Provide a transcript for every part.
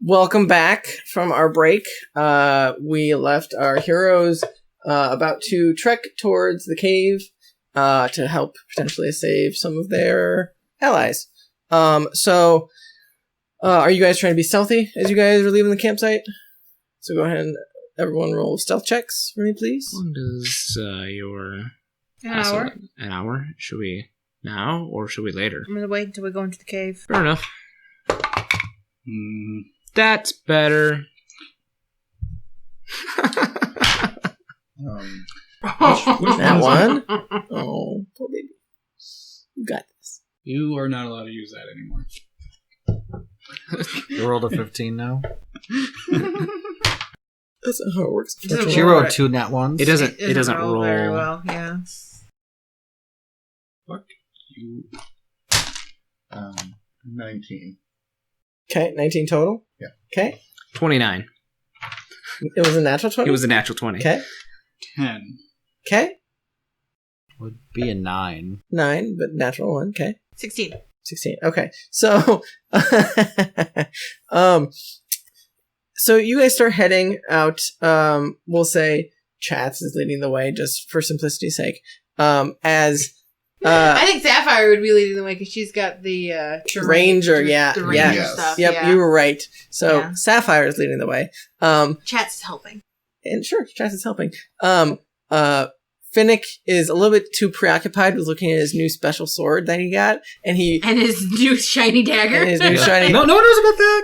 Welcome back from our break. We left our heroes about to trek towards the cave to help potentially save some of their allies. So are you guys trying to be stealthy as you guys are leaving the campsite? So go ahead and everyone roll stealth checks for me, please. When does your... An hour. An hour? Should we now or should we later? I'm going to wait until we go into the cave. Fair enough. That's better. That one? Oh, poor baby. You got this. You are not allowed to use that anymore. You rolled a 15 now? That's not how it works. She rolled 2 nat ones. It doesn't roll very well, yeah. Fuck you. 19. Okay, 19 total? Yeah. Okay. 29. It was a natural 20? It was a natural 20. Okay. 10. Okay. Would be a 9. 9, but natural 1. Okay. 16. 16. Okay. So, so you guys start heading out. We'll say Chatz is leading the way just for simplicity's sake. I think Sapphire would be leading the way because she's got the Ranger, yeah. The Ranger Yes. stuff. Yep, yeah. you were right. So Yeah. Sapphire is leading the way. Chatz is helping. And sure, Chatz is helping. Finnick is a little bit too preoccupied with looking at his new special sword that he got, and his new shiny dagger. and his new shiny. No one knows about that.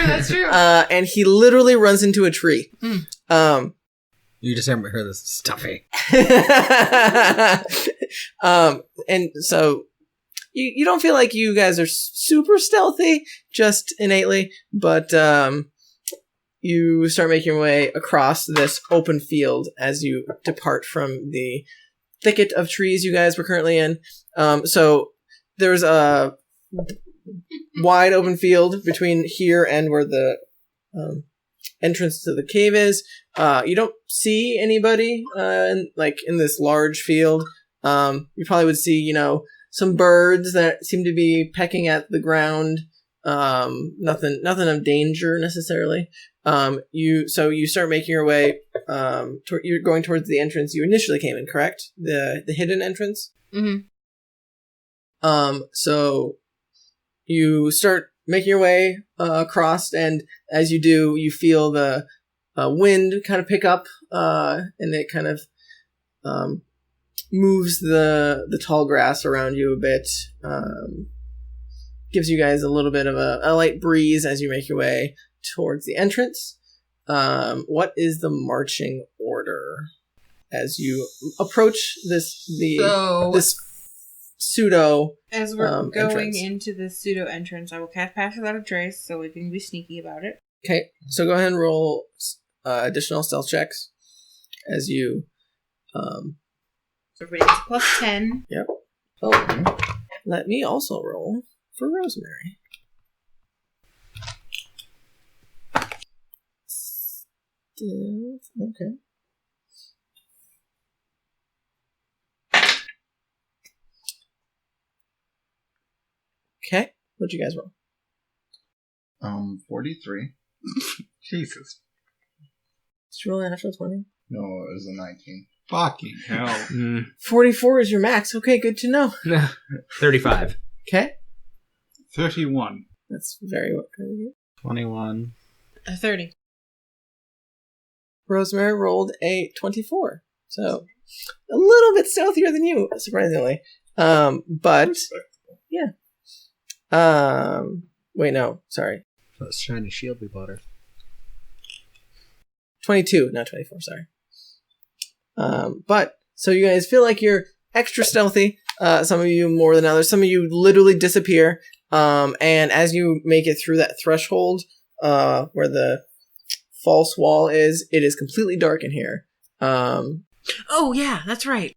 That's true. And he literally runs into a tree. You just haven't heard this stuffy. And so you don't feel like you guys are super stealthy, just innately, but you start making your way across this open field as you depart from the thicket of trees you guys were currently in. So there's a wide open field between here and where the entrance to the cave is. You don't see anybody in this large field. You probably would see, some birds that seem to be pecking at the ground. Nothing of danger necessarily. You start making your way. You're going towards the entrance you initially came in, correct? The hidden entrance. Mm-hmm. So you start making your way across, and as you do, you feel the wind kind of pick up, and it kind of moves the tall grass around you a bit. Gives you guys a little bit of a light breeze as you make your way towards the entrance. What is the marching order as you approach this pseudo? As we're going entrance. into the pseudo entrance, I will cast Pass Without a Trace, so we can be sneaky about it. Okay, so go ahead and roll additional stealth checks as you. So everybody gets a plus 10. Yep. Oh, let me also roll for Rosemary. Okay. Okay, what'd you guys roll? 43. Jesus. Did you roll an natural 20? No, it was a 19. Fucking hell. 44 is your max. Okay, good to know. 35. Okay. 31. That's very good. 21. A 30. Rosemary rolled a 24. So, a little bit stealthier than you, surprisingly. But, yeah. Wait, no, sorry. That shiny shield we bought her. 22, not 24, sorry. But, so you guys feel like you're extra stealthy. Some of you more than others. Some of you literally disappear. And as you make it through that threshold, where the false wall is, it is completely dark in here. Oh, yeah, that's right.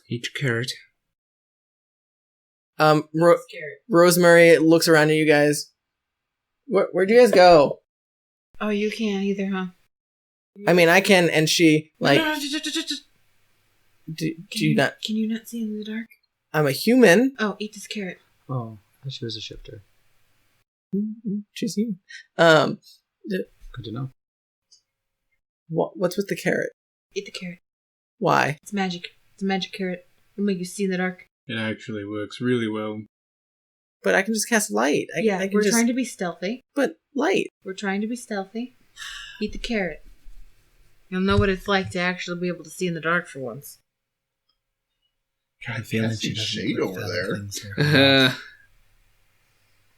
Eat your carrot. Rosemary looks around at you guys. Where'd you guys go? Oh, you can't either, huh? I mean, I can, and she, like... No, Do you not... Can you not see in the dark? I'm a human. Oh, eat this carrot. Oh, I thought she was a shifter. She's human. Good to know. What's with the carrot? Eat the carrot. Why? It's magic. It's a magic carrot. It'll make you see in the dark. It actually works really well. But I can just cast light. I can we're just, trying to be stealthy. But light. We're trying to be stealthy. Eat the carrot. You'll know what it's like to actually be able to see in the dark for once. I have a feeling she doesn't shade put over valid there. things there.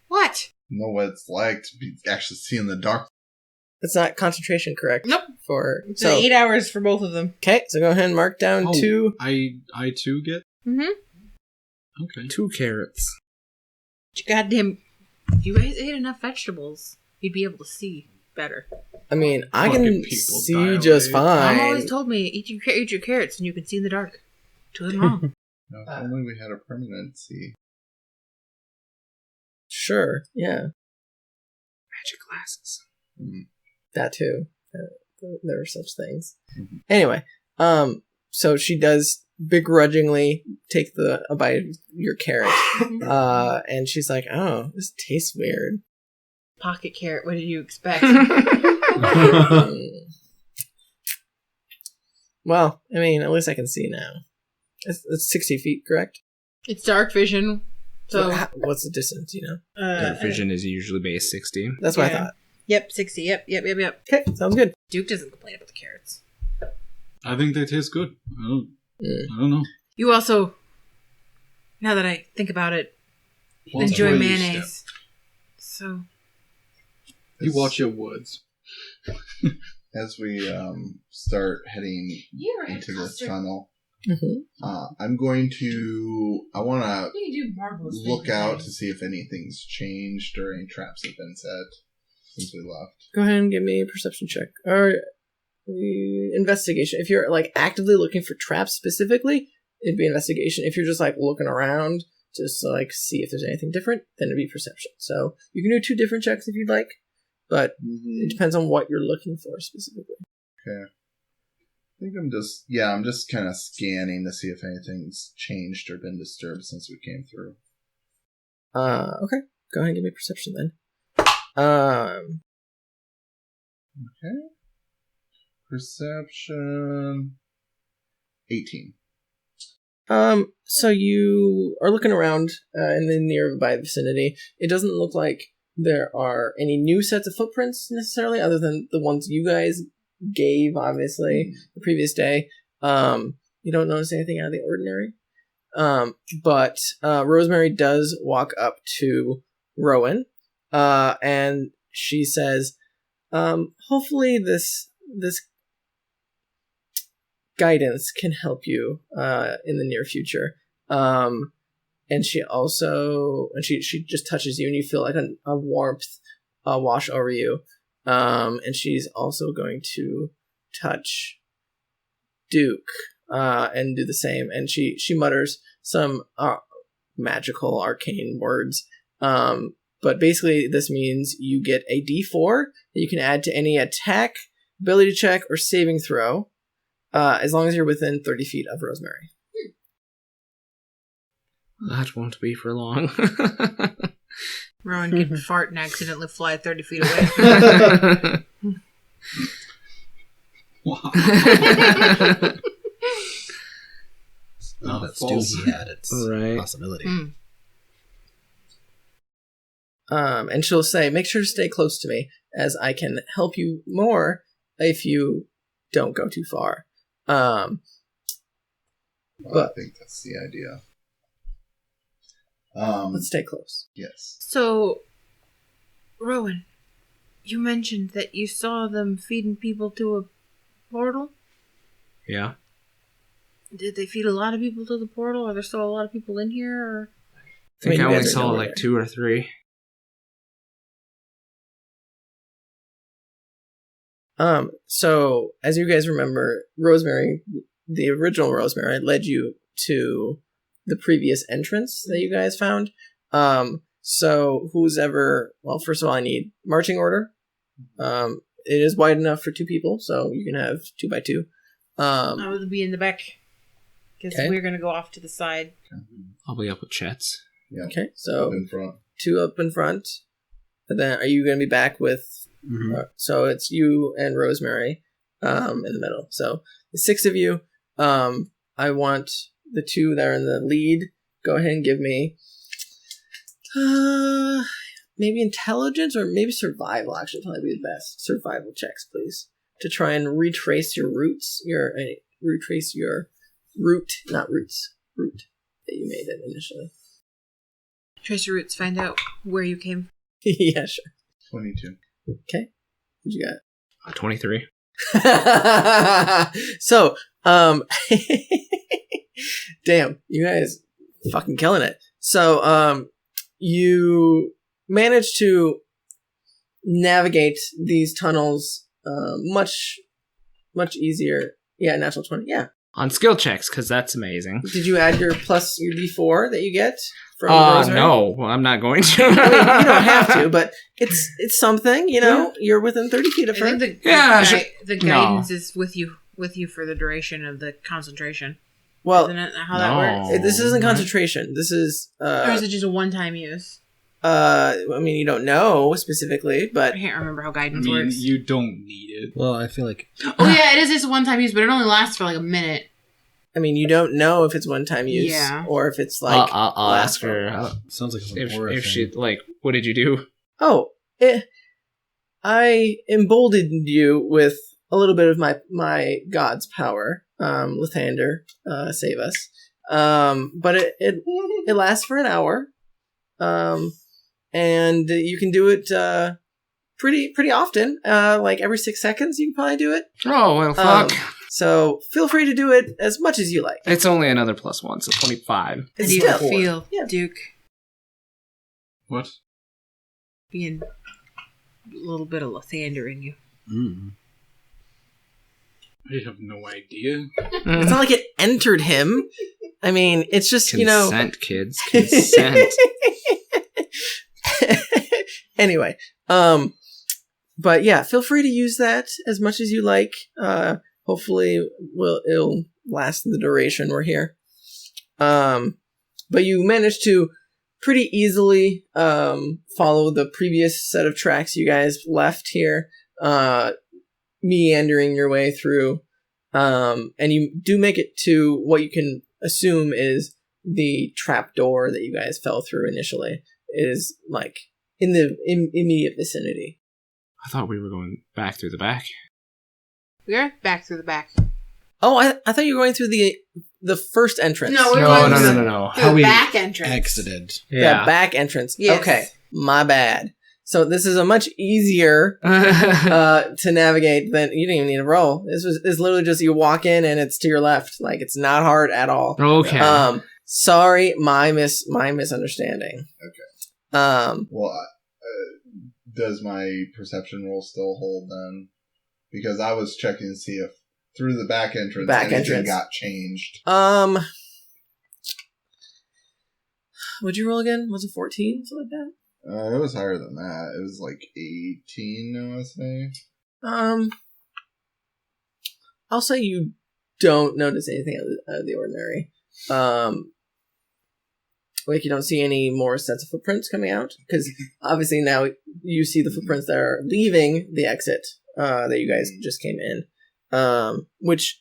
What? Know what it's like to be actually see in the dark. It's not concentration, correct? Nope. It's 8 hours for both of them. Okay, so go ahead and mark down 2. I too get? Mm-hmm. Okay. 2 carrots. Goddamn. If you guys ate enough vegetables, you'd be able to see better. I mean, I Fucking can people see dilate. just fine. Mom always told me, eat your carrots and you can see in the dark. Do it wrong. No, if only we had a permanency. Sure, yeah. Magic glasses. That too. There are such things. Mhm. Anyway, so she does begrudgingly take a bite of your carrot, and she's like, "Oh, this tastes weird." Pocket carrot, what did you expect? Well, I mean, at least I can see now. It's 60 feet, correct? It's dark vision. So, What's the distance? You know, Dark vision is usually base 60. that's what I Yeah. thought. Yep, 60. Yep. Okay, sounds good. Duke doesn't complain about the carrots. I think they taste good. I don't know. You also, now that I think about it, Watch enjoy where you mayonnaise. So, You watch your words. As we start heading into this tunnel, I'm going to. I want to look out to see if anything's changed or any traps have been set since we left. Go ahead and give me a perception check or investigation. If you're like actively looking for traps specifically, it'd be investigation. If you're just like looking around, just to, like see if there's anything different, then it'd be perception. So you can do 2 different checks if you'd like, but it depends on what you're looking for specifically. Okay. I think I'm just kind of scanning to see if anything's changed or been disturbed since we came through. Okay. Go ahead and give me perception then. Okay. Perception 18. So you are looking around in the nearby vicinity. It doesn't look like there are any new sets of footprints necessarily, other than the ones you guys gave, obviously, the previous day. You don't notice anything out of the ordinary. But Rosemary does walk up to Rowan, and she says, hopefully this guidance can help you in the near future. And she just touches you, and you feel like a warmth wash over you. And she's also going to touch Duke and do the same. And she mutters some magical arcane words. But basically, this means you get a D4 that you can add to any attack, ability check, or saving throw, as long as you're within 30 feet of Rosemary. That won't be for long. Rowan can fart and accidentally fly 30 feet away. Wow. Now that false. Stu had its Right. possibility. And she'll say, make sure to stay close to me, as I can help you more if you don't go too far. Well, But- I think that's the idea. Let's stay close. Yes. So, Rowan, you mentioned that you saw them feeding people to a portal? Yeah. Did they feed a lot of people to the portal? Are there still a lot of people in here? Or? I think you I only guys are saw nowhere like there. 2 or 3. So, as you guys remember, Rosemary, the original Rosemary, led you to the previous entrance that you guys found. So, well, first of all, I need marching order. It is wide enough for 2 people, so you can have 2 by 2. I would be in the back. Because Okay. we're going to go off to the side. I'll be up with Chatz. Yeah. Okay, Up so in front. 2 up in front. then are you going to be back with... Mhm. So it's you and Rosemary in the middle. So the 6 of you, I want the 2 that are in the lead. Go ahead and give me maybe intelligence or maybe survival. Actually, probably be the best. Survival checks, please, to try and retrace your roots. Retrace your root, not roots, root that you made it initially. Trace your roots, find out where you came. Yeah, sure. 22. Okay, what you got? 23. So, damn, you guys fucking killing it. So, you manage to navigate these tunnels much easier. Yeah, natural 20. Yeah. On skill checks, because that's amazing. Did you add your plus your D4 that you get from Rosemary? No. Well, I'm not going to. I mean, you don't have to, but it's something, you know. You're within 30 feet of her. I think the guidance is with you for the duration of the concentration. Well, isn't it how that works? This isn't concentration. This is Or is it just a one-time use? I mean, you don't know specifically, but I can't remember how I guidance mean, works. you don't need it. Well, I feel like... Oh yeah, it is just a one-time use, but it only lasts for like a minute. I mean, you don't know if it's one-time use or if it's like. I'll ask her Sounds like some horror if thing. she like. What did you do? Oh, I emboldened you with a little bit of my god's power. Lathander, save us. But it lasts for an hour. And you can do it pretty often. Like every 6 seconds, you can probably do it. Oh well, fuck. So feel free to do it as much as you like. It's only another +1, so 25. How It's do you still feel, Yeah. Duke, What? being a little bit of Lathander in you? Mm. I have no idea. It's not like it entered him. I mean, it's just Consent, kids. Consent. Anyway, but yeah, feel free to use that as much as you like. Hopefully, it'll last the duration we're here. But you managed to pretty easily follow the previous set of tracks you guys left here, meandering your way through, and you do make it to what you can assume is the trap door that you guys fell through initially. Is like in the immediate vicinity. I thought we were going back through the back. We are back through the back. Oh, I thought you were going through the first entrance. No, we're No. through How the we back entrance. Exited. The back entrance. Yes. Okay, my bad. So this is a much easier to navigate than you didn't even need to roll. It's literally just you walk in and it's to your left. Like it's not hard at all. Okay. Sorry, my misunderstanding. Okay. Well, does my perception roll still hold then? Because I was checking to see if through the back entrance anything got changed. What'd you roll again? Was it 14? Something like that? It was higher than that. It was like 18, I want to say. I'll say you don't notice anything out of the ordinary. Like you don't see any more sets of footprints coming out, because obviously now you see the footprints that are leaving the exit that you guys just came in. Which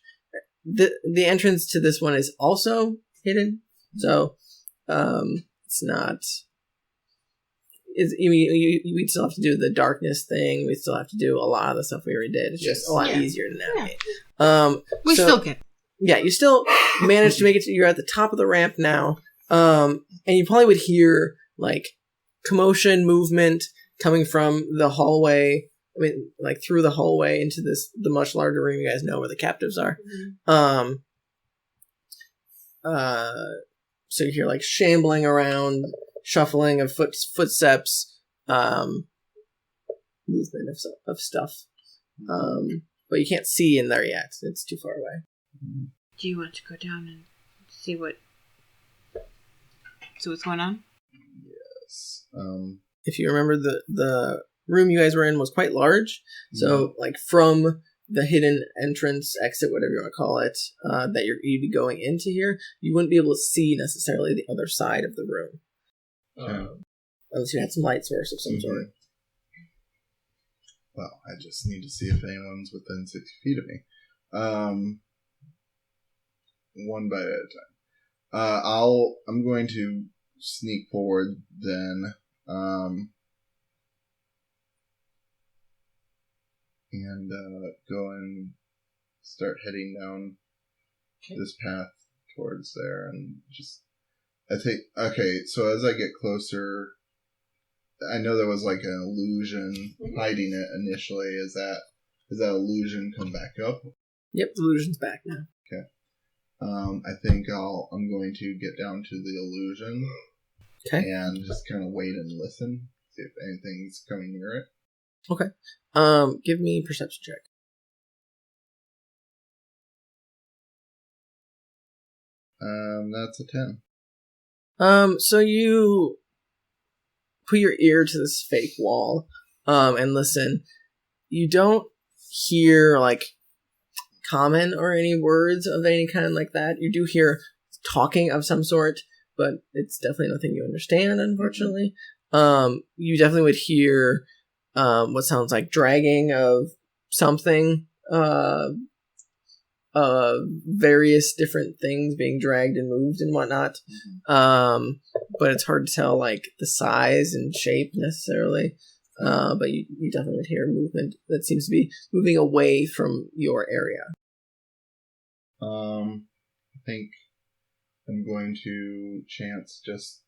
the entrance to this one is also hidden, so it's not. We still have to do the darkness thing. We still have to do a lot of the stuff we already did. It's just a lot easier to navigate. We still can. Yeah, you still managed to make it. You're at the top of the ramp now. And you probably would hear like commotion, movement coming from the hallway. I mean, like through the hallway into the much larger room. You guys know where the captives are. Mm-hmm. So you hear like shambling around, shuffling of footsteps, movement of stuff. But you can't see in there yet. It's too far away. Do you want to go down and see what's going on? Yes. If you remember, the room you guys were in was quite large. So, like, from the hidden entrance, exit, whatever you want to call it, that you'd be going into here, you wouldn't be able to see necessarily the other side of the room. Unless you had some light source of some sort. Well, I just need to see if anyone's within 60 feet of me. One bite at a time. I'm going to sneak forward then. And go and start heading down this path towards there, and just so as I get closer, I know there was like an illusion hiding it initially. Is that illusion come back up? Yep, the illusion's back now. Okay. I think I'm going to get down to the illusion. Okay. And just kind of wait and listen, see if anything's coming near it. Okay. Give me a perception check. That's a 10. So you put your ear to this fake wall, and listen. You don't hear, like, comment or any words of any kind like that. You do hear talking of some sort, but it's definitely nothing you understand, unfortunately. You definitely would hear what sounds like dragging of something, various different things being dragged and moved and whatnot. But it's hard to tell, like, the size and shape necessarily. But you definitely would hear movement that seems to be moving away from your area. I think I'm going to chance just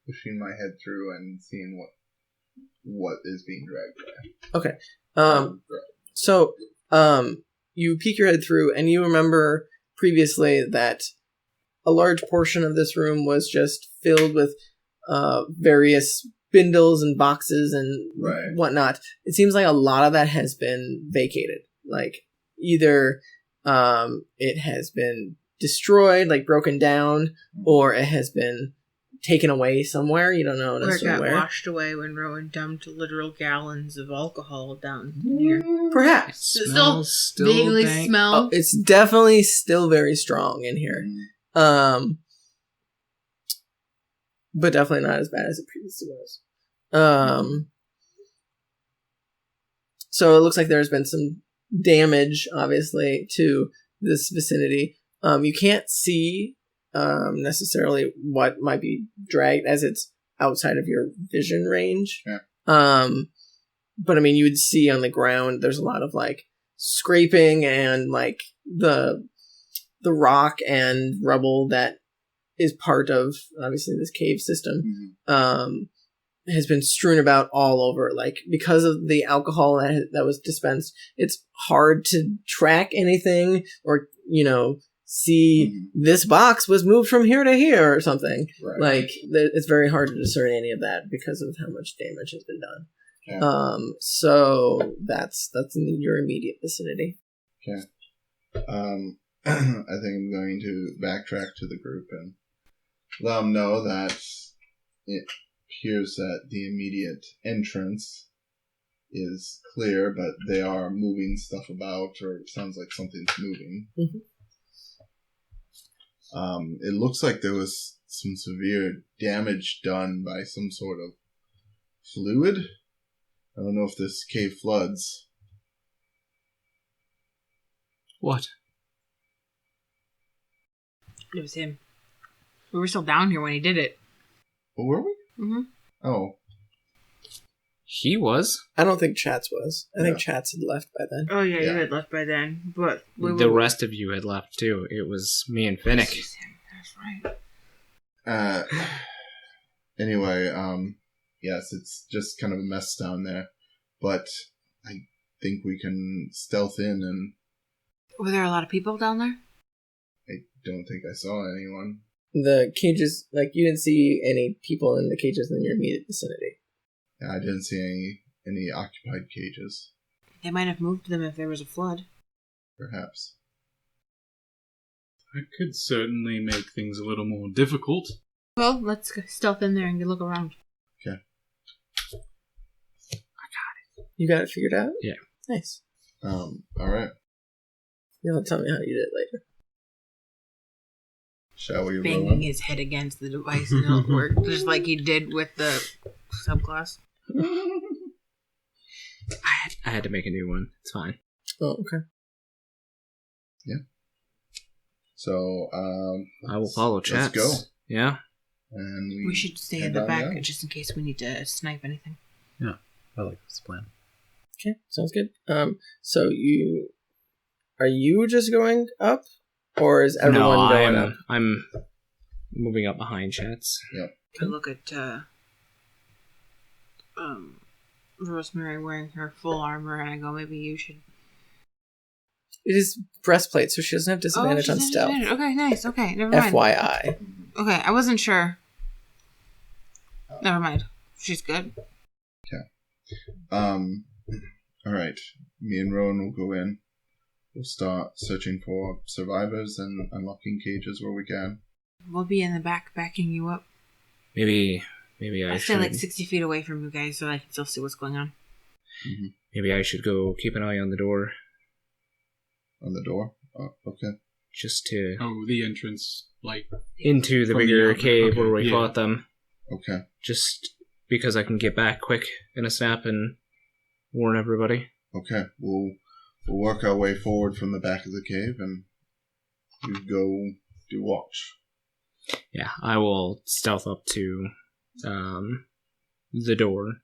pushing my head through and seeing what is being dragged away. Okay. So you peek your head through, and you remember previously that a large portion of this room was just filled with various spindles and boxes and whatnot. It seems like a lot of that has been vacated. Like, either it has been destroyed, like broken down, or it has been taken away somewhere. You don't know necessarily where. Or it got where. washed away when Rowan dumped literal gallons of alcohol down here. Perhaps. Still vaguely dank. smell. Oh, it's definitely still very strong in here. But definitely not as bad as it previously was. So it looks like there's been some damage, obviously, to this vicinity. You can't see necessarily what might be dragged, as it's outside of your vision range. Yeah. But I mean, you would see on the ground there's a lot of, like, scraping and, like, the rock and rubble that is part of, obviously, this cave system. Has been strewn about all over. Like, because of the alcohol that was dispensed, it's hard to track anything or, see this box was moved from here to here or something. Right. Like, it's very hard to discern any of that because of how much damage has been done. Yeah. So that's in your immediate vicinity. Okay. I think I'm going to backtrack to the group and let them know that it appears that the immediate entrance is clear, but they are moving stuff about, or it sounds like something's moving. It looks like there was some severe damage done by some sort of fluid. I don't know if this cave floods. What? It was him. We were still down here when he did it. Oh, were we? Mm-hmm. Oh. He was. I don't think Chatz was. I think Chatz had left by then. Oh, yeah, you had left by then. But The rest of you had left, too. It was me and Finnick. That's right. Anyway, yes, it's just kind of a mess down there. But I think we can stealth in, and Were there a lot of people down there? I don't think I saw anyone. The cages, like, you didn't see any people in the cages in your immediate vicinity. I didn't see any occupied cages. They might have moved them if there was a flood. Perhaps. That could certainly make things a little more difficult. Well, let's go stealth in there and look around. Okay. You got it figured out? Yeah. Nice. Alright. You'll tell me how you did it later. Shall we roll Banging in? his head against the device and it'll work, just like he did with the subclass. I had to make a new one. It's fine. Oh, okay. Yeah. So, I will follow Chatz. Let's go. Yeah. And We should stay in the back just in case we need to snipe anything. Yeah, I like this plan. Okay, sounds good. So are you just going up, or is everyone going up? I'm moving up behind Chatz. Yep. I look at Rosemary wearing her full armor, and I go, maybe you should. It is breastplate, so she doesn't have disadvantage on stealth. Okay, nice. Okay, never mind. FYI. Okay, I wasn't sure. Never mind. She's good. Okay. All right. Me and Rowan will go in. We'll start searching for survivors and unlocking cages where we can. We'll be in the back backing you up. Maybe I I stay should. like 60 feet away from you guys so I can still see what's going on. Mm-hmm. Maybe I should go keep an eye on the door. On the door? Oh, okay. Just to Oh, the entrance, into the from the bigger other- cave okay, where we yeah. fought them. Okay. Just because I can get back quick in a snap and warn everybody. Okay. We'll work our way forward from the back of the cave and you go do watch. Yeah, I will stealth up to the door.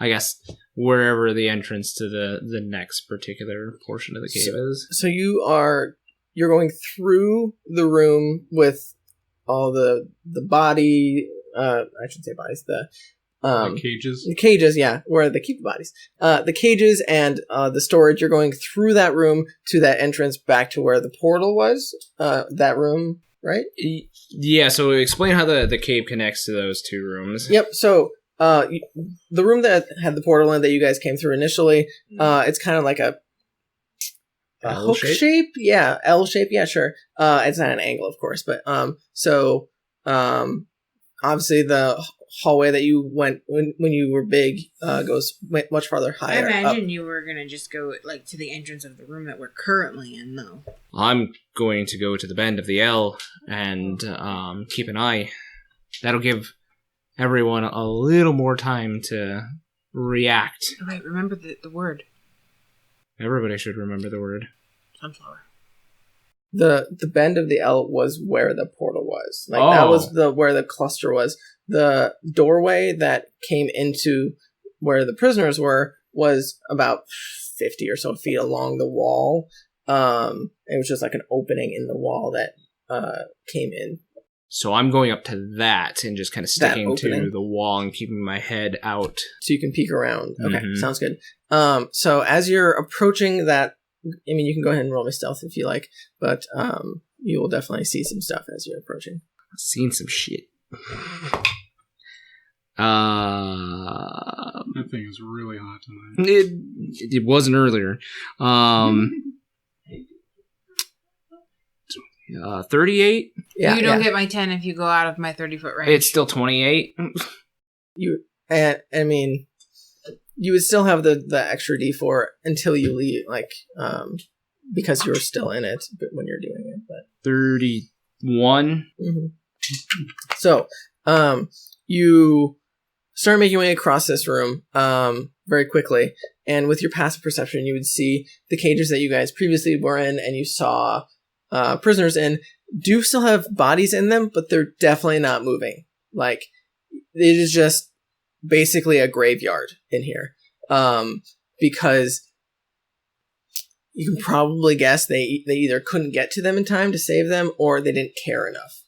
I guess wherever the entrance to the next particular portion of the cave is. So you're going through the room with all the body. I shouldn't say bodies. cages. The cages, yeah, where they keep the bodies. The cages and the storage. You're going through that room to that entrance back to where the portal was. That room, right? Yeah. So explain how the cave connects to those two rooms. Yep. So the room that had the portal in that you guys came through initially, it's kind of like a L hook shape? Yeah, L shape. Yeah, sure. It's not an angle, of course, but obviously the hallway that you went when you were big goes much farther higher. I imagine you were gonna just go like to the entrance of the room that we're currently in, though. I'm going to go to the bend of the L and keep an eye. That'll give everyone a little more time to react. Oh, wait, remember the word. Everybody should remember the word. Sunflower. The bend of the L was where the portal was. That was where the cluster was. The doorway that came into where the prisoners were was about 50 or so feet along the wall. It was just like an opening in the wall that came in. So I'm going up to that and just kind of sticking to opening. the wall and keeping my head out. So you can peek around. Okay, Mhm. sounds good. So as you're approaching that, I mean, you can go ahead and roll me stealth if you like, but you will definitely see some stuff as you're approaching. I've seen some shit. That thing is really hot tonight. It wasn't earlier. 38? Yeah, you don't get my 10 if you go out of my 30-foot range. It's still 28. I mean, you would still have the extra D4 until you leave, because you're still in it when you're doing it. But 31. mm-hmm. So, you start making your way across this room very quickly, and with your passive perception, you would see the cages that you guys previously were in, and you saw prisoners in. Do still have bodies in them, but they're definitely not moving. Like, it is just basically a graveyard in here, because you can probably guess they either couldn't get to them in time to save them, or they didn't care enough.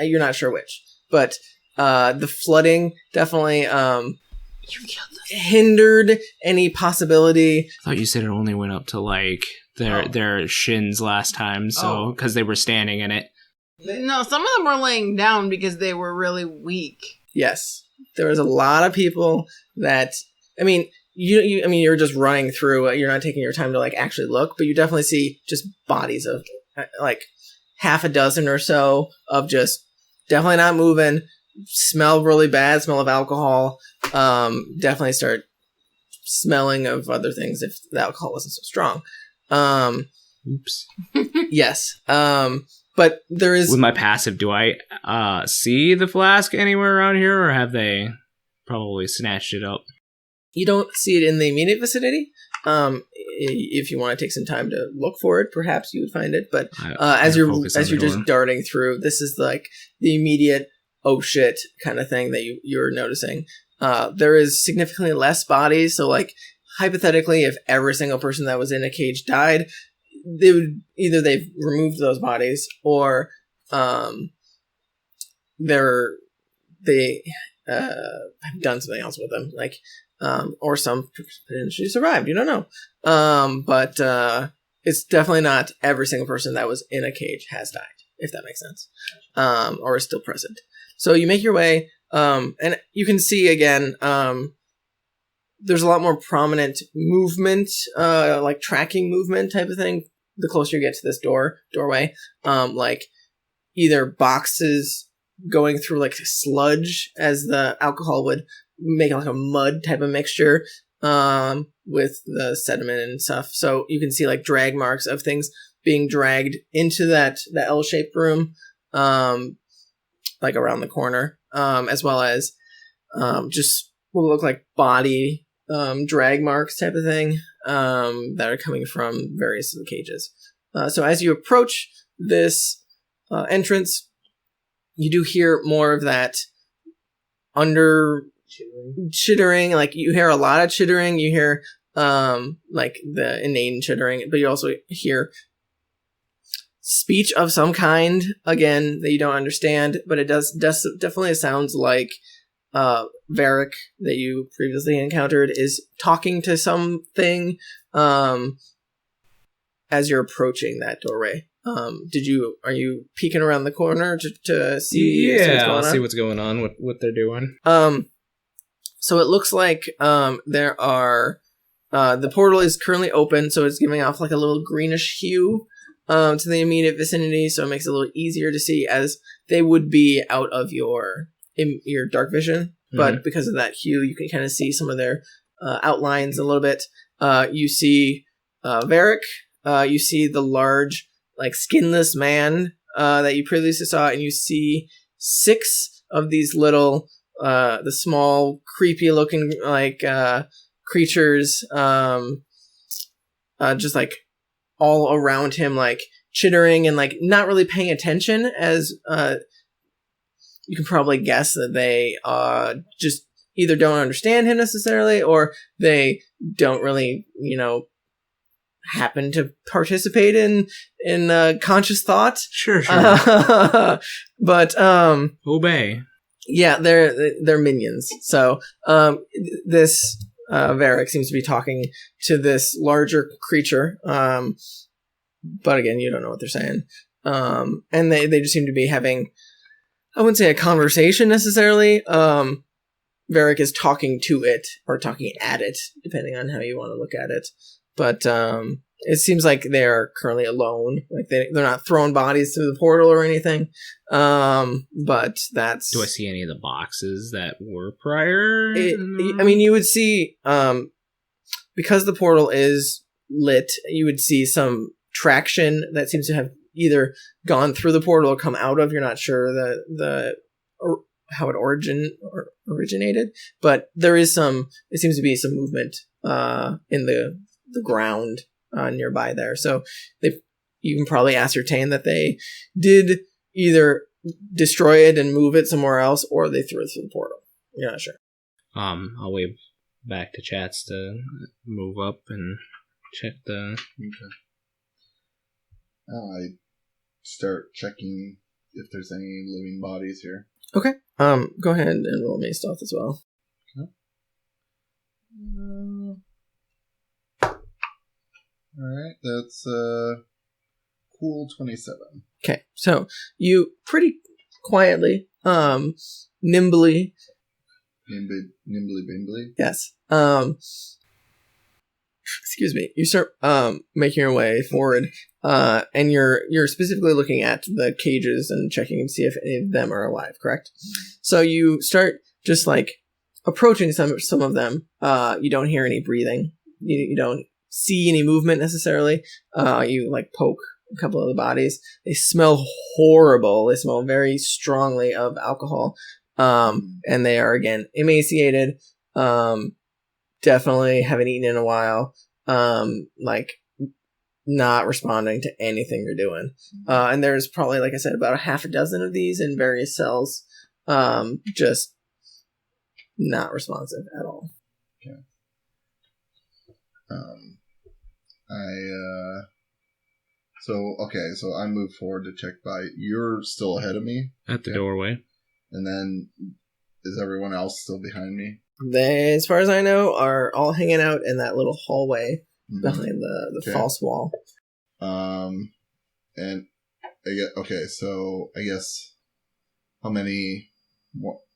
You're not sure which, but the flooding definitely hindered any possibility. I thought you said it only went up to their shins last time, so because they were standing in it. No, some of them were laying down because they were really weak. Yes, there was a lot of people that, I mean, you're just running through. You're not taking your time to actually look, but you definitely see just bodies of half a dozen or so of just definitely not moving. Smell really bad. Smell of alcohol. Definitely start smelling of other things if the alcohol wasn't so strong. Oops. Yes. But there is... With my passive, do I see the flask anywhere around here, or have they probably snatched it up? You don't see it in the immediate vicinity. If you want to take some time to look for it, perhaps you would find it. But as you're just darting through, this is like the immediate oh shit kind of thing that you're noticing. There is significantly less bodies, so like hypothetically, if every single person that was in a cage died, they've removed those bodies or they have done something else with them, like or some potentially survived. You don't know, but it's definitely not every single person that was in a cage has died, if that makes sense, or is still present. So you make your way, and you can see again. There's a lot more prominent movement, like tracking movement type of thing. The closer you get to this doorway, like either boxes going through like sludge as the alcohol would make like a mud type of mixture, with the sediment and stuff. So you can see like drag marks of things being dragged into the L-shaped room, like around the corner, as well as just what look like body drag marks type of thing that are coming from various of the cages. So as you approach this entrance, you do hear more of that chittering. Like you hear a lot of chittering. You hear like the inane chittering, but you also hear speech of some kind, again, that you don't understand, but it definitely sounds like Varrick that you previously encountered is talking to something as you're approaching that doorway. Are you peeking around the corner to see what's going on? See what's going on, what they're doing. So it looks like there are the portal is currently open, so it's giving off like a little greenish hue to the immediate vicinity, so it makes it a little easier to see, as they would be out of your dark vision. But because of that hue, you can kind of see some of their outlines a little bit. You see Varrick. You see the large, like, skinless man that you previously saw, and you see 6 of these little, the small, creepy-looking, like, creatures, just, like, all around him, like, chittering and, like, not really paying attention, as you can probably guess that they just either don't understand him necessarily, or they don't really, happen to participate in conscious thought. Sure. But obey. Yeah, they're minions. So this Varrick seems to be talking to this larger creature. But again, you don't know what they're saying. And they just seem to be having, I wouldn't say a conversation necessarily. Varrick is talking to it or talking at it, depending on how you want to look at it. But it seems like they're currently alone. Like they're not throwing bodies through the portal or anything. But that's. Do I see any of the boxes that were prior? I mean, you would see, because the portal is lit, you would see some traction that seems to have either gone through the portal or come out of. You're not sure or how it originated, but there is some. It seems to be some movement in the ground nearby there. So you can probably ascertain that they did either destroy it and move it somewhere else, or they threw it through the portal. You're not sure. I'll wave back to Chatz to move up and check the. Okay. I start checking if there's any living bodies here. Okay. Go ahead and roll me stealth as well. Okay. Alright, that's cool 27. Okay, so you pretty quietly, nimbly. Nimbly bimbly? Yes. Excuse me. You start making your way forward, and you're specifically looking at the cages and checking to see if any of them are alive, correct? So you start just like approaching some of them. You don't hear any breathing. You don't see any movement necessarily. You like poke a couple of the bodies. They smell horrible. They smell very strongly of alcohol. And they are again emaciated, definitely haven't eaten in a while. Like, not responding to anything you're doing. And there's probably, like I said, about a half a dozen of these in various cells. Just not responsive at all. Okay. So I move forward to check by. You're still ahead of me? At the doorway. And then, is everyone else still behind me? They, as far as I know, are all hanging out in that little hallway behind the false wall. And I guess how many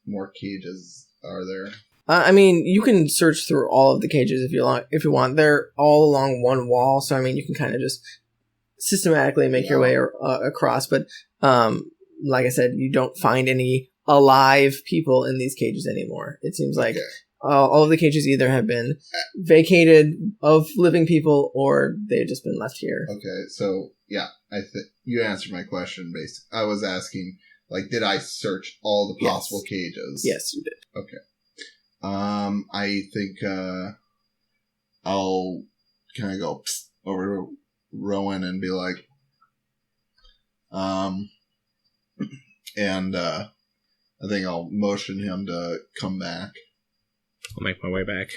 more cages are there? I mean, you can search through all of the cages if you want. They're all along one wall, so I mean, you can kind of just systematically make your way across. But like I said, you don't find any alive people in these cages anymore. It seems like all of the cages either have been vacated of living people or they've just been left here. Okay, so I think you answered my question. Basically, I was asking, like, did I search all the possible cages? Yes, you did. Okay. I think I'll kind of go over to Rowan and be like, and I think I'll motion him to come back. I'll make my way back.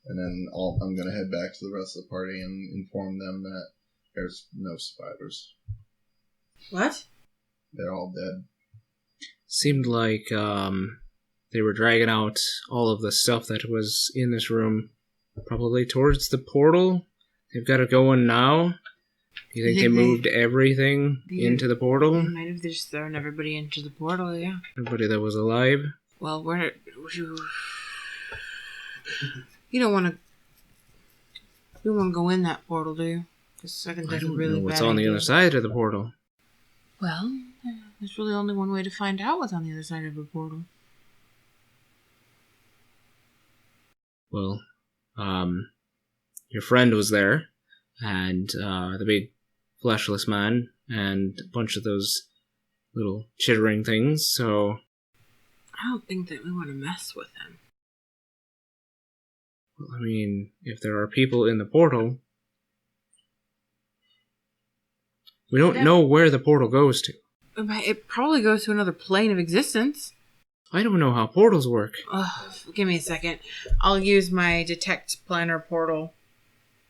And then I'm going to head back to the rest of the party and inform them that there's no survivors. What? They're all dead. Seemed like they were dragging out all of the stuff that was in this room, probably towards the portal. They've got it going now. You think they moved everything into the portal? They might have just thrown everybody into the portal, yeah. Everybody that was alive? Well, you don't want to go in that portal, do you? Because I think that's a really bad idea. What's on the other side of the portal? Well, there's really only one way to find out what's on the other side of a portal. Well, your friend was there, and the big fleshless man, and a bunch of those little chittering things, so... I don't think that we want to mess with him. Well, I mean, if there are people in the portal... We don't know where the portal goes to. It probably goes to another plane of existence. I don't know how portals work. Give me a second. I'll use my detect planar portal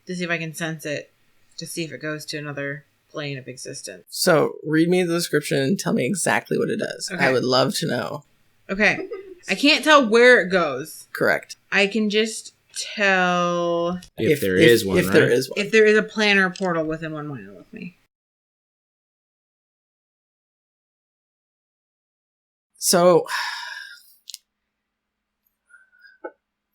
to see if I can sense it. To see if it goes to another plane of existence. So, read me the description and tell me exactly what it does. Okay. I would love to know. Okay. I can't tell where it goes. Correct. I can just tell... If there is one, right? There is one. If there is a planar portal within 1 mile of me. So...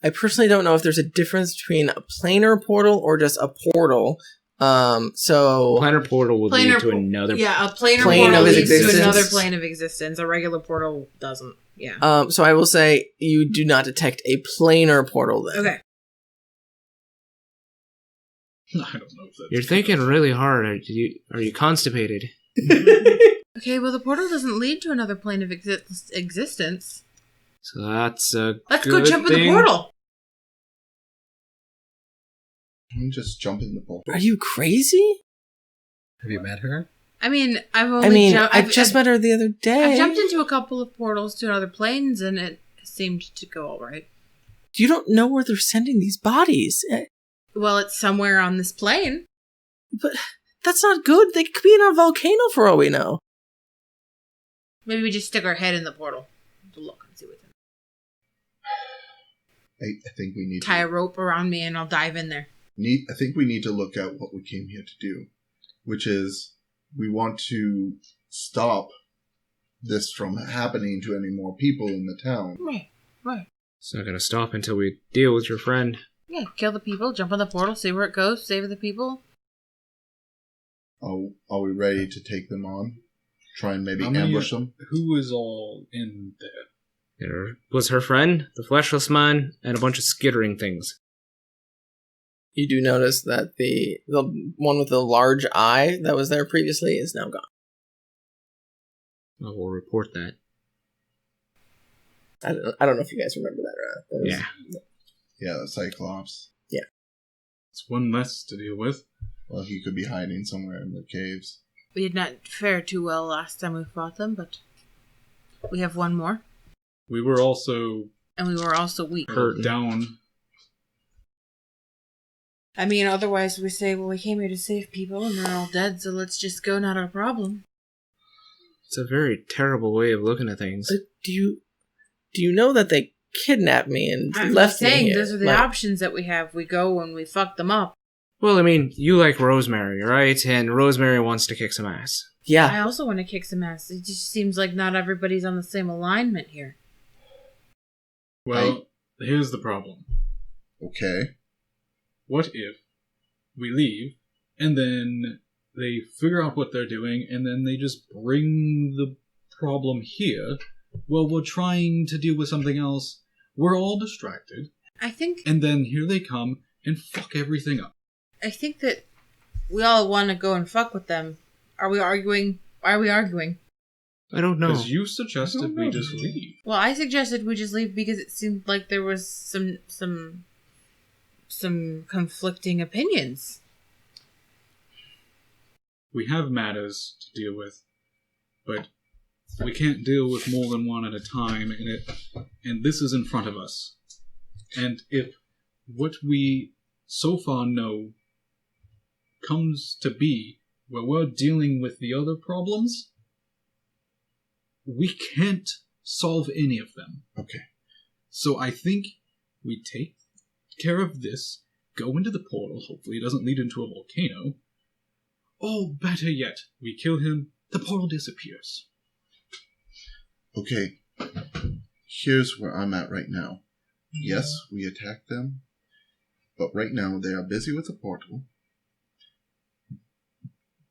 I personally don't know if there's a difference between a planar portal or just a portal. Planar portal would lead to another... Yeah, a planar portal leads to another plane of existence. A regular portal doesn't. Yeah. So I will say you do not detect a planar portal then. Okay. I don't know if that's... You're thinking really hard. Are you constipated? Okay, well the portal doesn't lead to another plane of existence. So that's a Let's go jump in the portal. I'm just jumping the portal. Are you crazy? Have you met her? I mean, I just met her the other day. I've jumped into a couple of portals to other planes, and it seemed to go all right. You don't know where they're sending these bodies. Well, it's somewhere on this plane. But that's not good. They could be in a volcano for all we know. Maybe we just stick our head in the portal to look and see what's in it. I think we need to tie a rope around me, and I'll dive in there. I think we need to look at what we came here to do, which is we want to stop this from happening to any more people in the town. Right. It's not going to stop until we deal with your friend. Yeah, kill the people, jump on the portal, see where it goes, save the people. Are we ready to take them on? Try and maybe ambush them? Who is all in there? There was her friend, the fleshless man, and a bunch of skittering things. You do notice that the one with the large eye that was there previously is now gone. I will report that. I don't know if you guys remember that or not. Yeah, the Cyclops. It's one less to deal with. Well, he could be hiding somewhere in the caves. We did not fare too well last time we fought them, but we have one more. We were also And we were also weak. hurt down. I mean, otherwise we say, well, we came here to save people and they're all dead, so let's just go, not our problem. It's a very terrible way of looking at things. Do you know that they kidnapped me and I'm left just saying, me here? those are the options that we have. We go and we fuck them up. Well, I mean, you like Rosemary, right? And Rosemary wants to kick some ass. Yeah. I also want to kick some ass. It just seems like not everybody's on the same alignment here. Well, here's the problem. Okay. What if we leave, and then they figure out what they're doing, and then they just bring the problem here, while we're trying to deal with something else? We're all distracted, I think and then here they come and fuck everything up. that we all want to go and fuck with them. Are we arguing? Why are we arguing? I don't know. Because you suggested we just leave. Well, I suggested we just leave because it seemed like there was some conflicting opinions. We have matters to deal with, but we can't deal with more than one at a time, and this is in front of us. And if what we so far know comes to be where we're dealing with the other problems, we can't solve any of them. Okay. So I think we take care of this, go into the portal, hopefully it doesn't lead into a volcano. Or better yet, we kill him, the portal disappears. Okay. Here's where I'm at right now. Yes, we attacked them, but right now they are busy with the portal.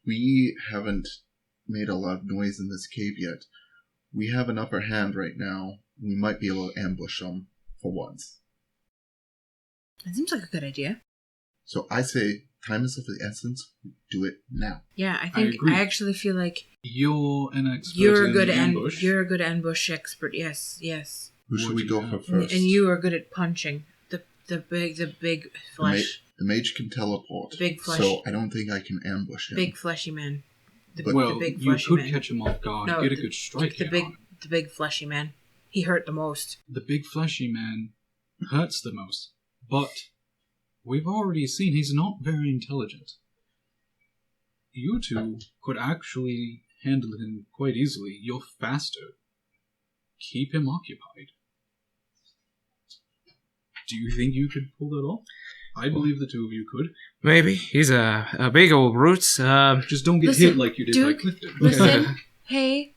We haven't made a lot of noise in this cave yet. We have an upper hand right now. We might be able to ambush them for once. That seems like a good idea. So I say, time is of the essence. Do it now. Yeah, I think agree. I actually feel like You're an expert you're a in good ambush. you're a good ambush expert. Yes, yes. Who should What we do go you for have? first? And you are good at punching the big flesh, The mage can teleport. The big flesh. So I don't think I can ambush him. big fleshy man. The Well, big you fleshy could man. catch him off guard, No, get a the- good strike the in big on him. the big fleshy man. He hurt the most. The big fleshy man hurts the most, but we've already seen he's not very intelligent. You two could actually handle him quite easily. You're faster. Keep him occupied. Do you think you could pull that off? I believe the two of you could. Maybe. He's a big old brute. Just don't get Listen, hit like you did Duke, by Clifton. Listen, hey,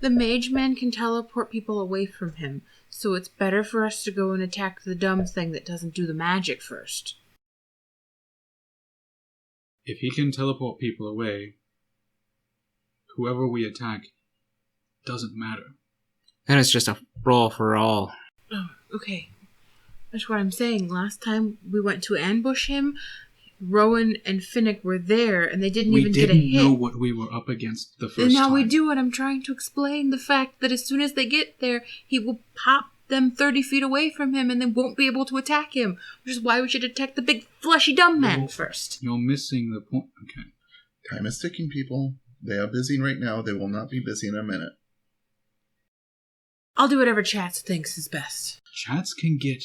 the mage man can teleport people away from him, so it's better for us to go and attack the dumb thing that doesn't do the magic first. If he can teleport people away, whoever we attack doesn't matter. And it's just a brawl for all. Oh, okay. That's what I'm saying. Last time we went to ambush him, Rowan and Finnick were there, and they didn't even get a hit. We didn't know what we were up against the first And now time. we do, and I'm trying to explain the fact that as soon as they get there, he will pop them 30 feet away from him, and they won't be able to attack him. Which is why we should attack the big fleshy dumb man Well, first. You're missing the point. Okay. Time is ticking, people. They are busy right now. They will not be busy in a minute. I'll do whatever Chatz thinks is best. Chatz can get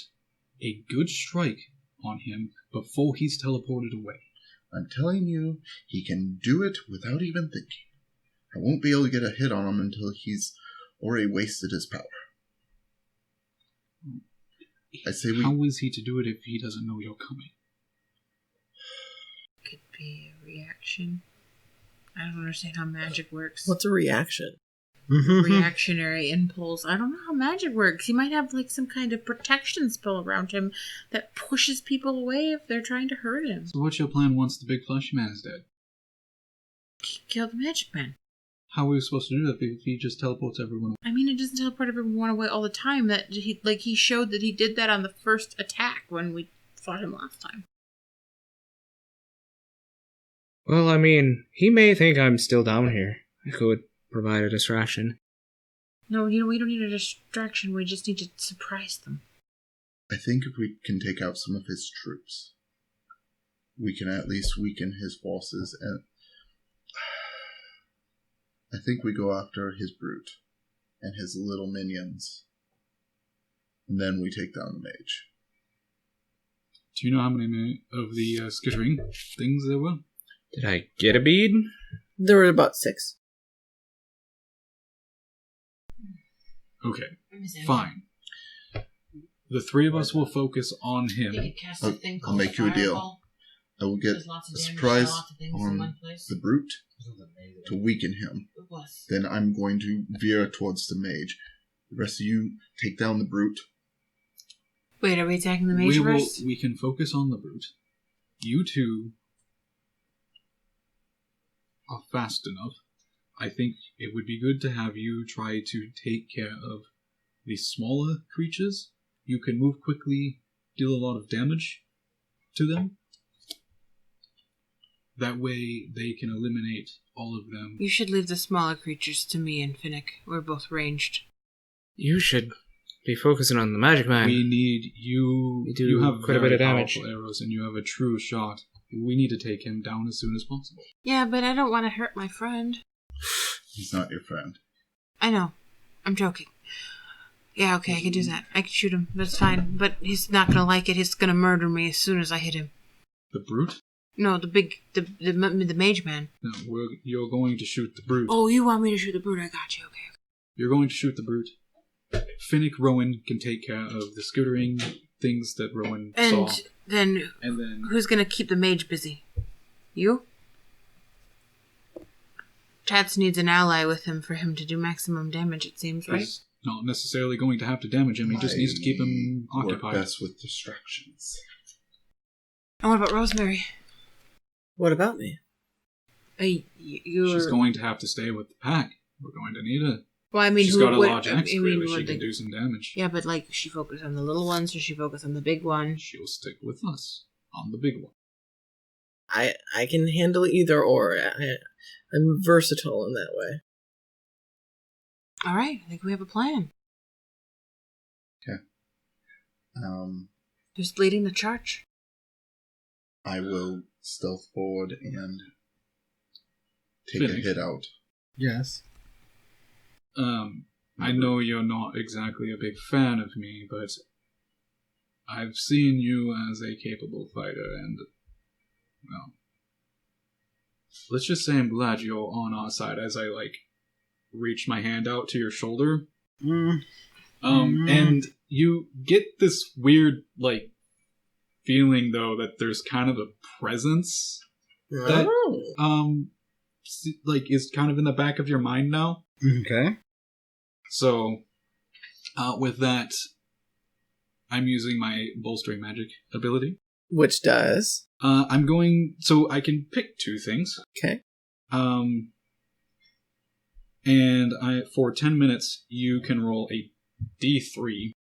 a good strike on him before he's teleported away. I'm telling you, he can do it without even thinking. I won't be able to get a hit on him until he's already wasted his power. I say we... How is he to do it if he doesn't know you're coming? Could be a reaction. I don't understand how magic works. What's a reaction? Reactionary impulse. I don't know how magic works. He might have like some kind of protection spell around him that pushes people away if they're trying to hurt him. So what's your plan once the big fleshy man is dead? Kill the magic man. How are we supposed to do that if he just teleports everyone away? I mean, it doesn't teleport everyone away all the time. That he showed that he did that on the first attack when we fought him last time. Well, I mean, he may think I'm still down here. I could provide a distraction. No, we don't need a distraction. We just need to surprise them. I think if we can take out some of his troops, we can at least weaken his forces, and I think we go after his brute and his little minions, and then we take down the mage. Do you know how many of the skittering things there were? Did I get a bead? There were about 6. Okay, fine. The 3 of us will focus on him. I'll make you a deal. I will get a surprise on the brute to weaken him. Then I'm going to veer towards the mage. The rest of you take down the brute. Wait, are we attacking the mage first? We can focus on the brute. You two are fast enough. I think it would be good to have you try to take care of the smaller creatures. You can move quickly, deal a lot of damage to them. That way they can eliminate all of them. You should leave the smaller creatures to me and Finnick. We're both ranged. You should be focusing on the magic man. We need you. You do you have quite a bit of very damage. powerful arrows, and you have a true shot. We need to take him down as soon as possible. Yeah, but I don't want to hurt my friend. He's not your friend. I know. I'm joking. Yeah, okay, I can do that. I can shoot him. That's fine. But he's not going to like it. He's going to murder me as soon as I hit him. The brute? No, the mage man. No, you're going to shoot the brute. Oh, you want me to shoot the brute? I got you. Okay. You're going to shoot the brute. Finnick Rowan can take care of the skittering things that Rowan saw. And then who's going to keep the mage busy? You? Chatz needs an ally with him for him to do maximum damage, it seems, right? He's not necessarily going to have to damage him. He just needs to keep him occupied. Work best with distractions. And what about Rosemary? What about me? She's going to have to stay with the pack. We're going to need her. Well, I mean, she's got a large axe, clearly she can do some damage. Yeah, but like, she focus on the little ones, or she focus on the big one? She'll stick with us on the big one. I can handle either or. I'm versatile in that way. All right, I think we have a plan. Okay. Who's leading the charge? I will stealth forward and take a hit out. Yes. I know you're not exactly a big fan of me, but I've seen you as a capable fighter, and, well, let's just say I'm glad you're on our side as I, reach my hand out to your shoulder. And you get this weird, feeling, though, that there's kind of a presence that, is kind of in the back of your mind now. Okay. So, with that, I'm using my bolstering magic ability. Which does? So I can pick 2 things. Okay. And for 10 minutes, you can roll a D3.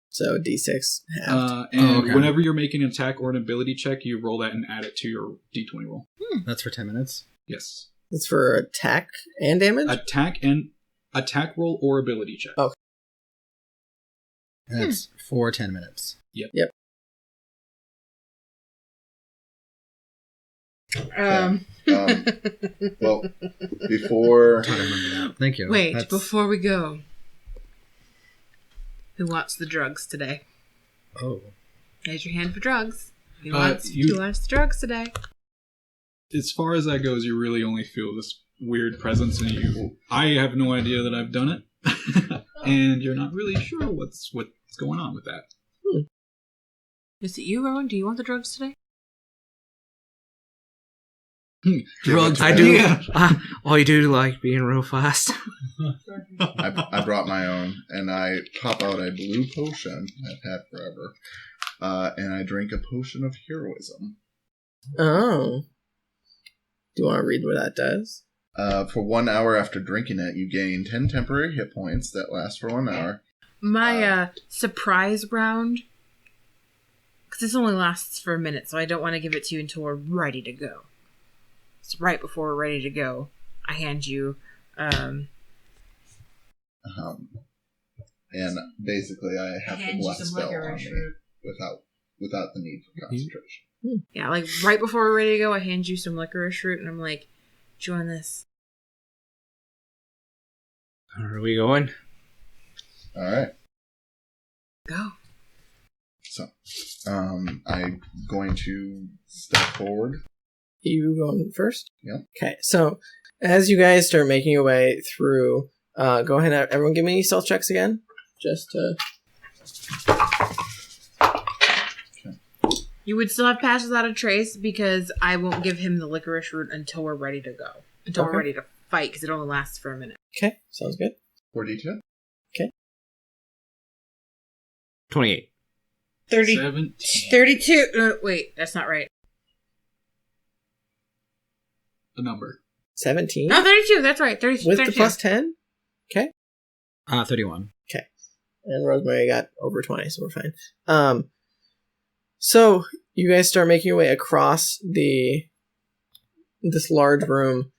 So D6 halved. And whenever you're making an attack or an ability check, you roll that and add it to your D20 roll. That's for 10 minutes? Yes. It's for attack and damage? Attack roll or ability check. Okay. And that's for 10 minutes. Yep. Well, before... Thank you. Wait, before we go. Who wants the drugs today? Oh. Raise your hand for drugs. Who wants the drugs today? As far as that goes, you really only feel this weird presence in you. I have no idea that I've done it. And you're not really sure what's going on with that. Is it you, Rowan? Do you want the drugs today? Drugs. I do. I do like being real fast. I brought my own, and I pop out a blue potion I've had forever, and I drink a potion of heroism. Oh. Do you want to read what that does? For 1 hour after drinking it, you gain 10 temporary hit points that last for 1 hour. My surprise round, because this only lasts for a minute, so I don't want to give it to you until we're ready to go. So right before we're ready to go, I hand you... I and basically I have to bless spell on me without the need for concentration. Yeah, like right before we're ready to go, I hand you some licorice root, and I'm like, "Join this." Are we going? All right. Go. So, I'm going to step forward. You going first? Yeah. Okay, so as you guys start making your way through, go ahead and everyone give me stealth checks again. Just to... You would still have passed without a trace because I won't give him the licorice root until we're ready to go. Until we're ready to fight because it only lasts for a minute. Okay, sounds good. 4d2. Okay. 28. 32. Wait, that's not right. A number. 17. No, 32. That's right. 32. With 32. the plus 10? Okay. 31. Okay. And Rosemary got over 20, so we're fine. So you guys start making your way across this large room,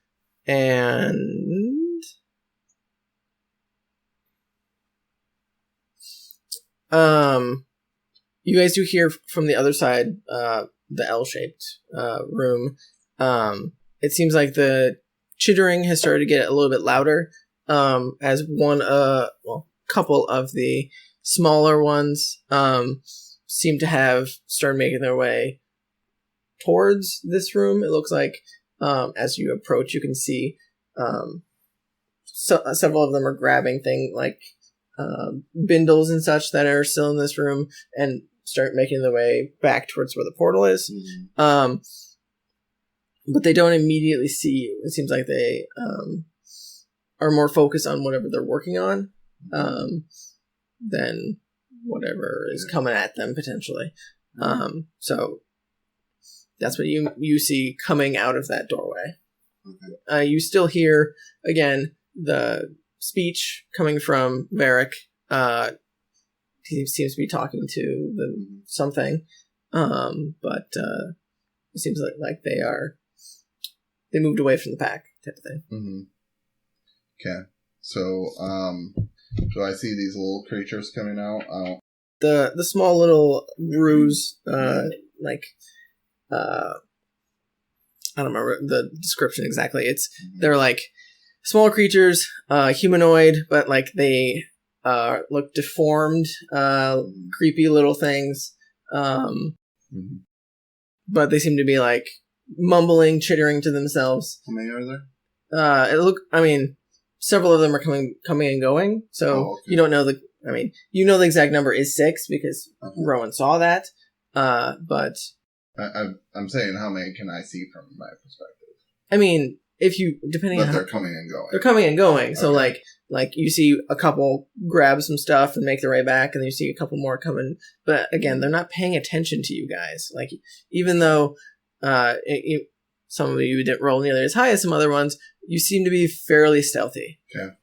and you guys do hear from the other side, the L-shaped room. It seems like the chittering has started to get a little bit louder, as couple of the smaller ones seem to have started making their way towards this room. It looks like as you approach, you can see several of them are grabbing things like bindles and such that are still in this room and start making their way back towards where the portal is. Mm-hmm. But they don't immediately see you. It seems like they are more focused on whatever they're working on than whatever is coming at them potentially. So that's what you see coming out of that doorway. Okay. You still hear again the speech coming from Varrick. He seems to be talking to something, but it seems like they moved away from the pack type of thing. Mm-hmm. Okay, so do I see these little creatures coming out? The small little ruse, I don't remember the description exactly. They're like small creatures, humanoid, but like they look deformed, creepy little things. But they seem to be like mumbling, chittering to themselves. How many are there? Several of them are coming and going. So you don't know you know the exact number is 6 because Rowan saw that. But I'm saying, how many can I see from my perspective? I mean, depending on they're coming and going. They're coming and going. Okay. So like you see a couple grab some stuff and make their way back, and then you see a couple more coming. But again, they're not paying attention to you guys. Like, even though some of you didn't roll nearly as high as some other ones, you seem to be fairly stealthy. Okay.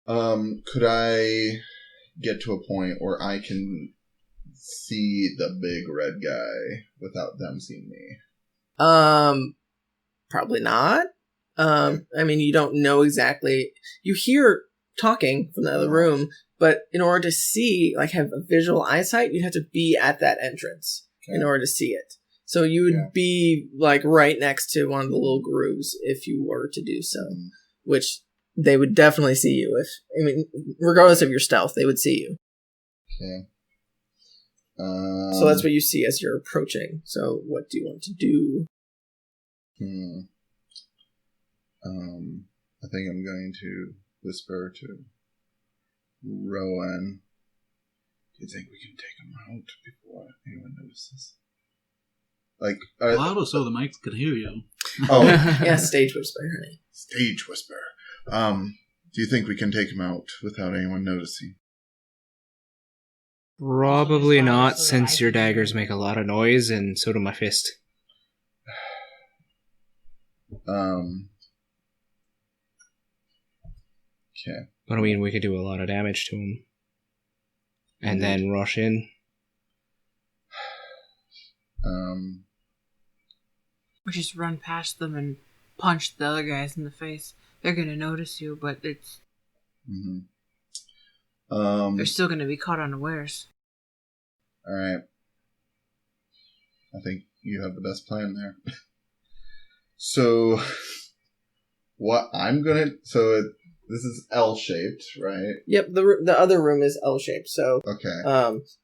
Could I get to a point where I can see the big red guy without them seeing me? Probably not. You don't know exactly. You hear talking from the other room, but in order to see, have a visual eyesight, you'd have to be at that entrance in order to see it. So you would be right next to one of the little grooves if you were to do so, which they would definitely see you regardless of your stealth, they would see you. Okay. So that's what you see as you're approaching. So what do you want to do? I think I'm going to whisper to Rowan. Do you think we can take him out before anyone notices? Loud so the mics could hear you. Oh, yeah, stage whisper, honey. Stage whisper. Do you think we can take him out without anyone noticing? Probably not, since your daggers make a lot of noise, and so do my fist. Okay. But we could do a lot of damage to him. And then rush in. Or just run past them and punch the other guys in the face. They're gonna notice you, but it's... They're still going to be caught unawares. All right. I think you have the best plan there. So, what I'm gonna... So, this is L-shaped, right? Yep, the other room is L-shaped. So, Okay.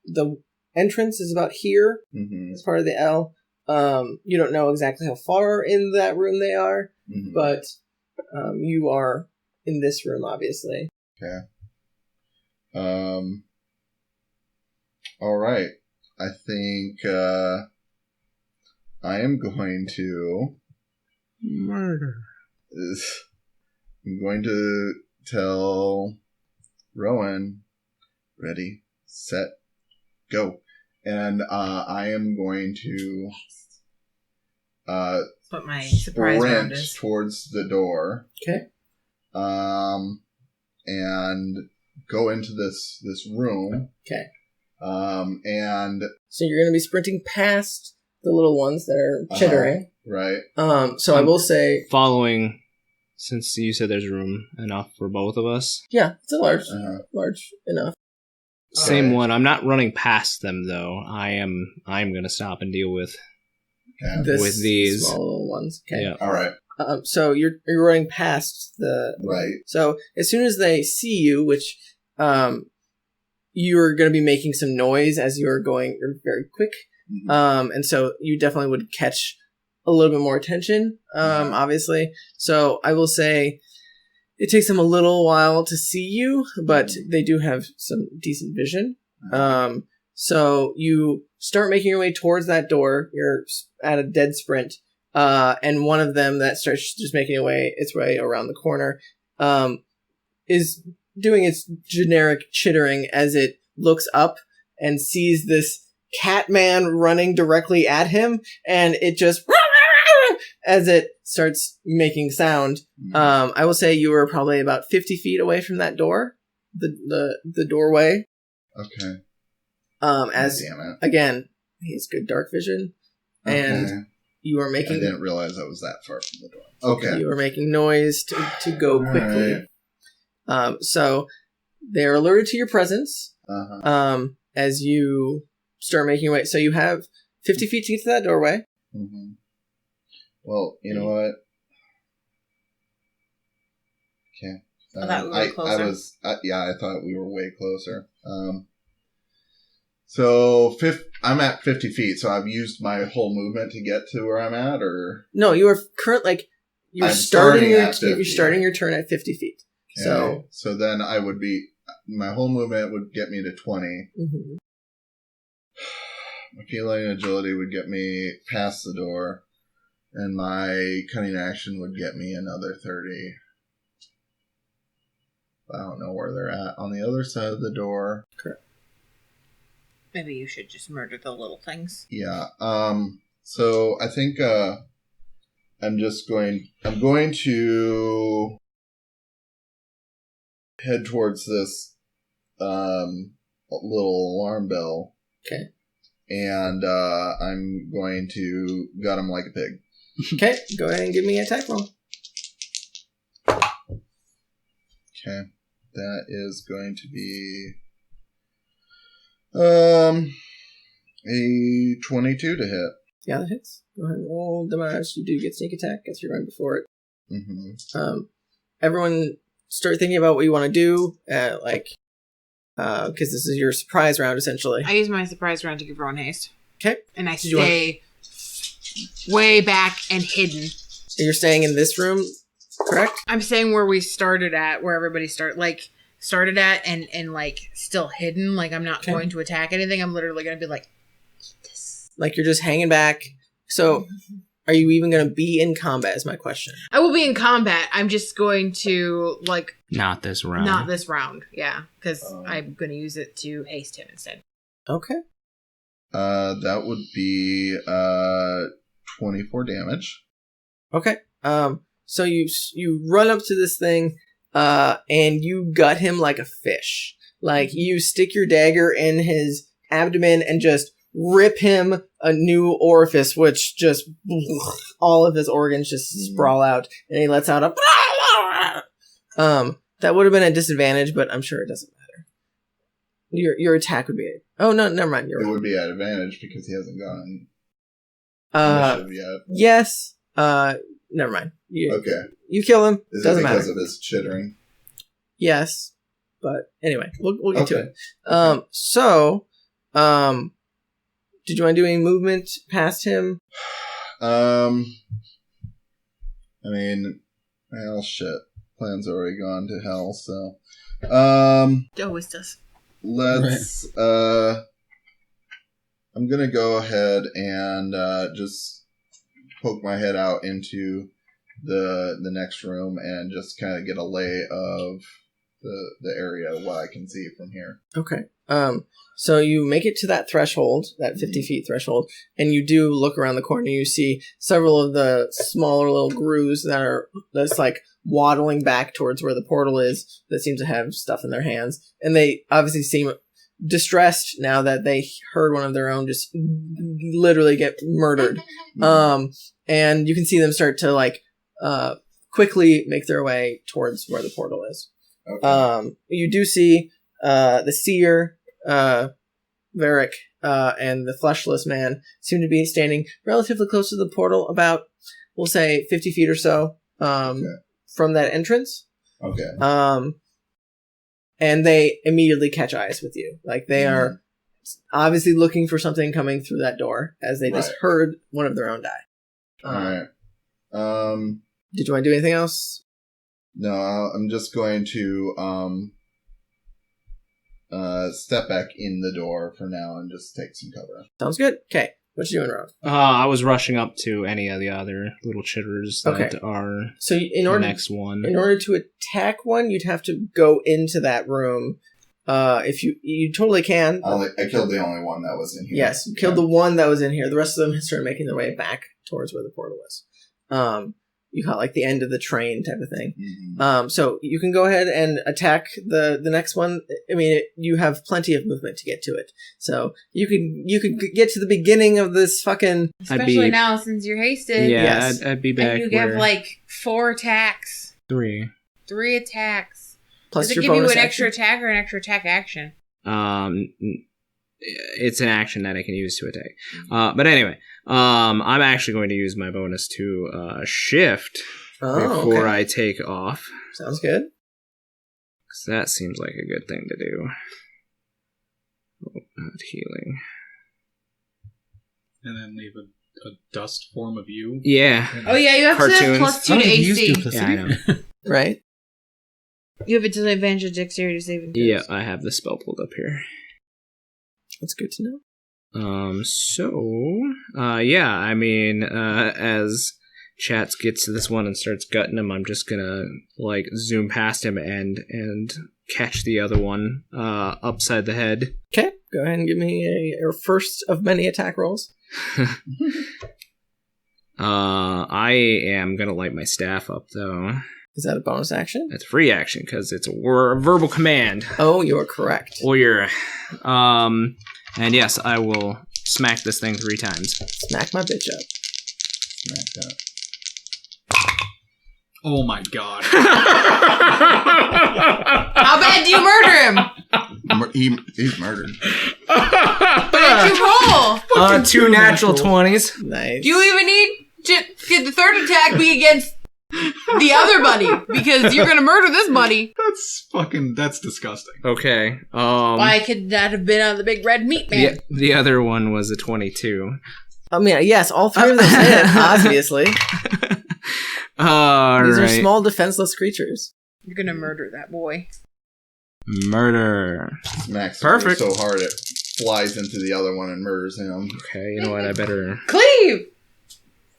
the entrance is about here as part of the L. You don't know exactly how far in that room they are, but you are in this room, obviously. Okay. All right. I think I am going to Murder. I'm going to tell Rowan, ready, set, go. And I am going to What my surprise round sprint is. towards the door. Okay. And go into this room. Okay. And So you're going to be sprinting past the little ones that are chittering. Right. So I will say... Following, since you said there's room enough for both of us. Yeah, it's a large enough. Same one. I'm not running past them, though. I'm going to stop and deal with with these small little ones. Okay. Yeah. All right. So you're running past the... Right. So as soon as they see you, which you're going to be making some noise as you're going, you're very quick. And so you definitely would catch a little bit more attention, obviously. So I will say it takes them a little while to see you, but they do have some decent vision. So you start making your way towards that door. You're at a dead sprint. And one of them that starts just making its way around the corner, is doing its generic chittering as it looks up and sees this cat man running directly at him, and it just as it starts making sound. I will say you were probably about 50 feet away from that door, the doorway. Okay. As Damn it. again, he has good dark vision, and you are making. I didn't realize I was that far from the door. Okay. You are making noise to go quickly. So they are alerted to your presence. As you start making your way. So you have 50 feet to get to that doorway. Well, you know what? Okay. I thought we were closer. I thought we were way closer. So I'm at 50 feet, so I've used my whole movement to get to where I'm at, or no? You are you're starting your turn at 50 feet. Okay. So then I would be my whole movement would get me to 20. My feline and agility would get me past the door, and my cunning action would get me another 30. I don't know where they're at on the other side of the door. Correct. Maybe you should just murder the little things. Yeah. So I think I'm going to head towards this little alarm bell. Okay. And I'm going to gut him like a pig. Okay, go ahead and give me an attack roll. Okay. That is going to be a 22 to hit. Yeah, that hits. Go ahead and roll damage. You do get sneak attack as you're right before it. Everyone start thinking about what you want to do, because this is your surprise round, essentially. I use my surprise round to give Rowan haste. Okay. And I stay way back and hidden. So you're staying in this room, correct? I'm staying where we started at, where everybody started at, and still hidden. Like, I'm not going to attack anything. I'm literally going to be like, eat this. Like, you're just hanging back. So, are you even going to be in combat, is my question. I will be in combat. I'm just going to, Not this round. Not this round, yeah. Because I'm going to use it to haste him instead. Okay. That would be 24 damage. Okay. So you run up to this thing, and you gut him like a fish. Like, you stick your dagger in his abdomen and just rip him a new orifice, which just all of his organs just sprawl out, and he lets out a that would have been a disadvantage, but I'm sure it doesn't Your attack would be... Oh, no, never mind. It would be at advantage because he hasn't gone initiative yet. Yes. Never mind. Okay. You kill him. Is Doesn't it because matter. of his chittering? Yes. But anyway, we'll get to it. So, did you want to do any movement past him? I mean, well, shit. Plan's already gone to hell, so. It always does. Let's, I'm gonna go ahead and, just poke my head out into the next room and just kind of get a lay of the area, what I can see from here. Okay. So you make it to that threshold, that 50 feet threshold, and you do look around the corner. You see several of the smaller little grooves that's like waddling back towards where the portal is, that seem to have stuff in their hands, and they obviously seem distressed now that they heard one of their own just literally get murdered. And you can see them start to like quickly make their way towards where the portal is. Okay. You do see the seer, Varrick, and the fleshless man seem to be standing relatively close to the portal, about, we'll say, 50 feet or so from that entrance. Okay. And they immediately catch eyes with you. Like, they are obviously looking for something coming through that door, as they just heard one of their own die. Alright. Did you want to do anything else? No, I'm just going to step back in the door for now and just take some cover. Sounds good. Okay. What you doing, Rowan? I was rushing up to any of the other little chitters that are so the next one. In order to attack one, you'd have to go into that room. If you totally can. I killed the only one that was in here. Yes, you killed the one that was in here. The rest of them started making their way back towards where the portal was. You caught like the end of the train type of thing. Mm-hmm. So you can go ahead and attack the next one. I mean, you have plenty of movement to get to it. So you could get to the beginning of this fucking... Especially now since you're hasted. Yeah, yes. I'd be back. And you have like 4 attacks. 3 attacks. Plus Does your it give you bonus an action? extra attack or an extra attack action? It's an action that I can use to attack. But anyway, I'm actually going to use my bonus to shift before I take off. Sounds good. 'Cause that seems like a good thing to do. Oh, not healing. And then leave a dust form of you. Yeah. Oh yeah, you have Cartoons. to have +2 to AC. Yeah, I know. Right? You have a disadvantage of dexterity saving throws. Yeah, I have the spell pulled up here. That's good to know. Yeah, I mean, as Chatz gets to this one and starts gutting him, I'm just gonna, like, zoom past him and catch the other one, upside the head. Okay, go ahead and give me your first of many attack rolls. I am gonna light my staff up, though. Is that a bonus action? It's a free action, because it's a verbal command. Oh, you are correct. Warrior. And yes, I will smack this thing 3 times. Smack my bitch up. Smack that. Oh my god. How bad do you murder him? He's murdered. What did you roll? 2 natural 20s. Nice. Do you even need to get the third attack be against the other buddy? Because you're gonna murder this buddy. That's disgusting. Okay. Why could that have been on the big red meat man? The other one was a 22. I mean, yes, all 3 of those hit, obviously. These are small, defenseless creatures. You're gonna murder that boy. Murder. Smacks Perfect. so hard it flies into the other one and murders him. Okay, you know what? I better... Cleave!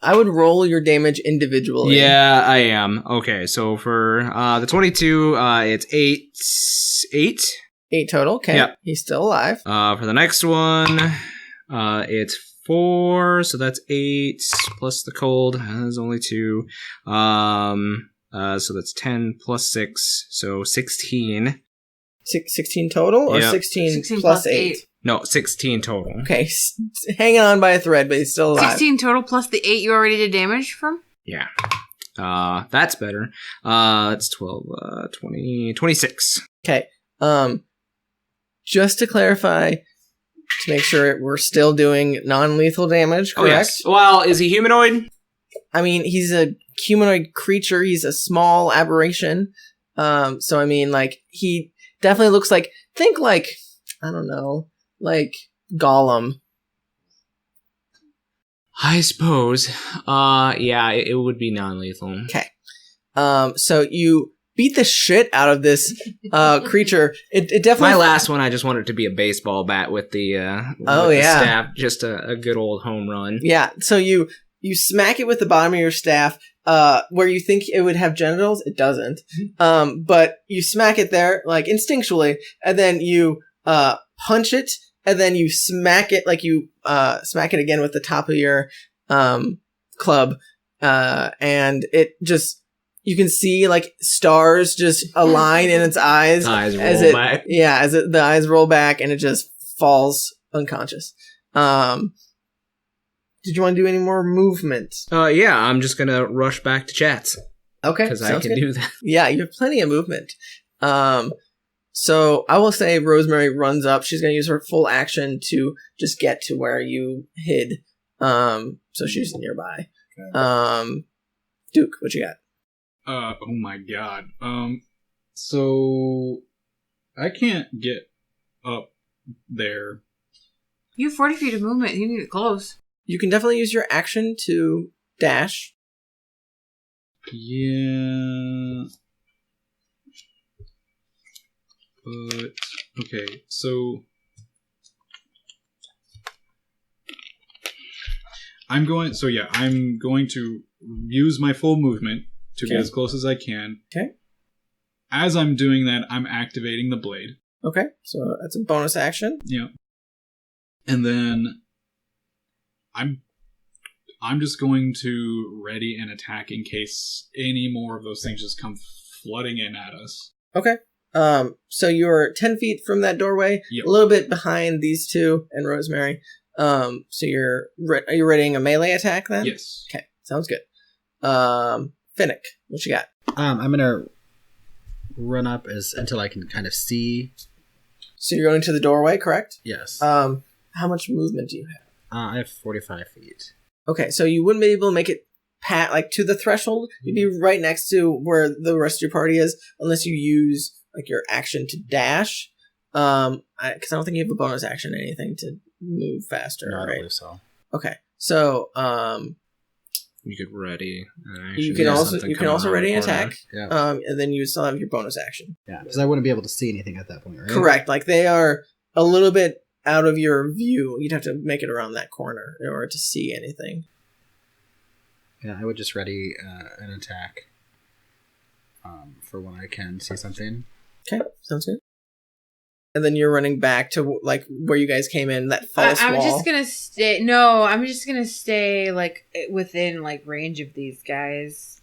I would roll your damage individually. Yeah, I am. Okay, so for the 22, it's 8. 8 total. Okay. Yep. He's still alive. For the next one, it's 4, so that's 8 plus the cold. There's only 2. So that's 10 plus 6, so 16. 16 total, or Yep. 16 plus 8? No, 16 total. Okay, hanging on by a thread, but he's still alive. 16 total plus the 8 you already did damage from? Yeah. That's better. It's 12, 20, 26. Okay. just to clarify, to make sure we're still doing non-lethal damage, correct? Oh, yes. Well, is he humanoid? I mean, he's a humanoid creature. He's a small aberration. So, I mean, like, he definitely looks like, think like, I don't know, like Gollum. I suppose. Yeah, it would be non-lethal. Okay. So you beat the shit out of this creature. It definitely. My last one, I just wanted it to be a baseball bat with the the staff, just a good old home run. Yeah. So you smack it with the bottom of your staff, where you think it would have genitals. It doesn't. But you smack it there, like instinctually, and then you punch it, and then you smack it like you smack it again with the top of your club, and it just. You can see like stars just align in its eyes. The eyes roll back. Yeah, as the eyes roll back and it just falls unconscious. Did you want to do any more movement? Yeah, I'm just gonna rush back to Chatz. Okay, because I can do that. Yeah, you have plenty of movement. So I will say Rosemary runs up. She's gonna use her full action to just get to where you hid. So she's nearby. Okay. Duke, what you got? Oh my god. So I can't get up there. You have 40 feet of movement. You can get close. You can definitely use your action to dash. Yeah. But okay, so I'm going to use my full movement to get as close as I can. Okay. As I'm doing that, I'm activating the blade. Okay, so that's a bonus action. Yeah. And then I'm just going to ready an attack in case any more of those things just come flooding in at us. Okay. So you're 10 feet from that doorway, a little bit behind these two and Rosemary. So are you readying a melee attack then? Yes. Okay, sounds good. Finnick, what you got? I'm gonna run up until I can kind of see. So you're going to the doorway, correct? Yes. How much movement do you have? I have 45 feet. Okay, so you wouldn't be able to make it to the threshold. You'd be right next to where the rest of your party is, unless you use like your action to dash. Because I don't think you have a bonus action or anything to move faster. No, right? I don't believe so. Okay, so you could ready. You can also ready an attack. Yeah. And then you still have your bonus action. Yeah, because I wouldn't be able to see anything at that point, right? Correct. Like they are a little bit out of your view. You'd have to make it around that corner in order to see anything. Yeah, I would just ready an attack for when I can see something. Okay, sounds good. And then you're running back to like where you guys came in, that false wall. I'm just gonna stay. No, I'm just gonna stay like within like range of these guys.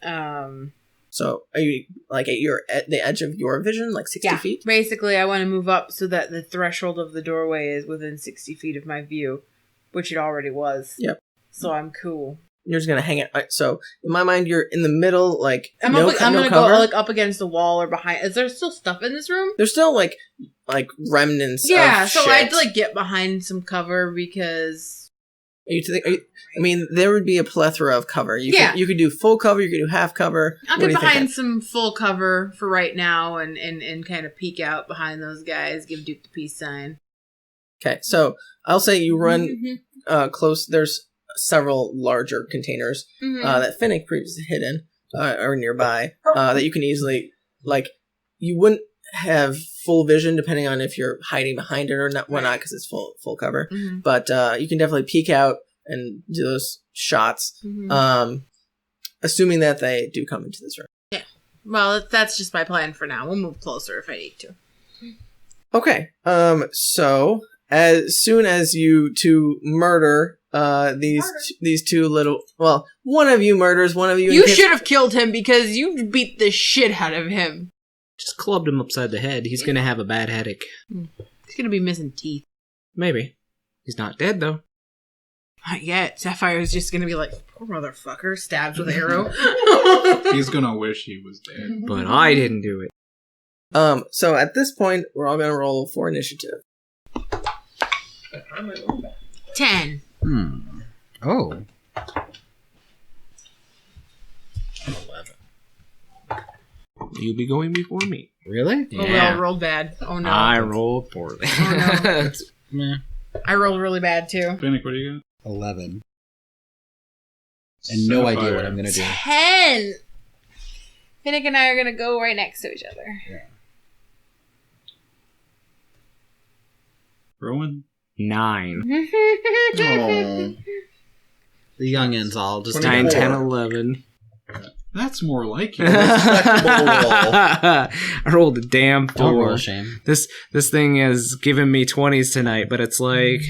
So are you like at the edge of your vision, like 60 feet? Basically, I want to move up so that the threshold of the doorway is within 60 feet of my view, which it already was. Yep. So I'm cool. You're just gonna hang it. So in my mind, you're in the middle, like I'm gonna go like up against the wall or behind. Is there still stuff in this room? There's still like remnants. Yeah, of so shit. I'd like get behind some cover because. I mean, there would be a plethora of cover. You could do full cover. You could do half cover. I'll get behind some full cover for right now and kind of peek out behind those guys. Give Duke the peace sign. Okay, so I'll say you run close. There's several larger containers that Finnick previously hid in or nearby that you can easily, like, you wouldn't have full vision depending on if you're hiding behind it or not, whatnot, because it's full cover. Mm-hmm. But you can definitely peek out and do those shots, assuming that they do come into this room. Yeah. Well, that's just my plan for now. We'll move closer if I need to. Okay. So as soon as you two murder these two little, well, one of you murders, one of you. You should have killed him because you beat the shit out of him. Just clubbed him upside the head. He's gonna have a bad headache. He's gonna be missing teeth. Maybe. He's not dead though. Not yet. Sapphire is just gonna be like, poor motherfucker, stabs with an arrow. He's gonna wish he was dead. But I didn't do it. So at this point, we're all gonna roll for initiative. 10. Oh. 11. You'll be going before me. Really? Oh, we all rolled bad. Oh, no. I rolled poorly. Oh, Meh. I rolled really bad, too. Finnick, what do you got? 11. And no idea what I'm going to do. 10! Finnick and I are going to go right next to each other. Yeah. Rowan? 9. Oh. The youngins all just 9, 10, 24. 11. That's more like you. Respectable roll. I rolled a damn Don't roll 4. shame. This thing has given me 20s tonight, but it's like...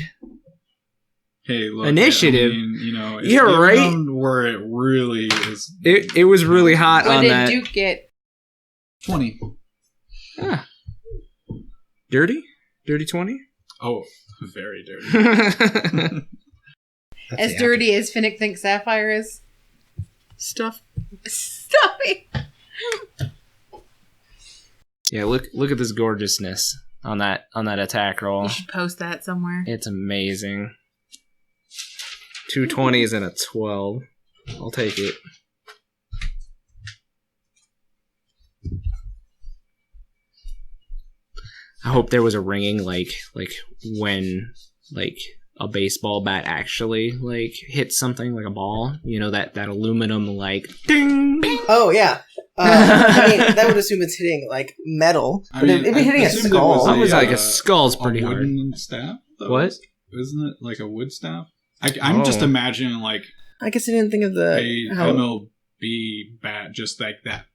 Hey, look. Initiative? I mean, you know, You're it's right. down where it really is. It was really hot What on did that. Duke get? 20. Ah. Dirty? Dirty 20? Oh, very dirty. That's As the dirty as Finnick thinks Sapphire is? Stuff. Stuffy! Yeah, look at this gorgeousness on that attack roll. You should post that somewhere. It's amazing. 2 20s and a 12. I'll take it. I hope there was a ringing like when like a baseball bat actually like hits something like a ball. You know that aluminum like ding. Oh yeah. I mean, that would assume it's hitting like metal, I but mean, it'd be hitting I a assumed it skull. I was like a a skull's pretty a hard. wooden staff? Though? What? Isn't it like a wood staff? I'm just Oh. imagining like I guess I didn't think of a how. MLB bat, just like that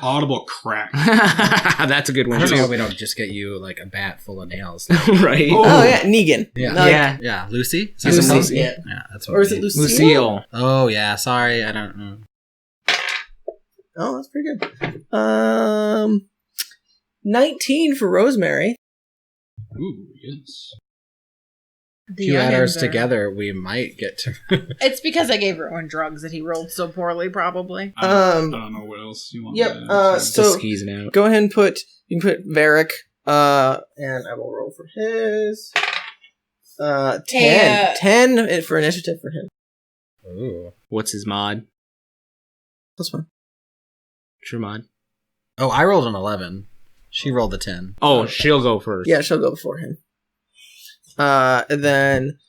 audible crack. That's a good I one don't know why too. we don't just get you like a bat full of nails. Right? Oh yeah, Negan. Yeah. Like, Yeah. Yeah, Lucy? Is that Lucy. what it's Yeah. called? Yeah, that's what Or is we it need. Lucille? Lucille. Oh, yeah, sorry, I don't know. Oh, that's pretty good. 19 for Rosemary. Ooh, yes. The If you add ours youngins are- together, we might get to... It's because I gave Rowan drugs that he rolled so poorly, probably. I don't know what else you want. Yep, to add. so- Just skeezing out. Go ahead and you can put Varrick, and I will roll for his. 10. Hey, 10 for initiative for him. Ooh. What's his mod? That's fine. True mod. Oh, I rolled an 11. She rolled a 10. Oh, she'll go first. Yeah, she'll go before him. And then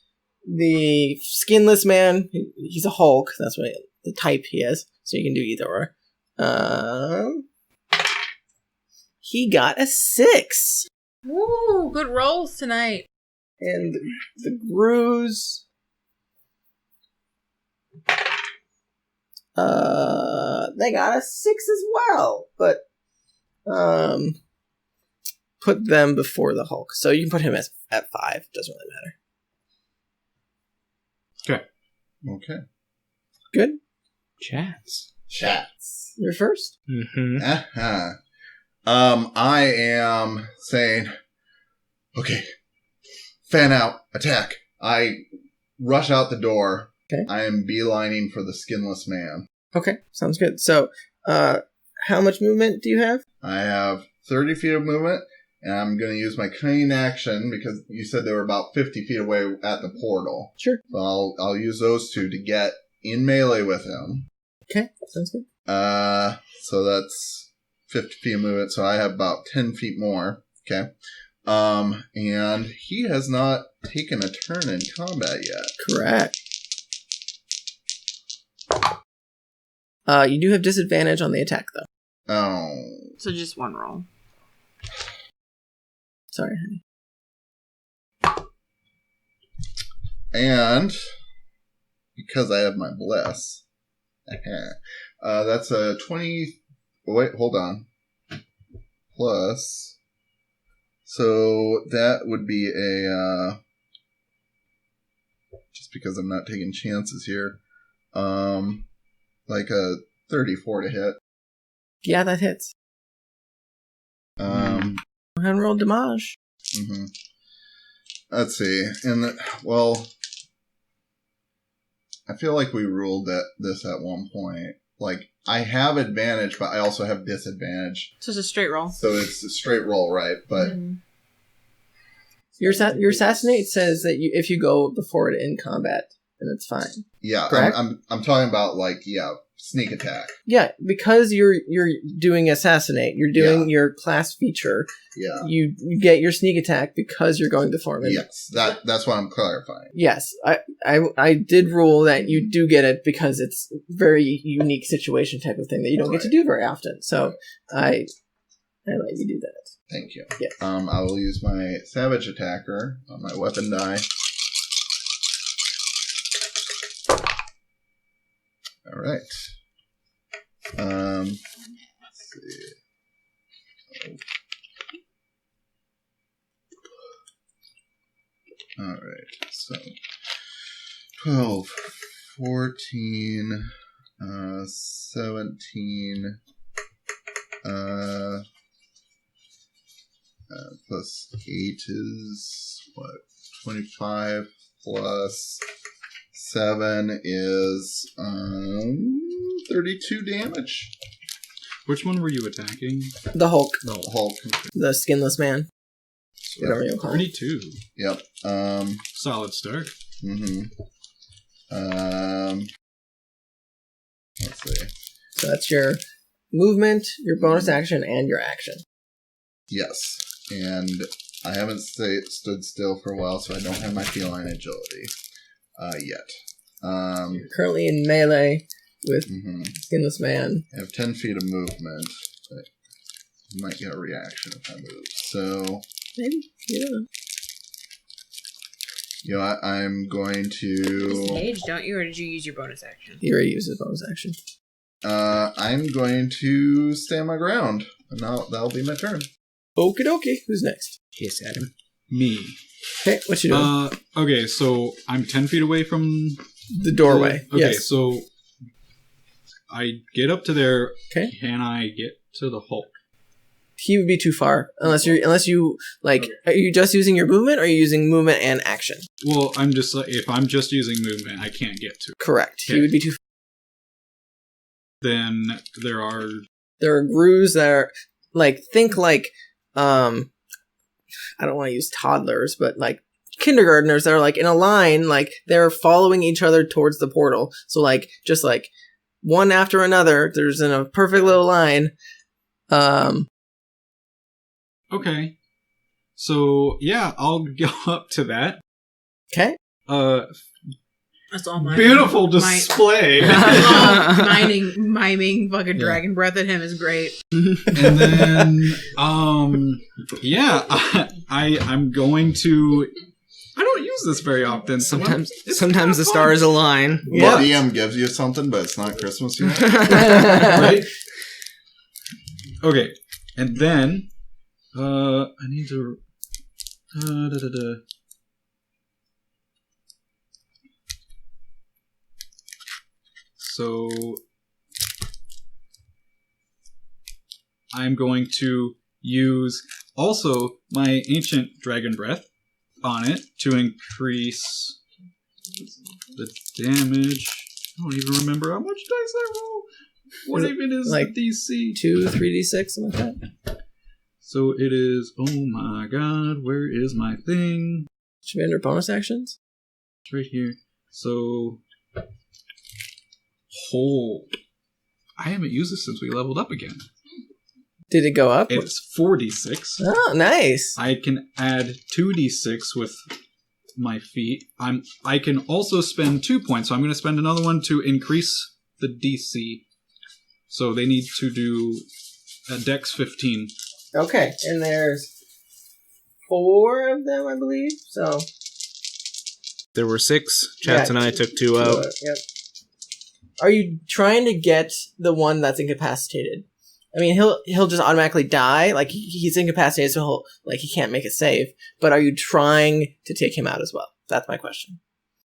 the skinless man, he's a Hulk. That's what the type he is. So you can do either or. He got a 6. Woo, good rolls tonight. And the Grooves. They got a 6 as well. But put them before the Hulk. So you can put him at 5. Doesn't really matter. Okay. Good. Chatz. Chatz. You're first. Mm-hmm. Uh-huh. I am saying, okay, fan out, attack. I rush out the door. Okay. I am beelining for the skinless man. Okay, sounds good. So, how much movement do you have? I have 30 feet of movement, and I'm going to use my cunning action because you said they were about 50 feet away at the portal. Sure. So I'll use those two to get in melee with him. Okay, sounds good. So that's 50 feet of movement, so I have about 10 feet more. Okay. And he has not taken a turn in combat yet. Correct. You do have disadvantage on the attack, though. Oh. So just one roll. Sorry, honey. And because I have my bless, that's a 20. Wait, hold on. Plus, so that would be a just because I'm not taking chances here, like a 34 to hit. Yeah, that hits. Go ahead and roll damage. Mm-hmm. Let's see. And well, I feel like we ruled this at one point. Like I have advantage, but I also have disadvantage. So it's a straight roll. So it's a straight roll, right? But Your assassinate says that if you go before it in combat, then it's fine. yeah, Correct? I'm talking about sneak attack. Yeah, because you're doing assassinate, you're doing your class feature. Yeah. You get your sneak attack because you're going before it. Yes, that's what I'm clarifying. Yes, I did rule that you do get it because it's very unique situation type of thing that you don't get to do very often. So I let you do that. Thank you. Yeah. I will use my Savage Attacker on my weapon die. All right. Let's see. All right. So 12, 14, 17, plus 8 is what? 25 plus 7 is 32 damage. Which one were you attacking? The Hulk, The Hulk. the skinless man. Whatever you call it. 32. Yep. Solid start. Let's see. So that's your movement, your bonus action, and your action. Yes. And I haven't stood still for a while, so I don't have my feline agility yet. You're currently in melee with skinless man. I have 10 feet of movement. But you might get a reaction if I move. So, Maybe. Yeah. I'm going to... Disengage, don't you? Or did you use your bonus action? He already used his bonus action. I'm going to stand my ground. And that'll be my turn. Okie dokie. Who's next? Yes, Adam. Me. Okay, what you doing? Okay, so I'm 10 feet away from... The doorway. Okay, Yes. so I get up to there. Okay. Can I get to the Hulk? He would be too far unless you like. Okay. Are you just using your movement, or are you using movement and action? Well, I'm just like, if I'm just using movement, I can't get to it. Correct. Okay. He would be too. Then there are... There are grooves that are think I don't want to use toddlers, but like kindergartners that are like in a line, like they're following each other towards the portal. So just one after another, there's in a perfect little line. Okay. So, yeah, I'll go up to that. Okay. That's all mine. Beautiful display. Miming fucking dragon breath at him is great. And then, I'm going to... I don't use this very often. Sometimes the stars align. Yeah. DM gives you something, but it's not Christmas yet. Right? Okay. And then, I need to... So, I'm going to use also my Ancient Dragon Breath on it to increase the damage. I don't even remember how much dice I roll. What even is the DC? 2, 3d6, something like that. So it is, oh my god, where is my thing? Should be under bonus actions? It's right here. So, I haven't used this since we leveled up again. Did it go up? It's 4d6. Oh, nice. I can add 2d6 with my feat. I can also spend 2 points, so I'm going to spend another one to increase the DC. So they need to do a Dex 15. Okay, and there's 4 of them, I believe. So There were 6. Chatz and I took 2 out. Yep. Are you trying to get the one that's incapacitated? I mean, he'll just automatically die. Like he's incapacitated, so he can't make a save. But are you trying to take him out as well? That's my question.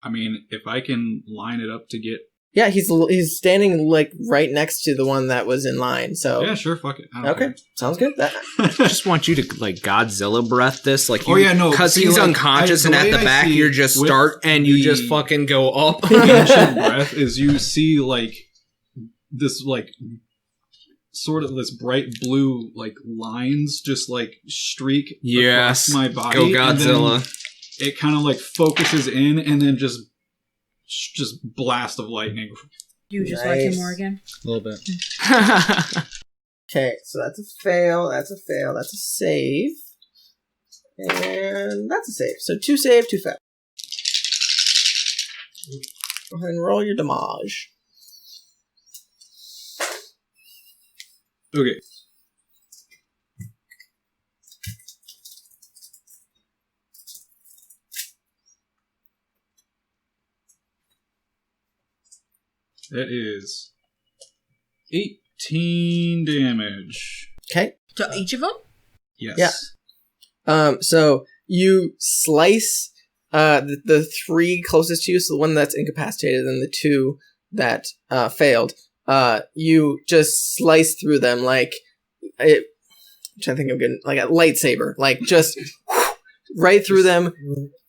I mean, if I can line it up to get... Yeah, he's standing right next to the one that was in line. So yeah, sure, fuck it. I don't care. Sounds good. I just want you to Godzilla breath this, because he's See, unconscious, and at the back you just start and you just fucking go up. Ancient breath is you see this like sort of this bright blue like lines just like streak across my body. Go Godzilla. And then it kind of like focuses in and then just blast of lightning. You just like him more again? A little bit. Okay, so that's a fail, that's a fail, that's a save. And that's a save. So 2 save, 2 fail. Go ahead and roll your damage. Okay. That is 18 damage. Okay. To each of them? Yes. Yeah. So you slice the 3 closest to you, so the one that's incapacitated and the 2 that failed. You just slice through them like it. I'm trying to think of good, like a lightsaber, like just right through them,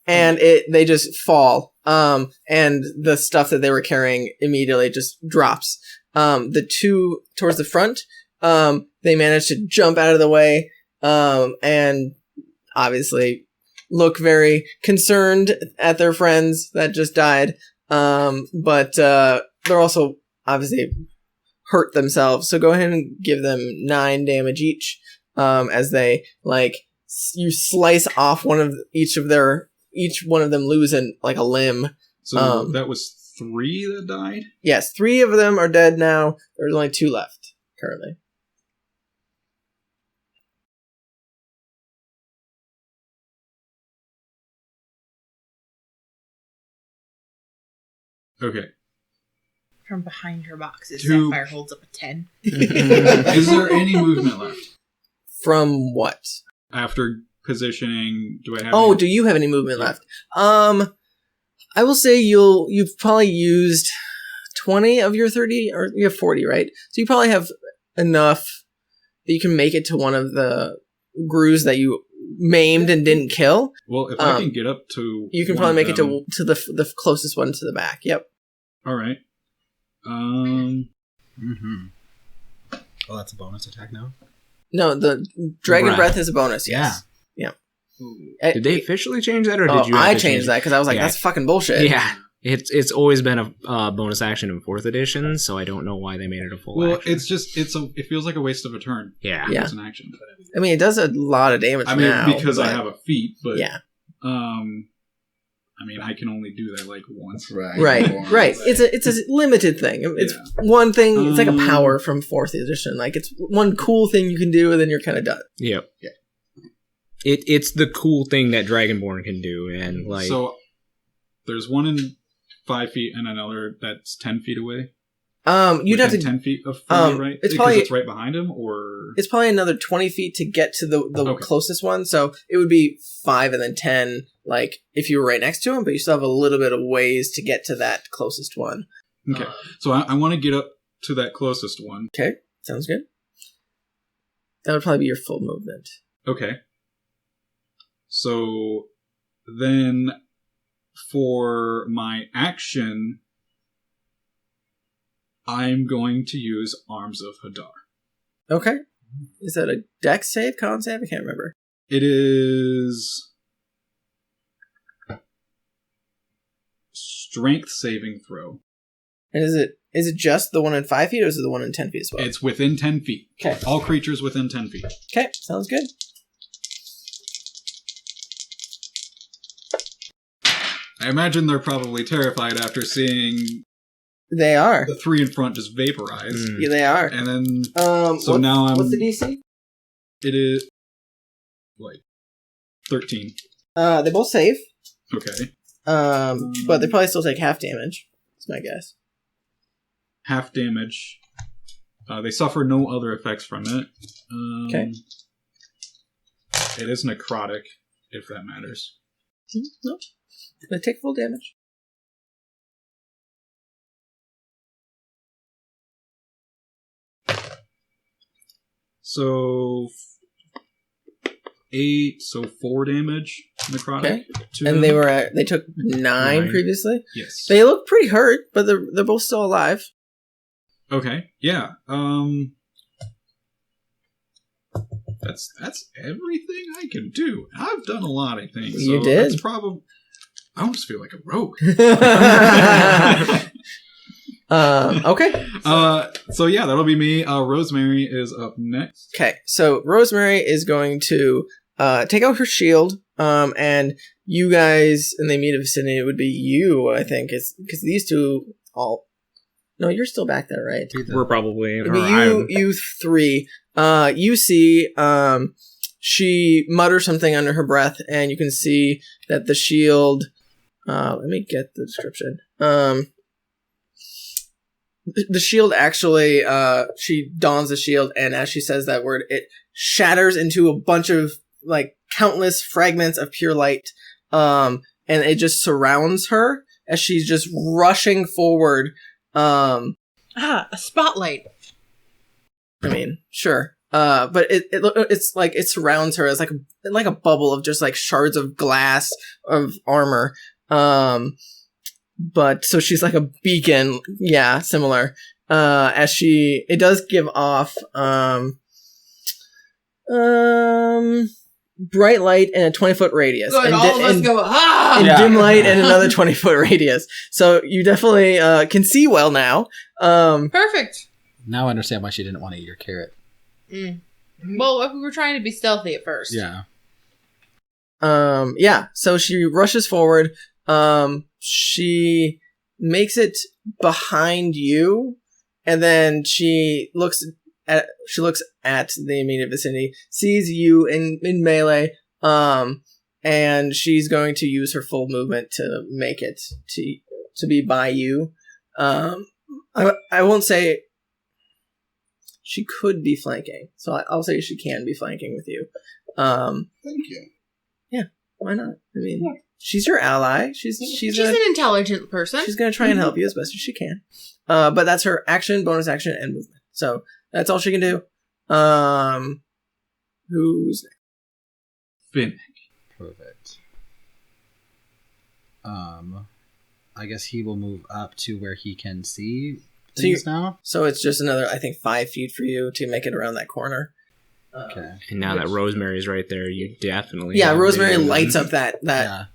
and they just fall. And the stuff that they were carrying immediately just drops. The 2 towards the front, they managed to jump out of the way, and obviously look very concerned at their friends that just died. But they're also obviously hurt themselves. So go ahead and give them 9 damage each, as they you slice off each one of them losing like a limb. So that was 3 that died? Yes, 3 of them are dead now. There's only 2 left currently. Okay. From behind her boxes, 2. Sapphire holds up a 10. Is there any movement left? From what? After positioning, do I have Oh, any? do you have any movement left? I will say you've probably used 20 of your 30, or you have 40, right? So you probably have enough that you can make it to one of the Grews that you maimed and didn't kill. Well, if I can get up to... You can probably make it to the closest one to the back. Yep. All right. Mm-hmm. Oh, that's a bonus attack now? No, the Dragon Breath is a bonus, yes. Yeah. Did they officially change that, or did you? I changed that because I was like, that's fucking bullshit. Yeah, it's always been a bonus action in 4th edition, so I don't know why they made it a full action. It's just it feels like a waste of a turn. Yeah. It's an action. I mean, it does a lot of damage. I mean, now, because I have a feat, but yeah. I mean, I can only do that like once. Right. It's a limited thing. It's one thing. It's like a power from 4th edition. Like it's one cool thing you can do, and then you're kind of done. Yep. Yeah. It's the cool thing that Dragonborn can do, and like so. There's one in 5 feet and another that's 10 feet away. You'd have to 10 feet of from me, right? It's because probably it's right behind him, or it's probably another 20 feet to get to the closest one. So it would be 5 and then 10. Like if you were right next to him, but you still have a little bit of ways to get to that closest one. Okay, so I want to get up to that closest one. Okay, sounds good. That would probably be your full movement. Okay. So then for my action, I'm going to use Arms of Hadar. Okay. Is that a dex save, con save? I can't remember. It is strength saving throw. And is it just the one in 5 feet, or is it the one in 10 feet as well? It's within 10 feet. Okay. All creatures within 10 feet. Okay, sounds good. I imagine they're probably terrified after seeing They are. the 3 in front just vaporize. Yeah, they are. And then now what's the DC? It is like 13. They both save. Okay. But they probably still take half damage. That's my guess. Half damage. They suffer no other effects from it. Okay. It is necrotic, if that matters. No. They take full damage. So 8, so 4 damage necrotic. Okay. And they took 9 previously. Yes. They look pretty hurt, but they're both still alive. Okay. Yeah. That's everything I can do. I've done a lot of things. You so did? That's probably. I almost feel like a rogue. Okay. So yeah, that'll be me. Rosemary is up next. Okay, so Rosemary is going to take out her shield, and you guys in the immediate vicinity, it would be you, I think, because these two all... No, you're still back there, right? We're probably... It'd be you three. You see, she mutters something under her breath, and you can see that the shield... let me get the description. The shield actually, she dons the shield, and as she says that word, it shatters into a bunch of, like, countless fragments of pure light, and it just surrounds her as she's just rushing forward. A spotlight. I mean, sure. But it's like, it surrounds her as like a bubble of just, like, shards of glass of armor. But so she's like a beacon, yeah, similar. As it does give off bright light in a 20-foot radius. Good, and all of us go, and dim light in another 20-foot radius. So you definitely can see well now. Perfect. Now I understand why she didn't want to eat your carrot. Well, we were trying to be stealthy at first. Yeah. Yeah, so she rushes forward. She makes it behind you, and then she looks at the immediate vicinity, sees you in melee, and she's going to use her full movement to make it to be by you. I won't say she could be flanking, so I'll say she can be flanking with you. Thank you. Yeah, why not? I mean, she's your ally. She's an intelligent person. She's gonna try and help you as best as she can. But that's her action, bonus action, and movement. So that's all she can do. Who's next? Finnick. Perfect. I guess he will move up to where he can see things now. So it's just another, I think, 5 feet for you to make it around that corner. Okay. And now that Rosemary's right there, you definitely... Yeah, Rosemary lights up that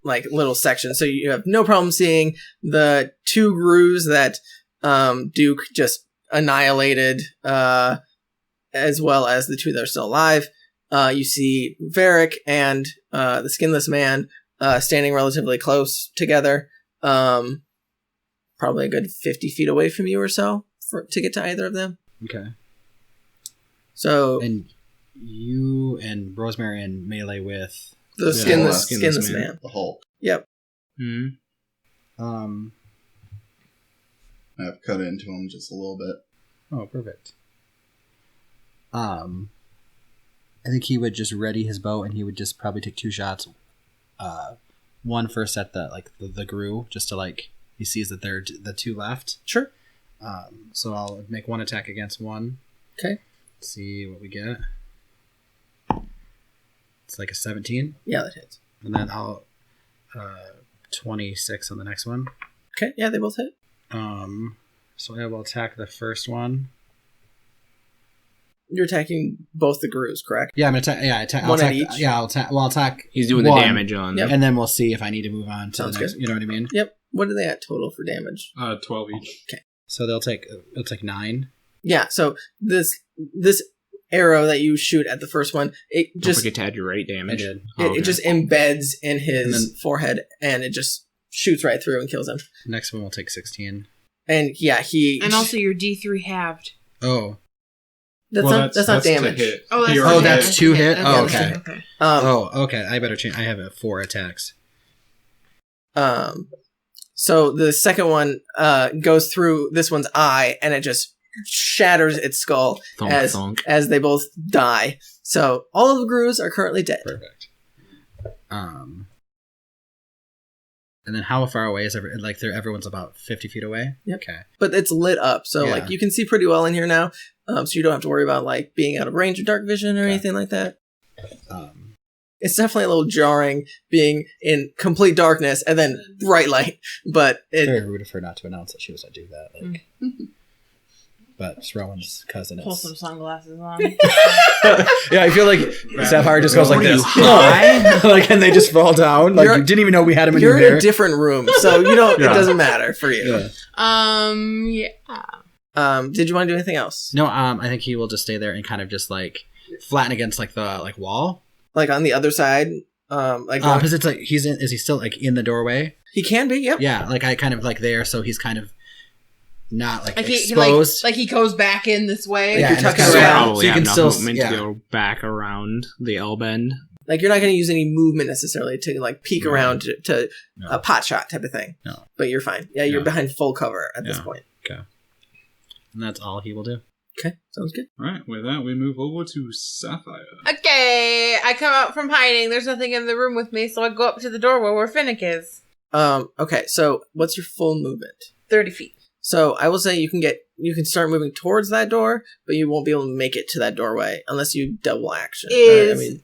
like little section, so you have no problem seeing the 2 grooves that Duke just annihilated, as well as the 2 that are still alive. You see Varrick and the Skinless Man standing relatively close together, probably a good 50 feet away from you or so to get to either of them. Okay. So... And you and Rosemary in melee with the skinless man. The Hulk. Yep. I've cut into him just a little bit. Oh, perfect. I think he would just ready his bow, and he would just probably take 2 shots. One first at the grue, just to like he sees that there are the 2 left. Sure. So I'll make 1 attack against 1. Okay. See what we get. It's like a 17. Yeah, that hits. And then I'll 26 on the next one. Okay, yeah, they both hit. So I will attack the first one. You're attacking both the grooves, correct? Yeah, I'm gonna attack. Yeah, attack. One at each. Yeah, I'll attack. Well, I'll attack. He's doing 1, the damage on. Yep. and then we'll see if I need to move on to Sounds the next. good. You know what I mean? Yep. What are they at total for damage? 12 each. Okay. So it'll take 9. Yeah. So this arrow that you shoot at the first one, it Don't just forget to add your rate damage. I did. it just embeds in his forehead, and it just shoots right through and kills him. Next one will take 16. And yeah, and also your D3 halved. Oh. That's not damage. To hit. Oh, that's, Oh, that's 2 hit? That's Oh, okay. okay. Okay. Okay. I better change. I have 4 attacks. So the second one goes through this one's eye, and it just shatters its skull Thunk. as they both die. So all of the grooves are currently dead. Perfect. And then how far away is everyone's about 50 feet away? Yep. Okay. But it's lit up, so Yeah. like you can see pretty well in here now. So you don't have to worry about like being out of range of dark vision or anything like that. It's definitely a little jarring being in complete darkness and then bright light, but It's very rude of her not to announce that she was going to do that. but it's Rowan's cousin. Pull some sunglasses on. Yeah, I feel like Sapphire just goes like this. Like, and they just fall down. Like, you didn't even know we had him in your hair. You're in a different room, so you don't. It doesn't matter for you. Yeah. Did you want to do anything else? No, I think he will just stay there and kind of just like flatten against like the wall. Like on the other side, because it's like is he still like in the doorway? He can be. Yep. Yeah, like I kind of like there, so he's kind of not like exposed. Like he goes back in this way. Yeah, you're tucking around, so you can still movement to go back around the L bend. Like you're not going to use any movement necessarily to like peek around to a pot shot type of thing. No, but you're fine. Yeah, you're behind full cover at this point. Okay, and that's all he will do. Okay, sounds good. All right, with that, we move over to Sapphire. Okay, I come out from hiding. There's nothing in the room with me, so I go up to the doorway where Finnick is. Okay, so what's your full movement? 30 feet. So I will say you can start moving towards that door, but you won't be able to make it to that doorway unless you double action.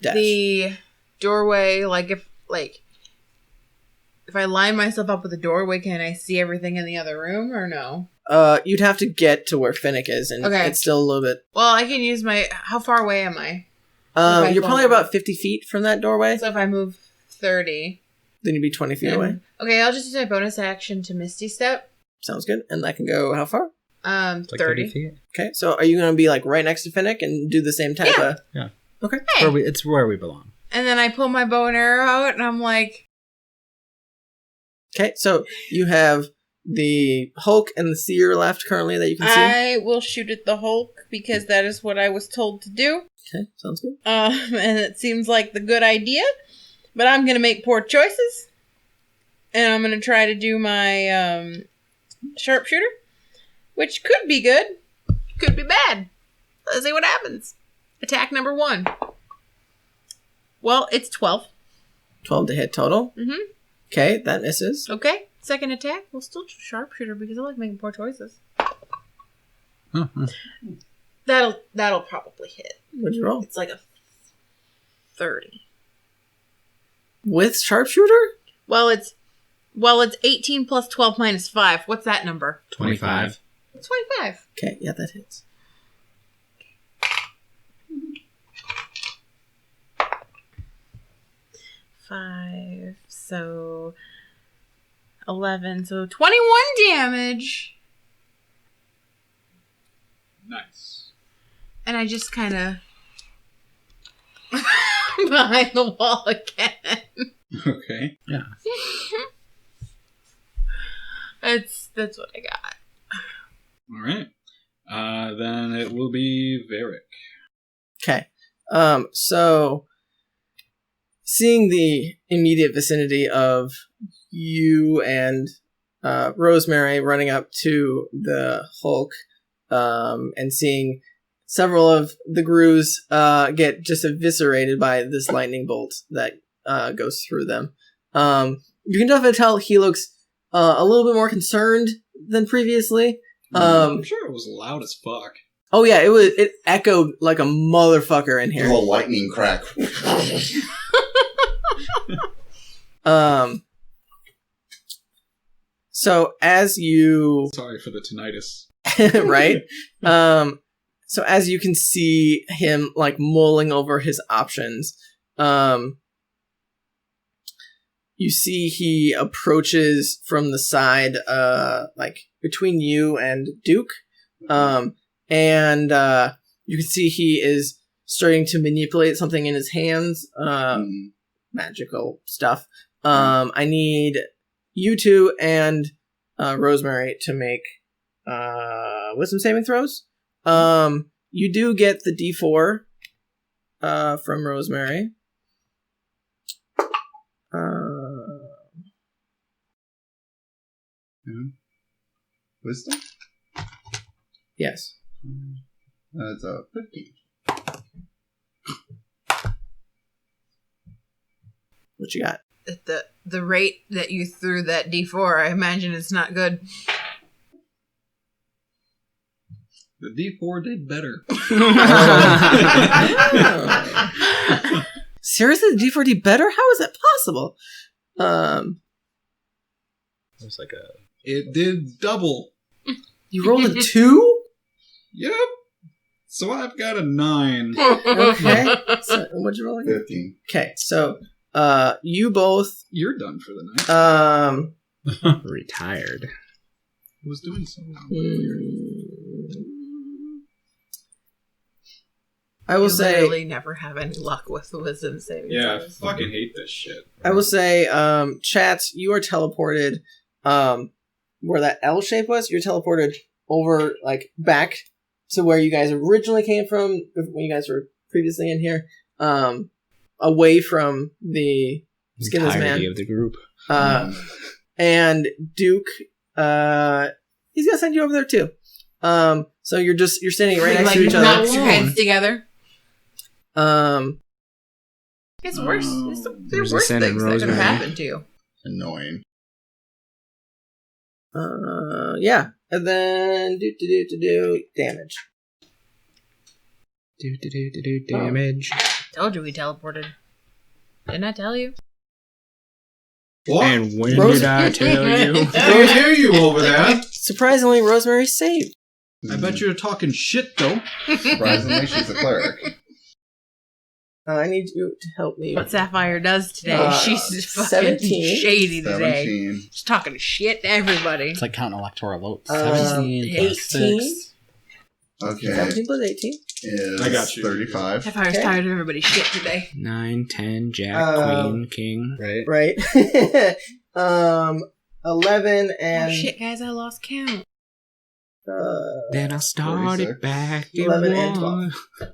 Dash. The doorway if I line myself up with the doorway, can I see everything in the other room or no? You'd have to get to where Finnick is, and it's still a little bit. Well, I can use my. How far away am I? You're probably about 50 feet from that doorway. So if I move 30, then you'd be 20 feet away. Okay, I'll just use my bonus action to Misty Step. Sounds good. And that can go how far? 30 feet. Okay, so are you going to be like right next to Finnick and do the same type of? Yeah. Okay. Hey. It's where we belong. And then I pull my bow and arrow out, and I'm like. Okay, so you have the Hulk and the Seer left currently that you can see. I will shoot at the Hulk because that is what I was told to do. Okay, sounds good. And it seems like the good idea, but I'm going to make poor choices. And I'm going to try to do my sharpshooter, which could be good, could be bad. Let's see what happens. Attack number 1. Well, it's 12. 12 to hit total. Mm-hmm. Okay, that misses. Okay, second attack. We'll still do sharpshooter because I like making poor choices. That'll probably hit. What'd you roll? It's like a 30. With sharpshooter? Well, it's 18 plus 12 minus 5. What's that number? 25. It's 25. Okay, yeah, that hits. Five, so 11, so 21 damage. Nice. And I just kind of behind the wall again. Okay. Yeah. That's what I got. All right. Then it will be Varrick. Okay. So seeing the immediate vicinity of you and Rosemary running up to the Hulk, and seeing several of the Grus get just eviscerated by this lightning bolt that goes through them. You can definitely tell he looks a little bit more concerned than previously. I'm sure it was loud as fuck. Oh yeah, it echoed like a motherfucker in here. A lightning crack. So as you Sorry for the tinnitus. right? So as you can see him like mulling over his options, you see he approaches from the side, like between you and Duke, and you can see he is starting to manipulate something in his hands, magical stuff. I need you two and Rosemary to make wisdom saving throws. You do get the D4 from Rosemary. Wisdom? Yes. That's a 15. What you got? At the rate that you threw that D4, I imagine it's not good. The D4 did better. Seriously, the D4D better? How is that possible? It's like It did double. You rolled a 2? Yep. So I've got a 9. Okay. So, what'd you roll again? 15. Okay, so you both You're done for the night. Retired. Who was doing so well? I will say literally never have any luck with the wisdom saving Yeah, I throws. fucking hate this shit. I will say, Chatz, you are teleported where that L shape was. You're teleported over, like, back to where you guys originally came from when you guys were previously in here, away from the Skinless Man. Entirety of the group. And Duke, he's gonna send you over there too. So you're standing right next to each other. Knock your heads together. It's worse. There's worse Send things and that could have Rosemary. happened to you. Annoying. Yeah. And then do damage. Do damage. Told you we teleported. Didn't I tell you? What? And when Rose- did I tell you? I don't hear you over there. Surprisingly, Rosemary saved. I bet you're talking shit, though. Surprisingly, she's a cleric. I need you to help me. What Sapphire does today. She's just fucking 17. shady today. 17. She's talking shit to everybody. It's like counting electoral votes. 17 plus 18. 6. Okay. 17 plus 18. Is I got you. 35. Sapphire's Okay. tired of everybody's shit today. 9, 10, Jack, Queen, King. Right? Right. 11 and... Oh shit, guys, I lost count. Then I started 46. back at 11 and 1. Oh,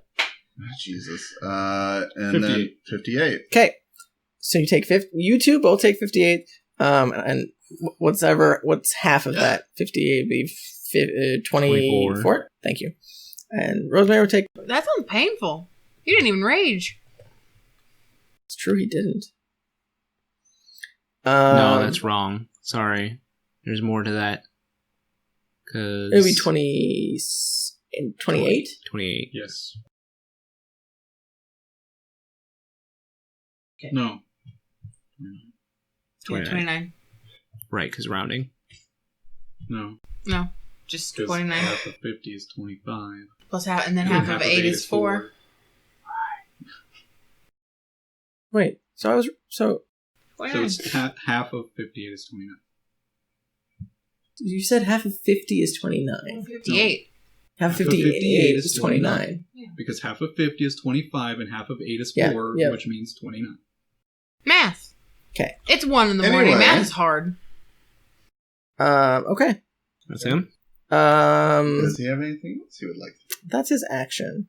Jesus. And then 58. Okay. So you take 50. You two both take 58. And what's half of that? 58 would be 24. Thank you. And Rosemary would take... That sounds painful. You didn't even rage. It's true, he didn't. No, that's wrong. Sorry. There's more to that. Cause It would be 28? 28. Yes. Okay. No. 29. Right, because rounding. No. No, just Because 29. half of 50 is 25. Plus half, and then half of 8 is 4. Wait, so 29. So it's half of 58 is 29. you said half of 50 is 29. 58. Half of 58 is 29. Because half of 50 is 25 and half of 8 is 4, Yeah, yeah. which means 29. Math. Okay. It's 1 in the morning. Anyway. Math is hard. Okay. That's him? Does he have anything else he would like to That's his action.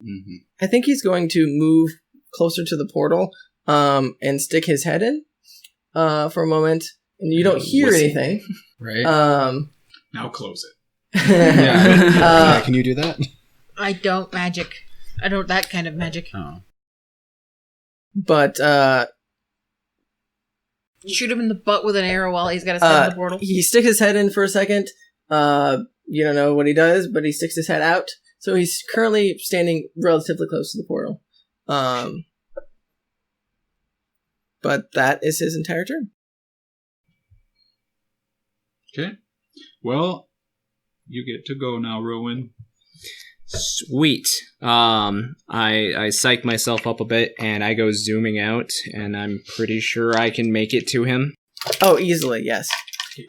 do? Mm-hmm. I think he's going to move closer to the portal and stick his head in for a moment. And you don't hear Listen. anything. Right? Now close it. Yeah, can you do that? I don't magic. I don't that kind of magic. Oh. But Shoot him in the butt with an arrow while he's got his head in the portal. he sticks his head in for a second. You don't know what he does, but he sticks his head out. So he's currently standing relatively close to the portal. But that is his entire turn. Okay. Well, you get to go now, Rowan. Sweet. I psych myself up a bit and I go zooming out and I'm pretty sure I can make it to him. Oh, easily, yes.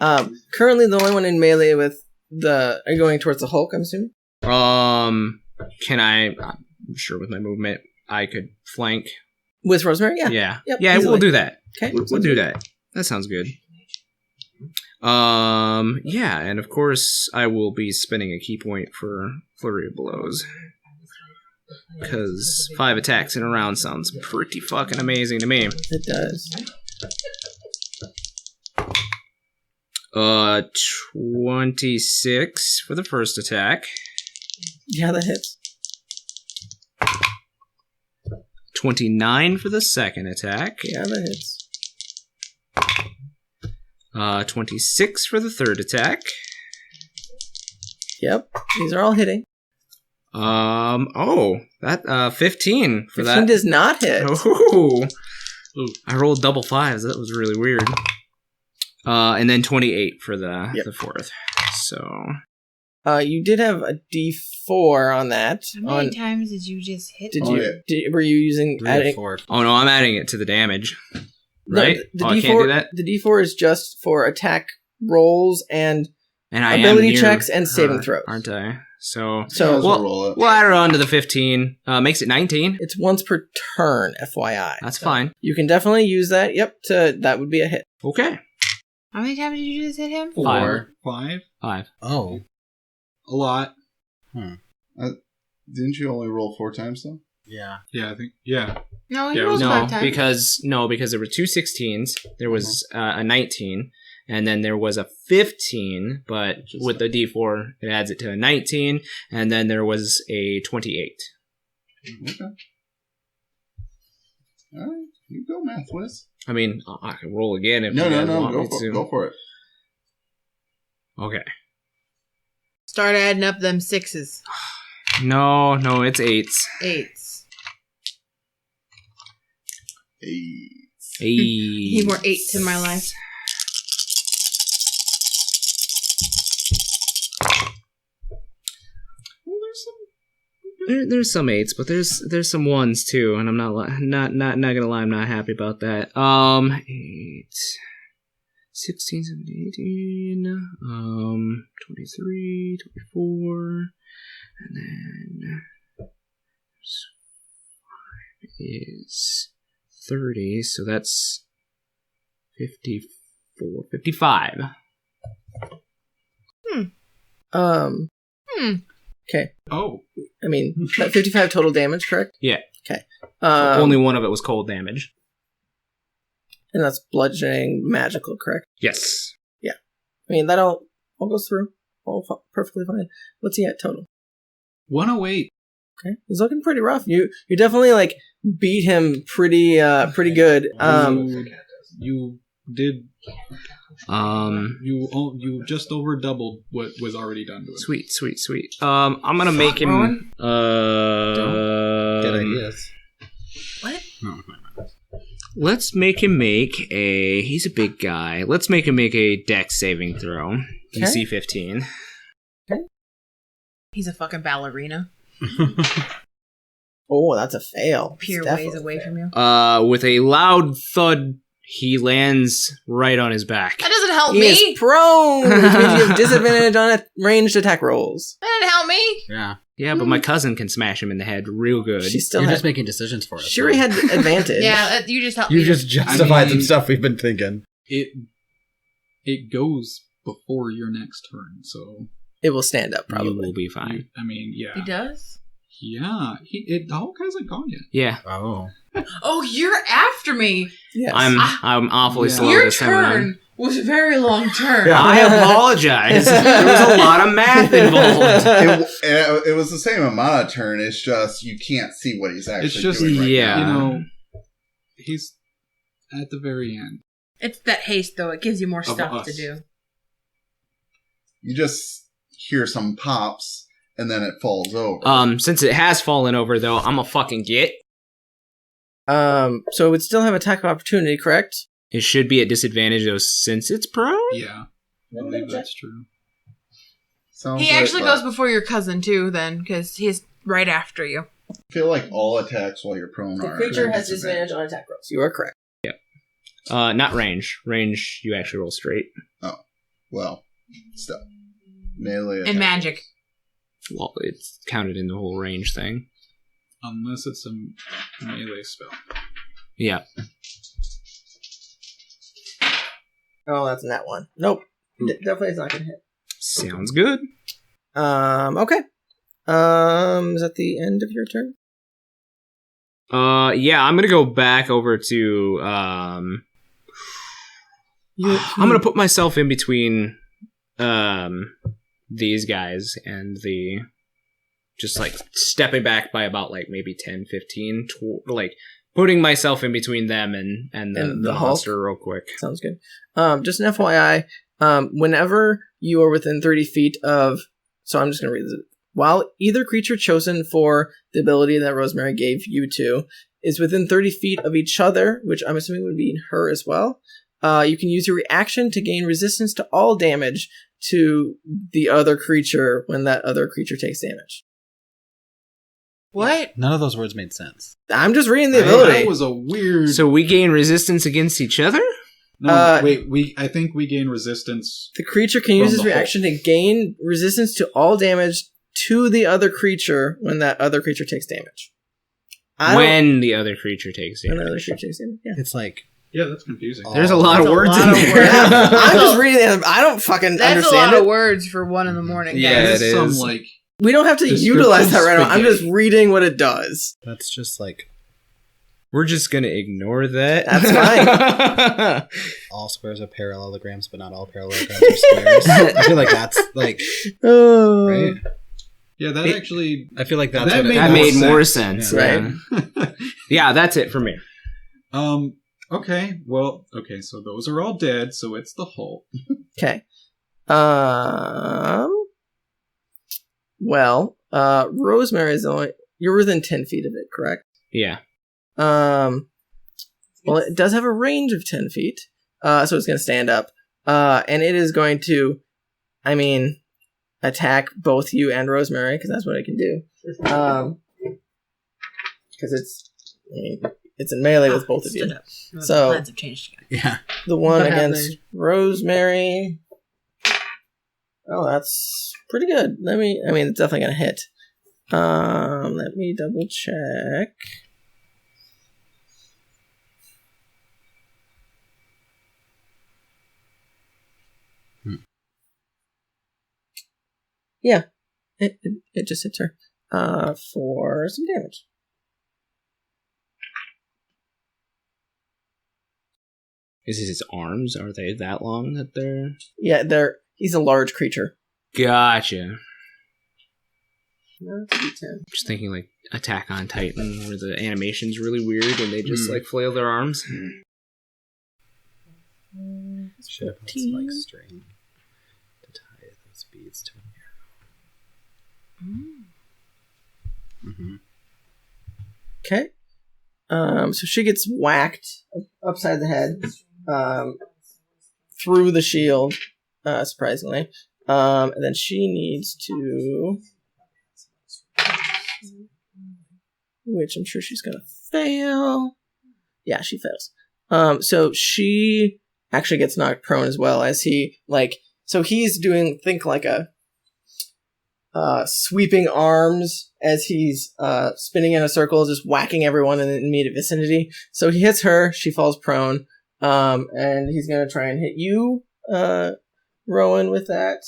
Currently the only one in melee with are you going towards the Hulk, I'm assuming? Can I'm sure with my movement I could flank. With Rosemary? Yeah. Yeah. Yep, Yeah, easily. we'll do that. Okay. We'll do that. That sounds good. Yeah, and of course I will be spending a key point for Flurry of Blows. Because 5 attacks in a round sounds pretty fucking amazing to me. It does. 26 for the first attack. Yeah, that hits. 29 for the second attack. Yeah, that hits. 26 for the third attack. Yep. These are all hitting. That 15 for 15 that. does not hit. Oh, Ooh. I rolled double 5s. That was really weird. And then 28 for the fourth. So You did have a D4 on that. How many times did you just hit Did me? you? Were you using 3 adding? or 4. Oh no, I'm adding it to the damage. No, Right? the I D4, can't do that? The D4 is just for attack rolls and And I ability am near checks and saving her, throws. aren't I? So So roll it. we'll add her on to the 15. Makes it 19. it's once per turn, FYI. That's So fine. You can definitely use that. Yep, that would be a hit. Okay. How many times did you just hit him? 4, 5. 5. Oh. A lot. Didn't you only roll 4 times though? Yeah. Yeah, I think. Yeah. No, he Yeah, rolled No, 5 times. because there were 2 16s. There was a 19, and then there was a 15. But with the D4, it adds it to a 19, and then there was a 28. Okay. All right, you go, Math Whiz. I mean, I can roll again if No, you no, guys no. want me to. Go for it. Okay. Start adding up them 6s. No, it's 8s. 8s. Hey. Need more 8s in my life. There's some 8s, but there's some 1s too, and I'm not gonna lie, I'm not happy about that. 8, 16, 17, 18, 23, 24, and then 5 is 30, so that's 54, 55. Okay. Oh. I mean, that 55 total damage, correct? Yeah. Okay. Only one of it was cold damage. And that's bludgeoning magical, correct? Yes. I mean, that all goes through. All perfectly fine. What's he at total? 108. Okay. He's looking pretty rough. You definitely, like, beat him pretty good. You did. You just over doubled what was already done to him. Sweet. I'm gonna make him. Rowan. Good ideas. What? No. Let's make him he's a big guy. Let's make him make a dex saving throw. DC 15. He's a fucking ballerina. Oh, that's a fail. Pure It's ways definitely away a fail. from you. With a loud thud, he lands right on his back. That doesn't help He me. is prone, which means you have disadvantage on ranged attack rolls. That didn't help me. Yeah. Yeah, but my cousin can smash him in the head real good. She still You're had, just making decisions for us. she already had advantage. Yeah, you just helped You me. just justified I mean- some stuff we've been thinking. It goes before your next turn, so It will stand up, You probably. will be fine. I mean, yeah, He does? yeah. The Hulk hasn't gone yet. Yeah, Oh. Oh, you're after me. Yes. I'm awfully Yeah. slow Your this time around. turn was a very long turn. Yeah. I apologize. There was a lot of math involved. It was the same amount of turn. It's just you can't see what he's actually It's just doing. Right yeah. You know, he's at the very end. It's that haste, though. It gives you more Of stuff us. to do. You just hear some pops, and then it falls over. Since it has fallen over, though, I'm a fucking get. So it would still have attack of opportunity, correct? It should be at disadvantage, though, since it's prone? Yeah, I believe that's true. Sounds He like actually that. goes before your cousin, too, then, because he's right after you. I feel like all attacks while you're prone are. on attack rolls. You are correct. Not range. Range, you actually roll straight. Well, still. Melee attack. And magic. Well, it's counted in the whole range thing. Unless it's a melee spell. Yeah. Oh, that's in that one. Nope. Definitely it's not going to hit. Sounds good. Okay. Is that the end of your turn? Yeah, I'm gonna go back over to, I'm gonna put myself in between, these guys and the, just like stepping back by about like maybe 10, 15, like putting myself in between them and the Hulk? monster real quick. Sounds good. Just an FYI, whenever you are within 30 feet of... So I'm just going to read this. While either creature chosen for the ability that Rosemary gave you to is within 30 feet of each other, which I'm assuming would be her as well, you can use your reaction to gain resistance to all damage to the other creature when that other creature takes damage. What? None of those words made sense. I'm just reading the ability. That was a weird. So we gain resistance against each other? No, wait. I think we gain resistance. The creature can use its reaction to gain resistance to all damage to the other creature when that other creature takes damage. When the other creature takes damage. When the other creature takes damage, yeah. It's like... Yeah, that's confusing. There's a lot of words in there. Yeah, I'm just reading it. I don't fucking That's understand a lot it. of words for 1 in the morning. Yeah, guys. it is. Some, like... We don't have to utilize that right now. I'm just reading what it does. That's just like... We're just going to ignore that. That's fine. All squares are parallelograms, but not all parallelograms are squares. I feel like that's like... Right? Yeah, that actually... I feel like that's that what That made more sense. Yeah. Right. Yeah, that's it for me. Okay, well, okay, so those are all dead, so it's the hull. Okay. Well, Rosemary is only... You're within 10 feet of it, correct? Yeah. Well, it does have a range of 10 feet, so it's going to stand up. And it is going to, attack both you and Rosemary, because that's what it can do. Because it's in melee with both of you. So, plans have changed again. Yeah. the one What against happened? Rosemary... Oh, that's pretty good. It's definitely going to hit. Let me double check. Yeah, it just hits her for some damage. Is his arms, are they that long that they're... Yeah, he's a large creature. Gotcha. No, it's a D10. Just thinking like Attack on Titan, where the animation's really weird and they just like flail their arms. Should have put some like string to tie those beads to an arrow. Mm-hmm. Okay. So she gets whacked upside the head, through the shield, surprisingly. And then she needs to... Which I'm sure she's gonna fail. Yeah, she fails. So she actually gets knocked prone as well as he, so he's doing, think like a sweeping arms as he's spinning in a circle, just whacking everyone in the immediate vicinity. So he hits her, she falls prone, and he's gonna try and hit you, Rowan, with that.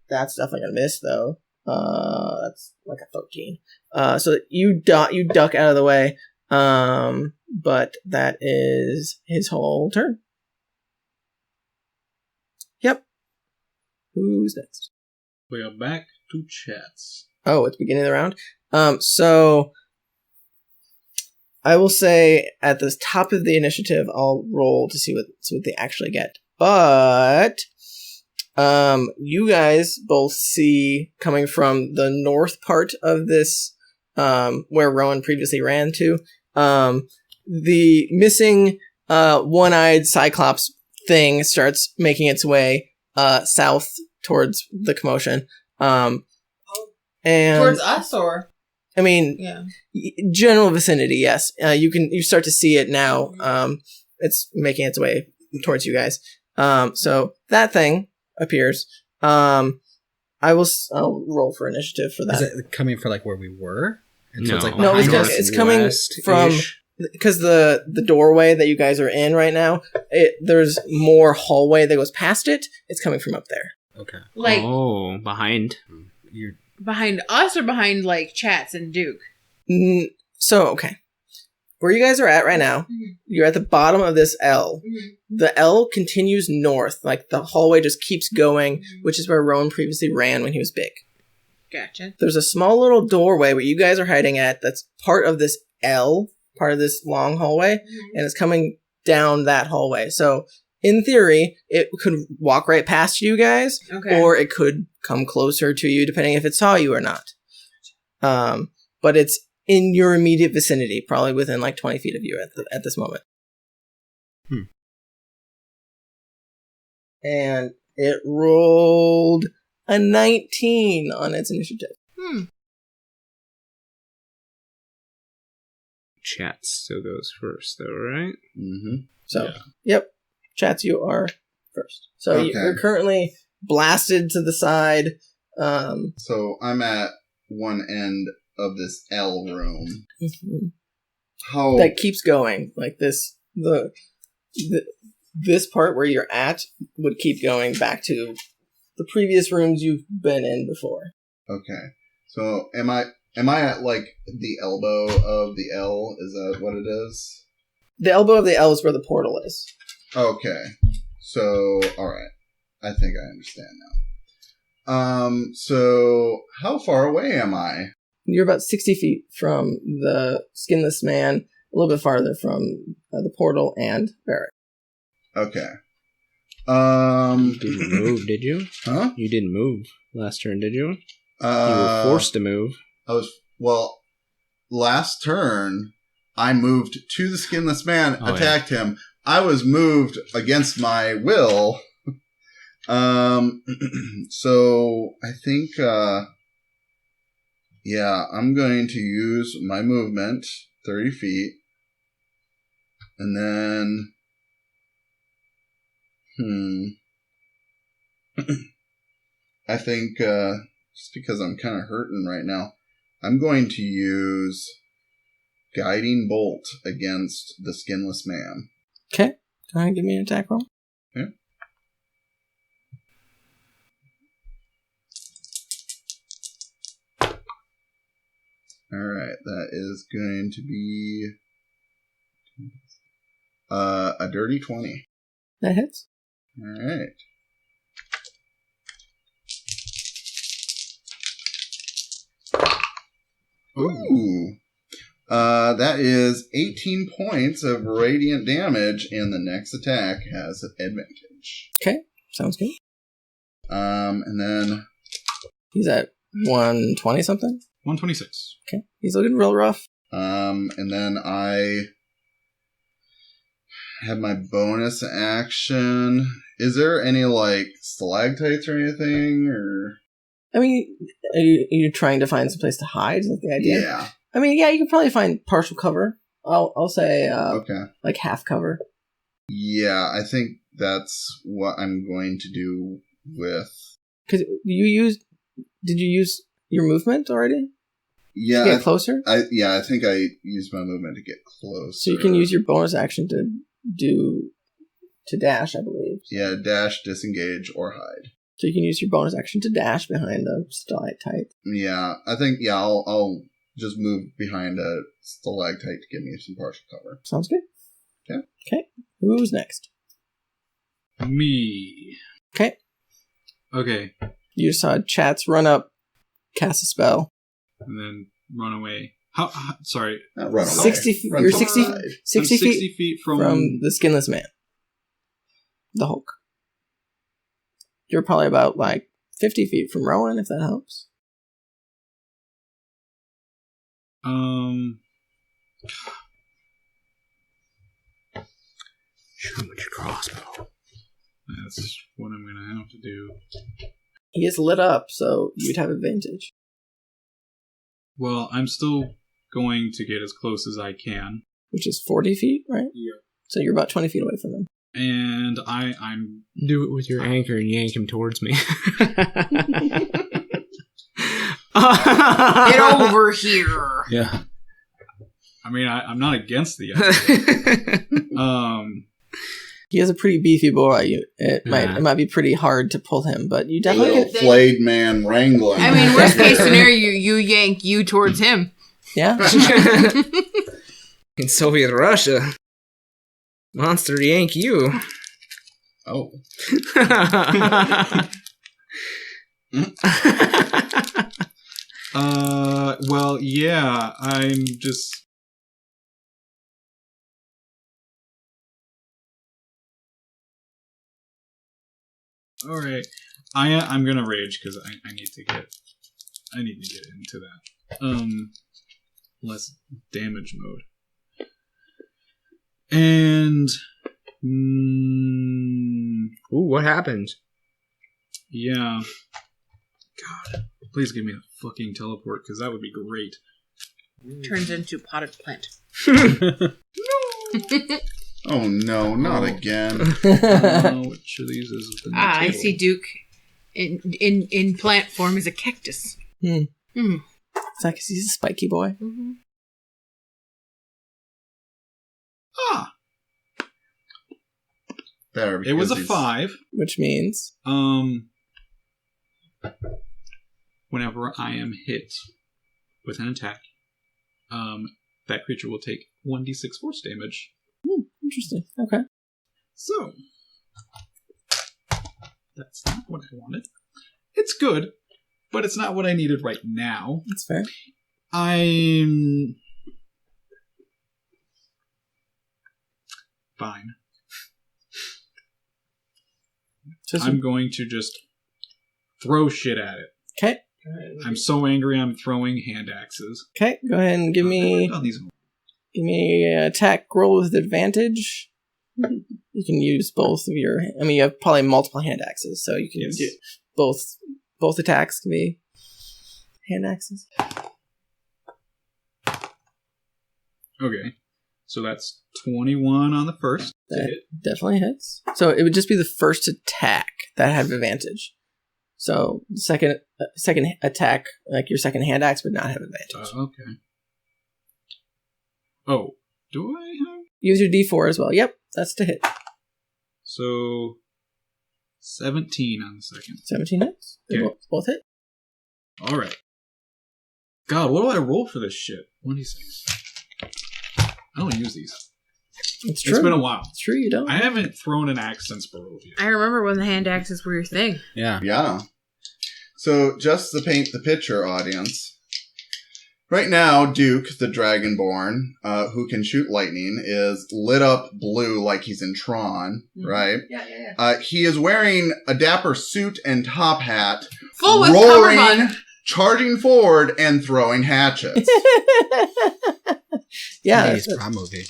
That's definitely gonna miss, though. That's like a 13. So you duck out of the way, but that is his whole turn. Yep. Who's next? We are back to Chatz. Oh, at the beginning of the round. So I will say at the top of the initiative, I'll roll to see what they actually get. But you guys both see coming from the north part of this, where Rowan previously ran to, the missing one-eyed Cyclops thing starts making its way south towards the commotion. And Towards us, or? Yeah. General vicinity, yes. You start to see it now. It's making its way towards you guys. So that thing appears. I'll roll for initiative for that. Is it coming for like where we were? And No. it's like No, behind us? it's coming from, because the doorway that you guys are in right now, there's more hallway that goes past it. It's coming from up there. Okay. Like, behind. You're behind us or behind, like, Chatz and Duke? So, okay. Where you guys are at right now, you're at the bottom of this L. The L continues north. Like, the hallway just keeps going, which is where Rowan previously ran when he was big. Gotcha. There's a small little doorway where you guys are hiding at that's part of this L, part of this long hallway, and it's coming down that hallway. So, in theory, it could walk right past you guys, or it could come closer to you, depending if it saw you or not. But it's in your immediate vicinity, probably within like 20 feet of you at this moment. And It rolled a 19 on its initiative. Chatz still goes first, though, right? Mm-hmm. So, yep. Chatz, you are first. So you're currently blasted to the side. So I'm at one end of this L room. Mm-hmm. How That keeps going. Like this, this part where you're at would keep going back to the previous rooms you've been in before. Okay. So am I at like the elbow of the L? Is that what it is? The elbow of the L is where the portal is. Okay. So alright. I think I understand now. So how far away am I? You're about 60 feet from the skinless man, a little bit farther from the portal and Varrick. Okay. You didn't move, did you? Huh? You didn't move last turn, did you? You were forced to move. Last turn, I moved to the skinless man, attacked him. I was moved against my will. So I think, I'm going to use my movement, 30 feet, and then, I think, just because I'm kind of hurting right now, I'm going to use Guiding Bolt against the skinless man. Okay. Go ahead and give me an attack roll. Okay. Alright, that is going to be a dirty 20. That hits. Alright. Ooh. That is 18 points of radiant damage, and the next attack has an advantage. Okay, sounds good. And then... He's at 120 something? 126. Okay, he's looking real rough. And then I have my bonus action. Is there any, like, stalactites or anything, or... I mean, are you trying to find some place to hide? Is that the idea? Yeah. I mean, yeah, you can probably find partial cover. I'll say, Okay. like half cover. Yeah, I think that's what I'm going to do with... Because did you use your movement already? Yeah. To get closer? I think I used my movement to get close. So you can use your bonus action to dash, I believe. Yeah, dash, disengage, or hide. So you can use your bonus action to dash behind a stalactite. Yeah, I think, I'll just move behind a stalactite to give me some partial cover. Sounds good. Okay. Okay. Who's next? Me. Okay. Okay. You saw Chatz run up, cast a spell. And then run away. How sorry. Not run away. 60 feet. You're 60 feet from the skinless man. The Hulk. You're probably about, 50 feet from Rowan, if that helps. Shoot him with your crossbow. That's what I'm going to have to do. He is lit up, so you'd have advantage. Well, I'm still going to get as close as I can. Which is 40 feet, right? Yeah. So you're about 20 feet away from him. And I'm... Do it with your anchor and yank him towards me. Get over here. Yeah. I mean, I'm not against the idea. He has a pretty beefy boy. It might be pretty hard to pull him, but you definitely Little can. flayed man wrangling. I mean, worst case scenario, you yank you towards him. Yeah. In Soviet Russia, monster yank you. Oh. Well, yeah, I'm just... Alright. I'm gonna rage, because I need to get into that. Less damage mode. And... Ooh, what happened? Yeah. God, please give me a fucking teleport, because that would be great. Turns into potted plant. Oh no, not again. Which of these is the I see Duke in plant form as a cactus. It's like he's a spiky boy. Mm-hmm. Better. It was a because 5. Which means... Whenever I am hit with an attack, that creature will take 1d6 force damage. Interesting. Okay. So, that's not what I wanted. It's good, but it's not what I needed right now. That's fair. I'm fine. I'm going to just throw shit at it. Okay. I'm so angry I'm throwing hand axes. Okay, go ahead and give me an attack roll with advantage. You can use both of your... I mean, you have probably multiple hand axes, so you can do both attacks can be hand axes. Okay. So that's 21 on the first. That definitely hits. So it would just be the first attack that had advantage. So second attack, like your second hand axe, would not have advantage. Okay. Oh, do I have? Use your D4 as well. Yep, that's to hit. So 17 on the second. 17 hits. They Okay. both hit. All right. God, what do I roll for this shit? 26. I don't use these. It's true. It's been a while. It's true, you don't. I haven't thrown an axe since Barovia. I remember when the hand axes were your thing. Yeah. Yeah. So, just to paint the picture, audience. Right now, Duke, the Dragonborn, who can shoot lightning, is lit up blue like he's in Tron, right? Yeah. He is wearing a dapper suit and top hat, Full with roaring, cummerbund. charging forward, and throwing hatchets. Yeah. 80s prom movie.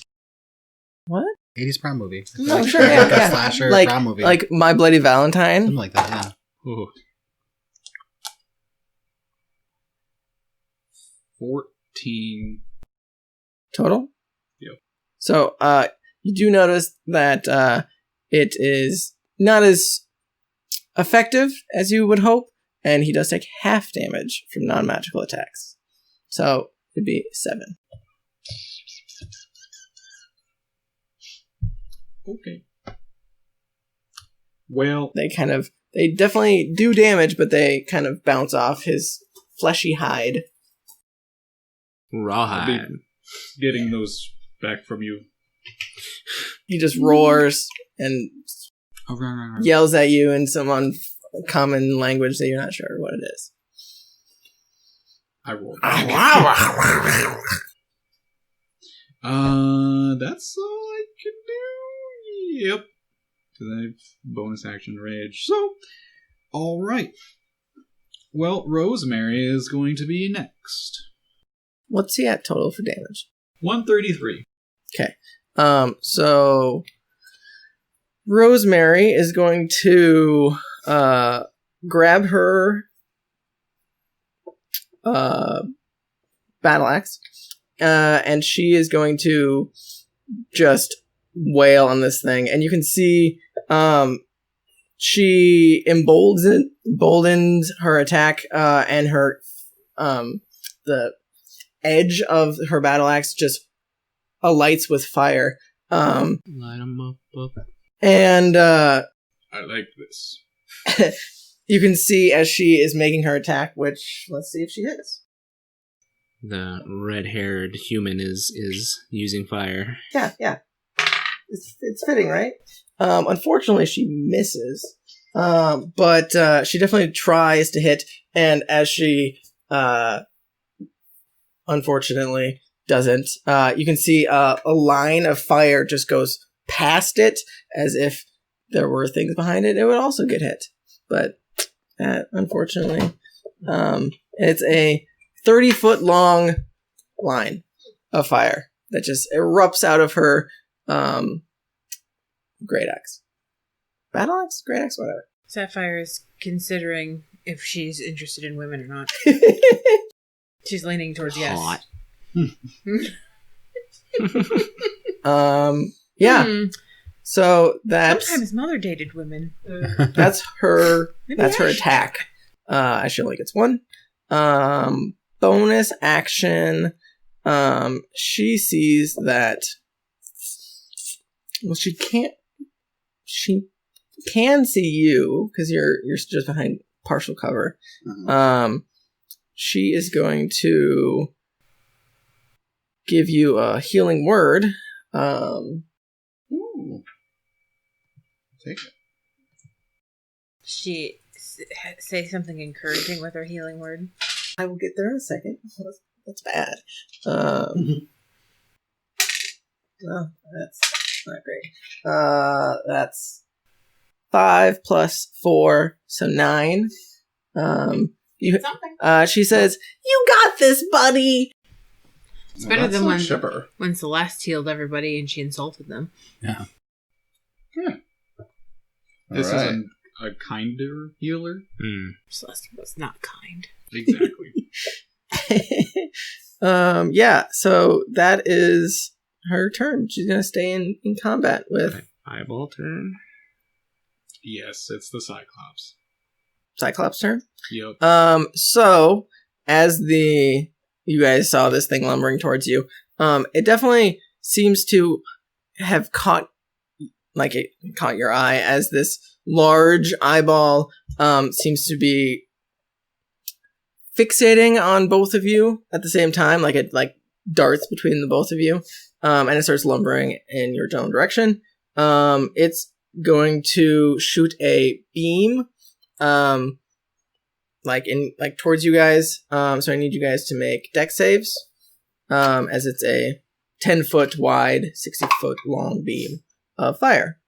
What? 80s prom movie. Oh, sure, Like yeah. a slasher Like, prom movie. like My Bloody Valentine. Something like that, yeah. Ooh. 14. Total? Yep. So, you do notice that it is not as effective as you would hope, and he does take half damage from non-magical attacks. So, it'd be 7. Okay. Well, They definitely do damage, but they kind of bounce off his fleshy hide. Rawhide. getting those back from you. He just roars and yells at you in some uncommon language that you're not sure what it is. I rolled. That's all I can do. Yep. Because I have bonus action rage. So, all right. Well, Rosemary is going to be next. What's he at total for damage? 133. Okay. So Rosemary is going to grab her battle axe, and she is going to just wail on this thing. And you can see she emboldens her attack, and her the edge of her battle axe just alights with fire. Light 'em up. And I like this. you can see as she is making her attack, which, let's see if she hits. The red-haired human is using fire. Yeah. It's fitting, right? Unfortunately, she misses. But she definitely tries to hit, and as she unfortunately doesn't, you can see a line of fire just goes past it, as if there were things behind it. It would also get hit, but unfortunately, it's a 30-foot long line of fire that just erupts out of her great axe, battle axe, great axe, whatever. Sapphire is considering if she's interested in women or not. She's leaning towards yes. Hot. Yeah. So that's sometimes Mother dated women. that's her. That's her attack. She only gets one. Bonus action. She sees that. Well, she can't. She can see you because you're just behind partial cover. She is going to give you a healing word. Ooh. Take it. She say something encouraging with her healing word. I will get there in a second. That's bad. No, that's not great. That's 5 plus 4, so 9. She says, "You got this, buddy." It's better than when Shipper. Celeste healed everybody and she insulted them. Yeah. This All right. is a kinder healer. Celeste was not kind. Exactly. Yeah, so that is her turn. She's going to stay in combat with Eyeball turn. Yes, it's the Cyclops. Cyclops' turn. Yep. So as you guys saw this thing lumbering towards you, it definitely seems to have caught your eye as this large eyeball seems to be fixating on both of you at the same time, like it darts between the both of you, and it starts lumbering in your general direction. It's going to shoot a beam, towards you guys. So I need you guys to make dex saves, as it's a 10-foot wide, 60-foot long beam of fire.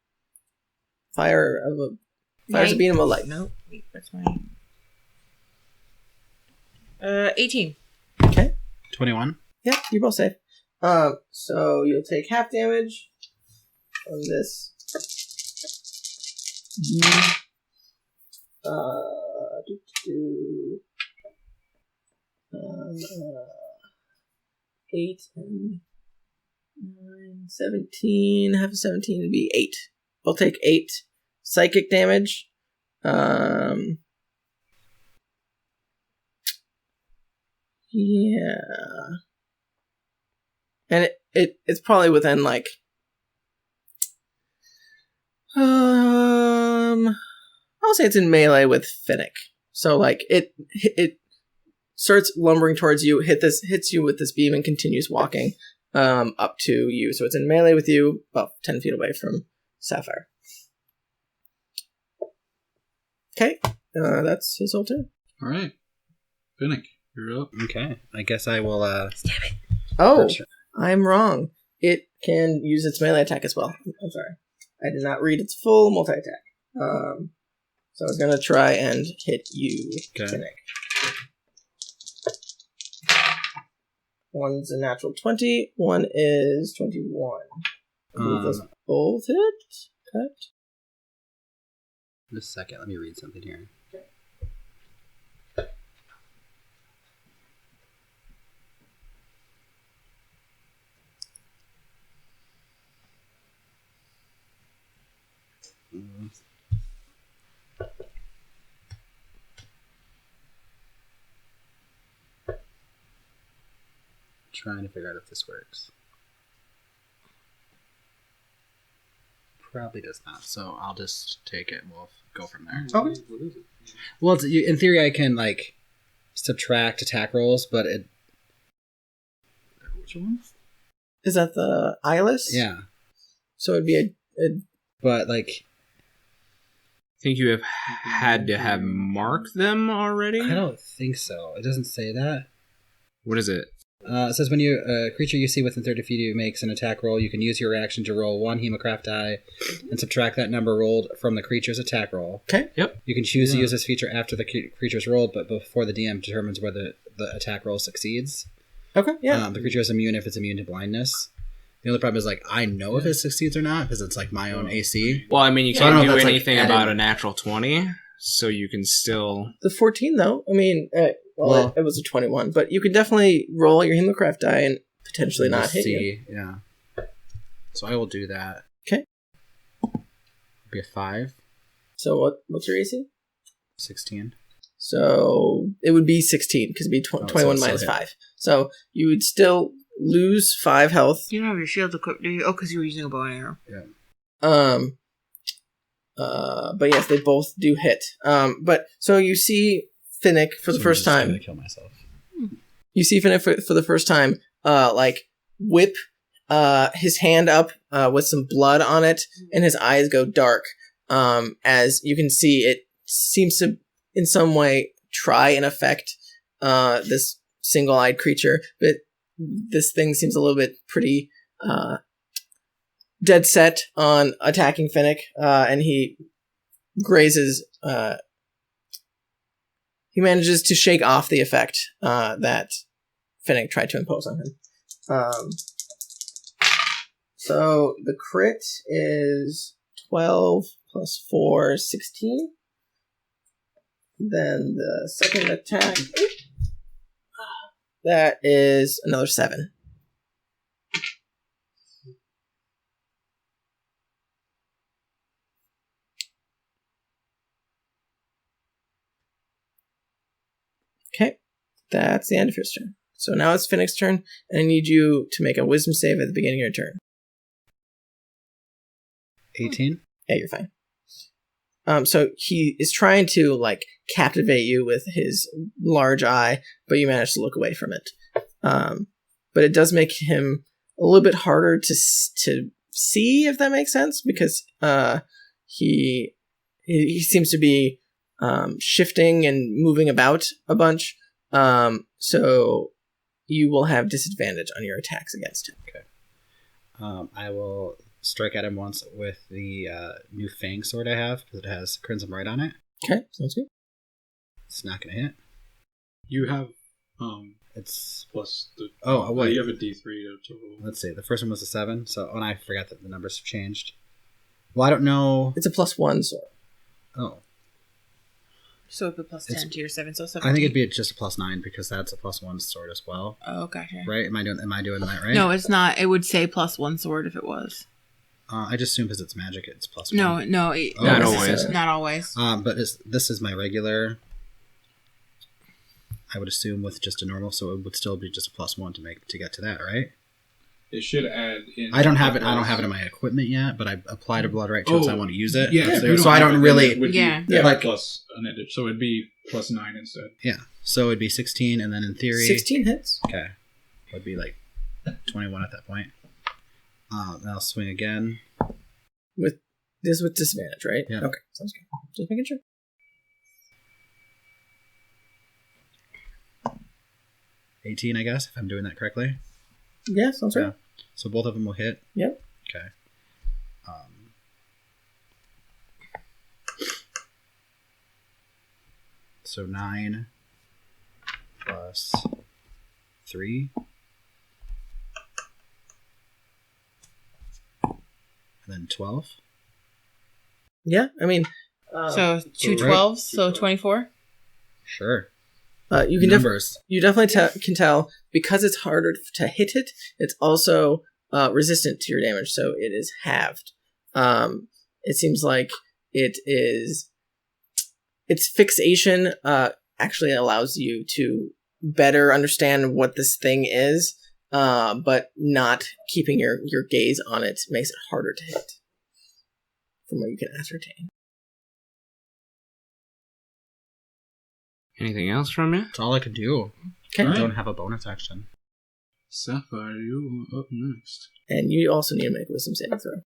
Fire's a beam of light. No, wait, that's mine. 18. Okay. 21. Yeah, you're both safe. So you'll take half damage from this. 8 and 9, 17. Half of 17 would be 8. I'll take 8 psychic damage. Yeah. And it's probably within I'll say it's in melee with Finnick. So it starts lumbering towards you, hits you with this beam and continues walking up to you. So it's in melee with you, about 10 feet away from Sapphire. Okay, that's his whole turn. All right. Finnick, you're up. Okay. I guess I will, Stab it. Oh, I'm wrong. It can use its melee attack as well. I'm sorry. I did not read its full multi-attack. So I was going to try and hit you, Finnick. One's a natural 20. One is 21. I believe those both hit. Cut. Just a second. Let me read something here. Trying to figure out if this works. Probably does not, so I'll just take it and we'll go from there. Okay. What is it? Well, in theory, I can subtract attack rolls, but it. Which one? Is that the eyeless? Yeah, So it'd be a but I think you have had to have marked them already. I don't think so. It doesn't say that. What is it? It says when a creature you see within 30 feet of you makes an attack roll, you can use your reaction to roll 1 Hemocraft die and subtract that number rolled from the creature's attack roll. Okay. Yep. You can choose to use this feature after the creature's rolled, but before the DM determines whether the attack roll succeeds. Okay, yeah. The creature is immune if it's immune to blindness. The only problem is, I know if it succeeds or not, because it's, my own AC. Well, I mean, you So I don't can't know do if that's, anything added. about a natural 20. so you can still... The 14, though. I mean, it was a 21, but you could definitely roll your Hemocraft die and potentially not hit you. Yeah. So I will do that. Okay. Be a 5. So what's your AC? 16. So it would be 16 because it'd be 21 minus 5. So you would still lose 5 health. You don't have your shield equipped, do you? Oh, because you were using a bow and arrow. Yeah. But yes, they both do hit. But so you see Finnick for the first time. I'm gonna kill myself. You see Finnick for the first time, whip his hand up with some blood on it, and his eyes go dark. As you can see, it seems to, in some way, try and affect this single-eyed creature, but this thing seems a little bit pretty dead set on attacking Finnick, and he grazes. He manages to shake off the effect that Finnick tried to impose on him. So the crit is 12 plus 4, 16. Then the second attack, that is another 7. Okay, that's the end of his turn. So now it's Finnick's turn, and I need you to make a wisdom save at the beginning of your turn. 18? Yeah, you're fine. So he is trying to, captivate you with his large eye, but you manage to look away from it. But it does make him a little bit harder to see, if that makes sense, because he seems to be shifting and moving about a bunch. So you will have disadvantage on your attacks against him. Okay. I will strike at him once with the new Fang sword I have, because it has Crimson Bright on it. Okay, sounds good. It's not going to hit. You have it's plus the wait. You have a D3 to roll. Let's see. The first one was a 7, so I forgot that the numbers have changed. Well, I don't know. It's a +1 sword. Oh. So it'd be plus 10 to your 7, so 17. I think it'd be just a +9 because that's a +1 sword as well. Oh, gotcha. Right? Am I doing that right? No, it's not. It would say +1 sword if it was. I just assume because it's magic, it's +1. No. Not always. Not always. But this is my regular. I would assume with just a normal, so it would still be just a +1 to get to that, right? It should add in. I don't have it in my equipment yet, but I applied a blood right to it, so I want to use it. Yeah, so I don't really. Plus an edge, so it'd be +9 instead. Yeah, so it'd be 16, and then in theory, 16 hits. Okay, would be 21 at that point. Then I'll swing again. With disadvantage, right? Yeah. Okay, sounds good. Just making sure. $18, I guess, if I'm doing that correctly. Yeah, sounds right. So both of them will hit. Yep. Okay. So 9 plus 3. And then 12. Yeah, I mean... so 2 12s, so 24? Sure. You can you definitely can tell, because it's harder to hit it, it's also resistant to your damage, so it is halved. It seems like its fixation actually allows you to better understand what this thing is, but not keeping your gaze on it makes it harder to hit, from what you can ascertain. Anything else from you? That's all I could do. Okay. I don't have a bonus action. Sapphire, you are up next. And you also need to make a wisdom saving throw.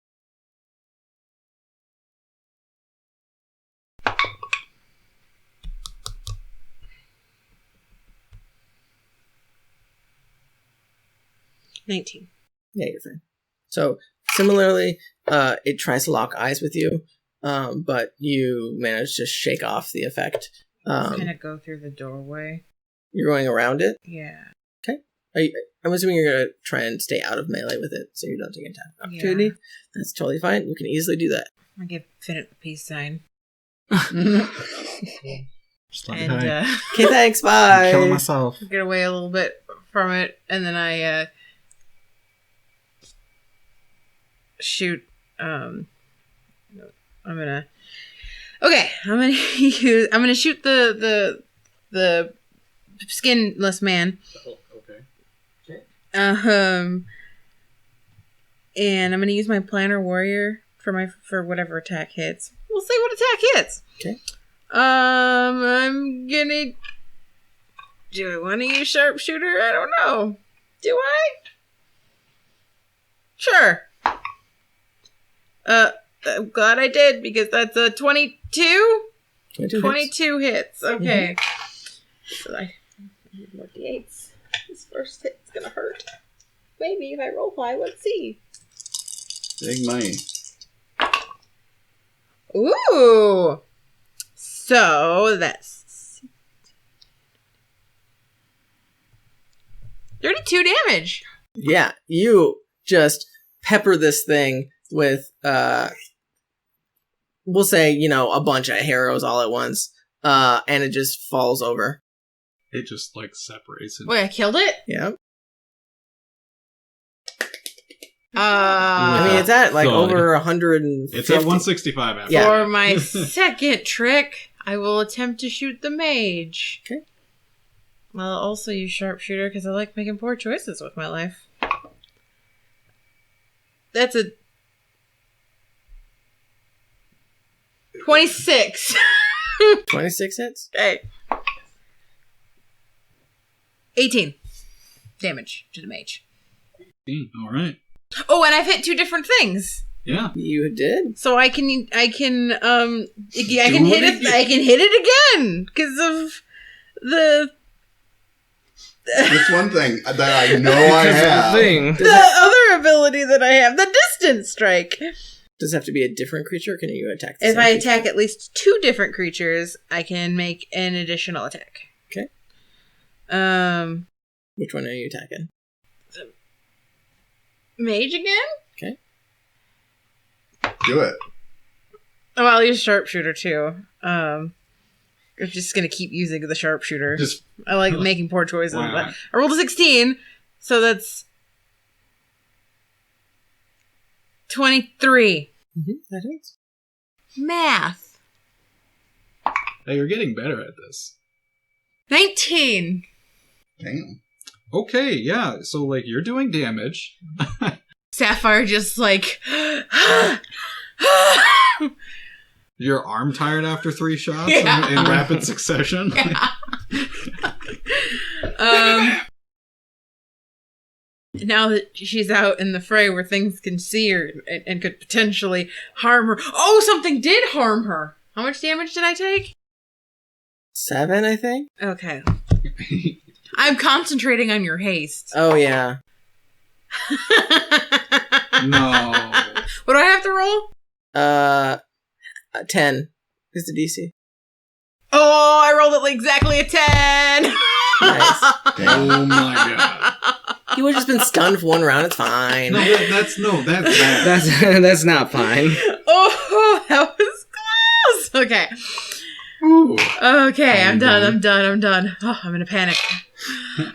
$19. Yeah, you're fine. So, similarly, it tries to lock eyes with you, but you manage to shake off the effect. It's gonna go through the doorway. You're going around it? Yeah. Okay. I'm assuming you're going to try and stay out of melee with it, so you don't take an attack opportunity. Yeah. That's totally fine. You can easily do that. I give Finnick the peace sign. Just let me And die. Okay, thanks. Bye. I'm killing myself. get away a little bit from it, and then I shoot. I'm gonna shoot the skinless man. Oh, okay. And I'm gonna use my planner warrior for whatever attack hits. We'll see what attack hits. Okay. I'm gonna. Do I want to use sharpshooter? I don't know. Do I? Sure. I'm glad I did because that's a 22. 22 hits. Okay. So I need more d8s. This first hit's gonna hurt. Maybe if I roll high, let's see. Big money. Ooh. So that's 32 damage. Yeah, you just pepper this thing with, we'll say, a bunch of arrows all at once, and it just falls over. It just like separates it. Wait, I killed it? Yeah. I I mean, it's at like thud. over 150. It's at 165 after. Yeah. For my second trick, I will attempt to shoot the mage. Okay. I'll also use sharpshooter because I like making poor choices with my life. That's a 26. 26 hits? Okay. 18 damage to the mage. All right. Oh, and I've hit 2 different things. Yeah. You did? So I can hit it again because of the That's one thing that I know I have. other ability that I have, the distance strike. Does it have to be a different creature, or can you attack the If same I creature? attack at least 2 different creatures, I can make an additional attack. Okay. Which one are you attacking? Mage again? Okay. Do it. Oh, I'll use sharpshooter too. I'm just gonna keep using the sharpshooter. Just I like making poor choices. Why not? But I rolled a 16, so that's 23. That is. Math. hey, you're getting better at this. 19. Damn. Okay, yeah. So like you're doing damage. Sapphire just like Your arm tired after 3 shots Yeah. in rapid succession. Now that she's out in the fray where things can see her and could potentially harm her. Oh, something did harm her. How much damage did I take? 7, I think? Okay. I'm concentrating on your haste. Oh, yeah. No. What do I have to roll? 10 is the DC. Oh, I rolled it like exactly a 10. Nice. Oh my god. You would have just been stunned for 1 round, it's fine. No, that's bad. That's not fine. Oh, that was close. Okay. Ooh. Okay, I'm done. Oh, I'm in a panic.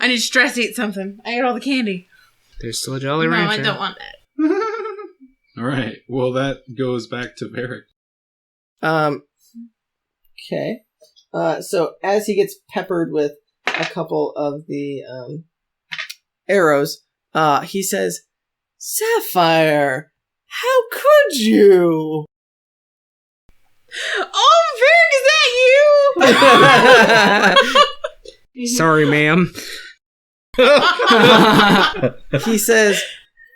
I need to stress eat something. I ate all the candy. There's still a Jolly No, Rancher. I don't want that. All right. Well, that goes back to Varrick. Okay. So as he gets peppered with a couple of the arrows, he says, Sapphire, how could you? Oh, Varrick, is that you? Sorry, ma'am. He says,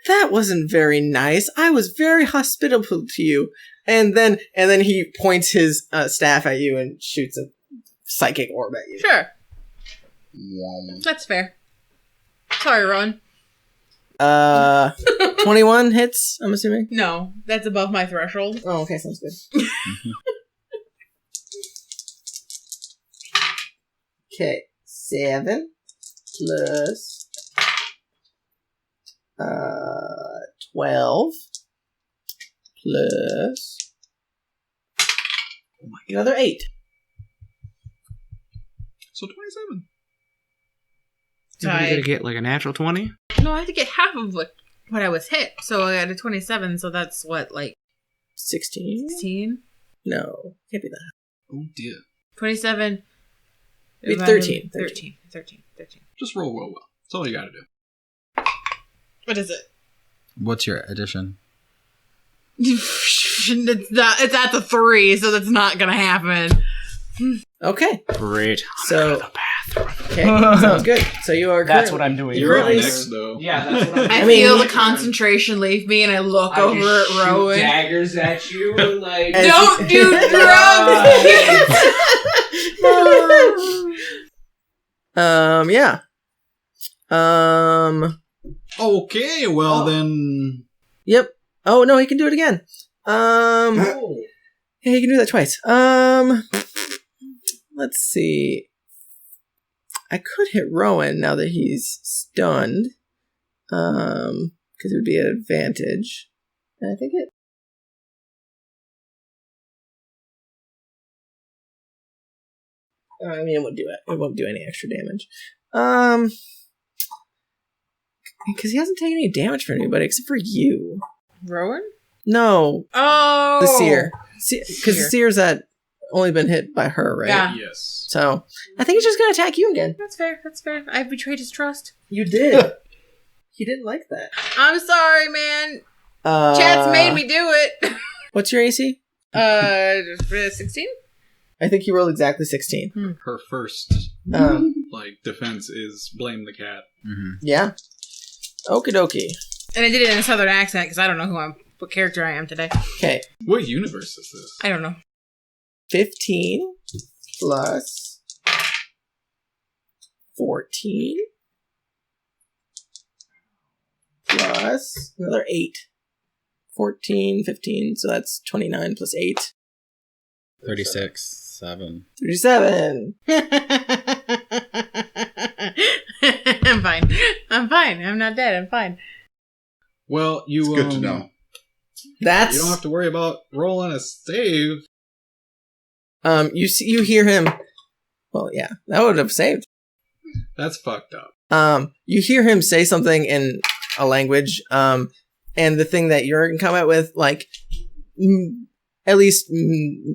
that wasn't very nice. I was very hospitable to you. And then he points his staff at you and shoots a psychic orb at you. Sure. Wom. That's fair. Sorry, Rowan. 21 hits, I'm assuming? No, that's above my threshold. Oh, okay, sounds good. Okay, 7 plus 12 plus another 8. So 27. You're gonna get like a natural 20? No, I have to get half of what I was hit. So I got a 27, so that's what, like... 16? 16? No, can't be that. Oh dear. 27. Be 13. 13. Just roll well. That's all you gotta do. What is it? What's your addition? It's at the 3, so that's not gonna happen. Okay. Great. So, the bathroom. okay, sounds good. So you are That's what I'm doing. You're up currently- next, though. Yeah, that's what I'm I mean, feel the concentration leave me, and I look over at Rowan. daggers at you and like... As- Don't do drugs! Yeah. Okay, well then... Yep. Oh, no, he can do it again. Yeah, he can do that twice. Let's see. I could hit Rowan now that he's stunned. Because it would be an advantage. And I think it... I mean, it won't do it. It won't do any extra damage. Because he hasn't taken any damage from anybody except for you. Rowan? No, Oh! the seer. Because the seer's only been hit by her, right? Yeah. Yes. So, I think he's just going to attack you again. That's fair. I've betrayed his trust. You did. He didn't like that. I'm sorry, man. Chatz made me do it. What's your AC? 16? I think he rolled exactly 16. Her first, defense is blame the cat. Mm-hmm. Yeah. Okie dokie. And I did it in a southern accent because I don't know what character I am today. Okay. What universe is this? I don't know. 15 plus 14 plus another 8. 14, 15, so that's 29 plus 8. 36, 7. 37. I'm fine. I'm not dead. I'm fine. Well, It's good to know. That's... You don't have to worry about rolling a save. You hear him... Well, yeah, that would have saved. That's fucked up. You hear him say something in a language, and the thing that you're in combat with, like, at least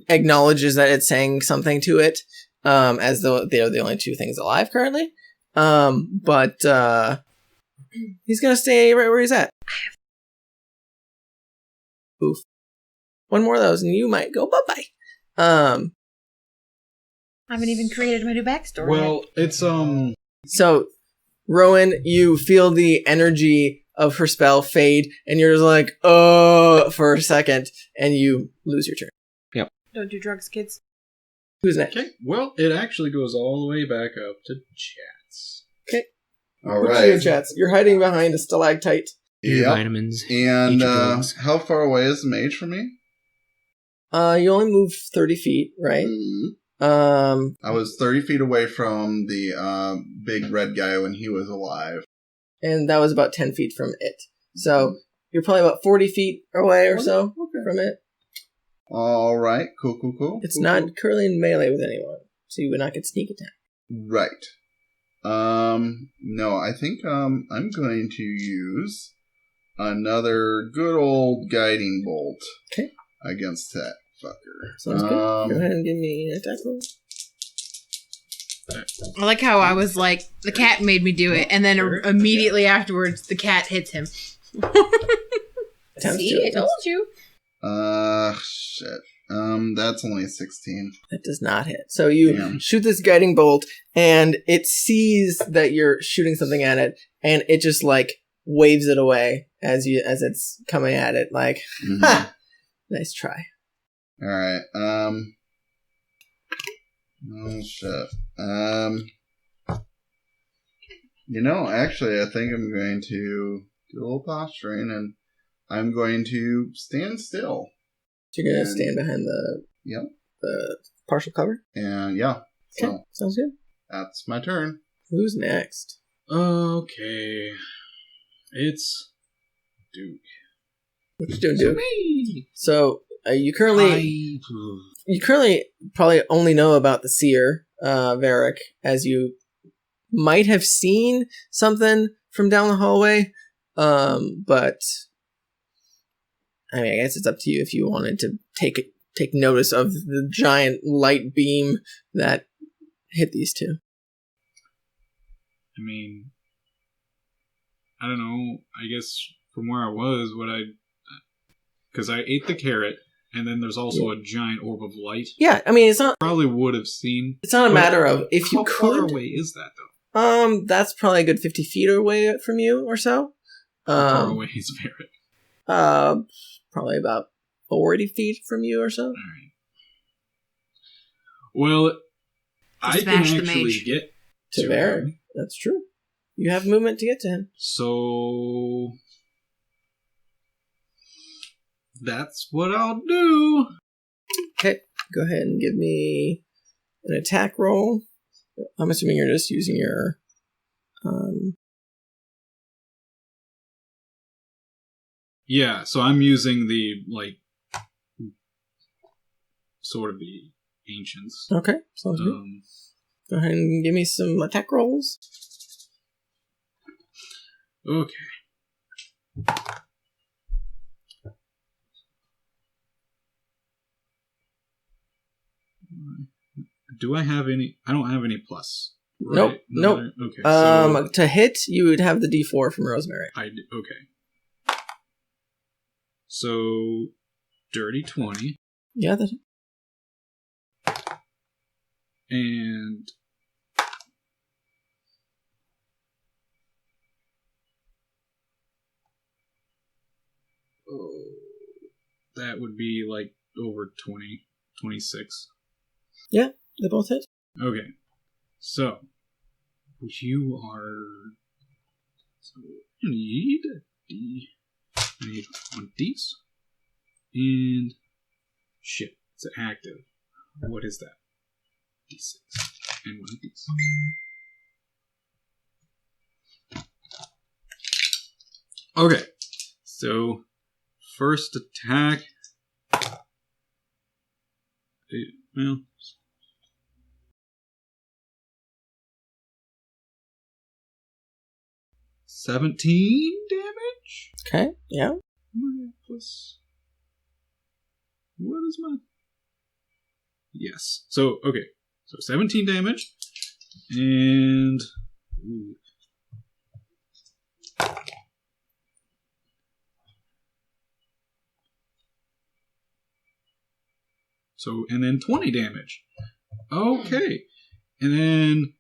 acknowledges that it's saying something to it, as though they're the only two things alive currently. But he's gonna stay right where he's at. Oof. One more of those, and you might go bye-bye. I haven't even created my new backstory. Well, it's So, Rowan, you feel the energy of her spell fade, and you're just like, for a second, and you lose your turn. Don't do drugs, kids. Who's next? okay. Well, it actually goes all the way back up to Chatz. All What's right. your chats? You're hiding behind a stalactite. Your Yep. vitamins. And Eat your drugs. how far away is the mage from me? You only move 30 feet, right? I was 30 feet away from the big red guy when he was alive. And that was about 10 feet from it. So, you're probably about 40 feet away or so from it. All right. Cool. It's Cool, not cool. currently in melee with anyone, so you would not get sneak attack. Right. No, I think I'm going to use another good old guiding bolt. Okay. Against that fucker. Sounds good. Go ahead and give me an attack roll. I like how I was like, the cat made me do it, and then immediately afterwards, the cat hits him. Times See, two. I told you. Shit. That's only a 16. That does not hit. So you Damn. shoot this guiding bolt, and it sees that you're shooting something at it, and it just like waves it away as it's coming at it. Like, ha! Nice try. All right. Oh shit. Actually, I think I'm going to do a little posturing, and I'm going to stand still. So you're gonna stand behind the partial cover. And yeah. Okay, So sounds good. that's my turn. Who's next? Okay. It's Duke. What you doing, Duke? So You currently probably only know about the seer, Varrick, as you might have seen something from down the hallway, but I mean, I guess it's up to you if you wanted to take notice of the giant light beam that hit these two. I mean, I don't know. I guess from where I was, because I ate the carrot, and then there's also a giant orb of light. Yeah, I mean, it's not. Probably would have seen. It's not a matter of if you could. How far away is that though? That's probably a good 50 feet away from you or so. How far away is Varrick? Probably about 40 feet from you or so. All right. Well, I can actually get to Varrick. That's true. You have movement to get to him. So that's what I'll do. Okay, go ahead and give me an attack roll. I'm assuming you're just using your... Yeah, so I'm using the, sort of the ancients. Okay, sounds good. Go ahead and give me some attack rolls. Okay. Do I have any? I don't have any plus. Right? Nope. Okay. So to hit, you would have the D4 from Rosemary. Okay. So, dirty 20. Yeah, that. And that would be over 20, 26. Yeah, they both hit. Okay. So, you are... So, I need one of these. And... Shit, it's active. What is that? D6. And one of these. Okay. So, first attack... Well... 17 damage? Okay, yeah. Plus... What is my... Yes. So, okay. So, 17 damage. And... Ooh. So, and then 20 damage. Okay. And then,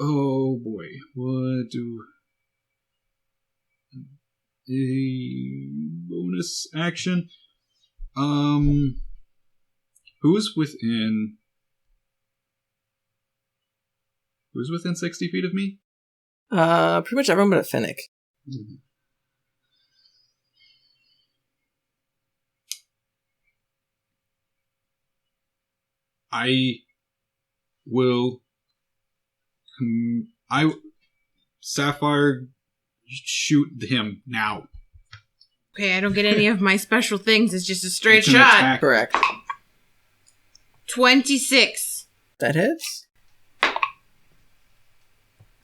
oh boy. What do... A bonus action. Who's within 60 feet of me? Pretty much everyone but a Finnick. Mm-hmm. I will... Sapphire, shoot him now. Okay, I don't get any of my special things. It's just a straight It's an shot. attack. Correct. 26. That hits.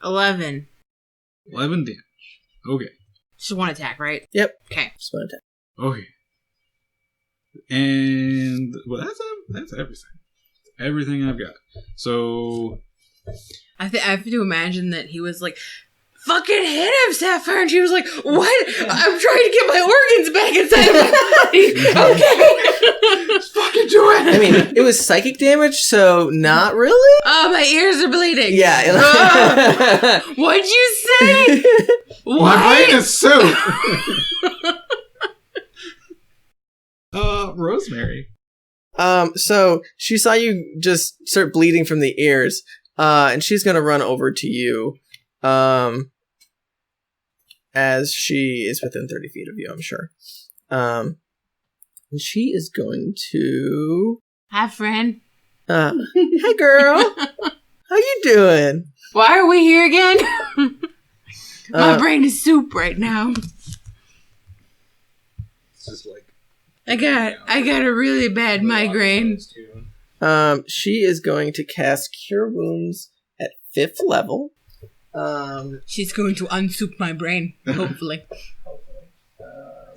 11. 11 damage. Okay. Just one attack, right? Yep. Okay. Just one attack. Okay. And, well, that's everything. Everything I've got. So... I have to imagine that he was like, fucking hit him, Sapphire. And she was like, what? I'm trying to get my organs back inside of my body. Okay. Let's fucking do it. I mean, it was psychic damage, so not really? Oh, my ears are bleeding. Yeah. What'd you say? What? My brain is soup. Rosemary. So she saw you just start bleeding from the ears, and she's gonna run over to you, as she is within 30 feet of you, I'm sure. And she is going to... Hi, friend. Hey, girl. How you doing? Why are we here again? My brain is soup right now. So is like. I got a really bad migraine. She is going to cast Cure Wounds at 5th level. She's going to unsoup my brain, hopefully.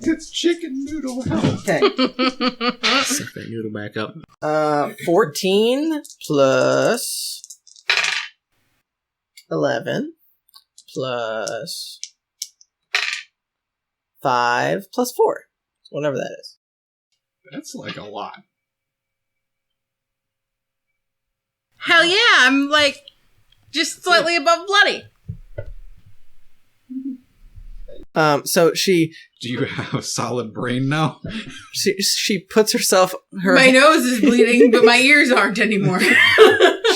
It's chicken noodle health. Okay. Suck that noodle back up. 14 plus 11 plus 5 plus 4. Whatever that is. That's like a lot. Hell yeah, I'm like just slightly above bloody. So she Do you have a solid brain now? she puts herself My nose is bleeding, but my ears aren't anymore.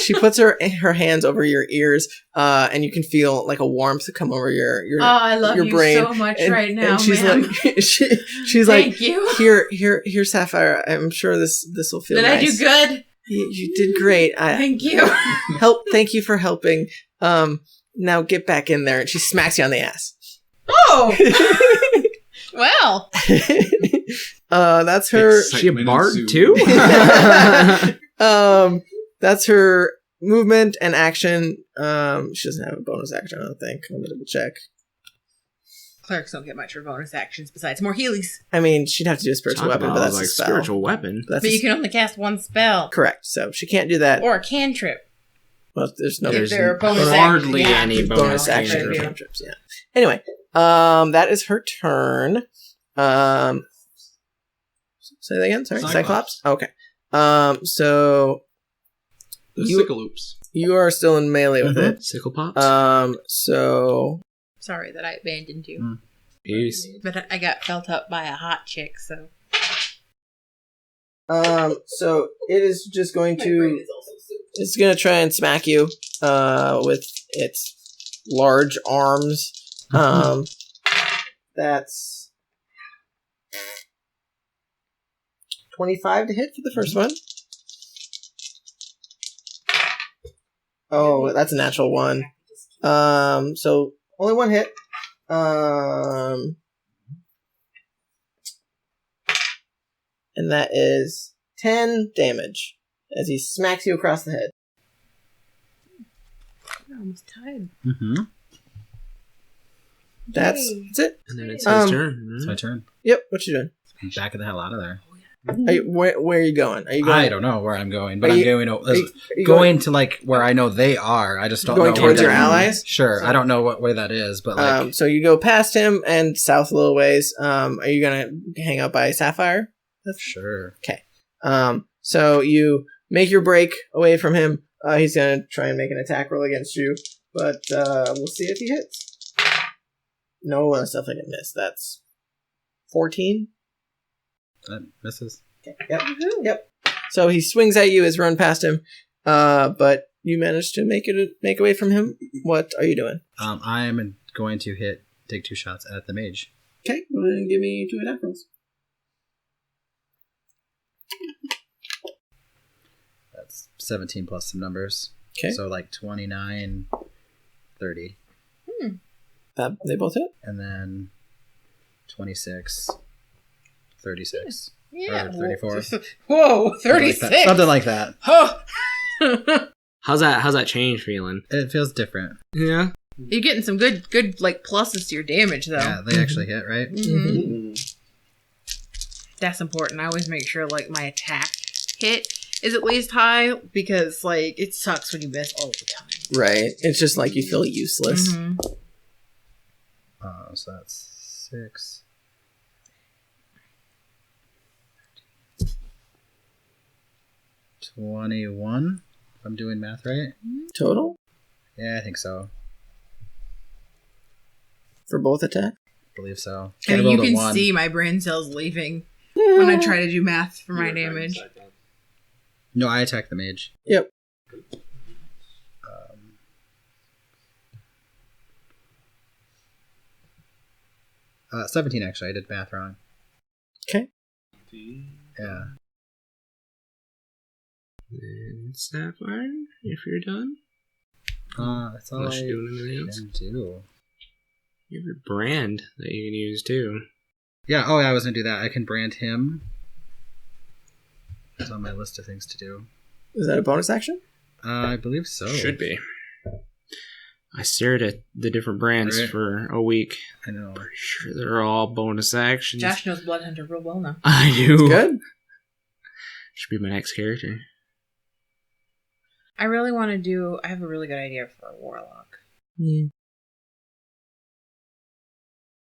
she puts her hands over your ears, and you can feel like a warmth come over your I love your you brain. so much right now, and she's ma'am. like she's Thank like you. Here, Sapphire. I'm sure this will feel Did nice. I do good? You did great. Thank you. Thank you for helping. Now get back in there, and she smacks you on the ass. Oh! Well. That's her. Is she a Excitement bard ensued. too? That's her movement and action. She doesn't have a bonus action, I don't think. Let me double check. Clerics don't get much for bonus actions besides more healies. I mean, she'd have to do a spiritual weapon, but that's like a spell. spiritual weapon. That's But you can only cast one spell. correct. So she can't do that. Or a cantrip. Well, there's no If they're a bonus hardly action. any bonus action cantrip. or cantrips. Yeah. Anyway, that is her turn. Say that again. Sorry, Cyclops. Okay. So The You- Cyclops. you are still in melee with it. Sickle pops. So Sorry that I abandoned you. Peace. But I got felt up by a hot chick, so. so it is just going to. It's going to try and smack you with its large arms. That's 25 to hit for the first one. Oh, that's a natural one. So only one hit. And that is 10 damage as he smacks you across the head. I almost tied. Mm-hmm. That's it. And then it's his turn. It's my turn. Yep. What you doing? I'm backing the hell out of there. Are you, where are you going? Are you going? I don't know where I'm going, but Are I'm you- going. Are you Going to like where I know they are. I just don't going know towards where your they're- allies? Sure, So- I don't know what way that is, but like So you go past him and south a little ways. Are you gonna hang out by Sapphire? sure. So you make your break away from him. He's gonna try and make an attack roll against you, but we'll see if he hits. No, that's definitely gonna miss. That's 14. That misses. Okay. Yep. So he swings at you as you run past him, but you manage to make away from him. What are you doing? I am going to take 2 shots at the mage. Okay, go ahead and give me 2 attack rolls. That's 17 plus some numbers. Okay. So like 29, 30. They both hit. And then 26, 36. Yeah. Or 34. Whoa, 36. Something like that. Oh. How's that change feeling? It feels different. Yeah. You're getting some good like pluses to your damage though. Yeah, they actually hit, right? Mm-hmm. That's important. I always make sure like my attack hit is at least high because like it sucks when you miss all the time. Right. It's just like you feel useless. Mm-hmm. So that's 6. 21, if I'm doing math right. Total Yeah, I think so. for both attacks. I believe so. And I you rolled a can 1. see my brain cells leaving when I try to do math for my damage. No, I attacked the mage. Yep. 17 actually. I did math wrong. Okay. Yeah. And Sapphire, if you're done. That's all Unless I you're doing anything else. can do. You have a brand that you can use too. Yeah, I was going to do that. I can brand him. It's on my list of things to do. Is that a bonus action? I believe so. Should be. I stared at the different brands for a week. I know. Pretty sure they're all bonus actions. Josh knows Bloodhunter real well now. I do. It's good. Should be my next character. I really want to do... I have a really good idea for a Warlock.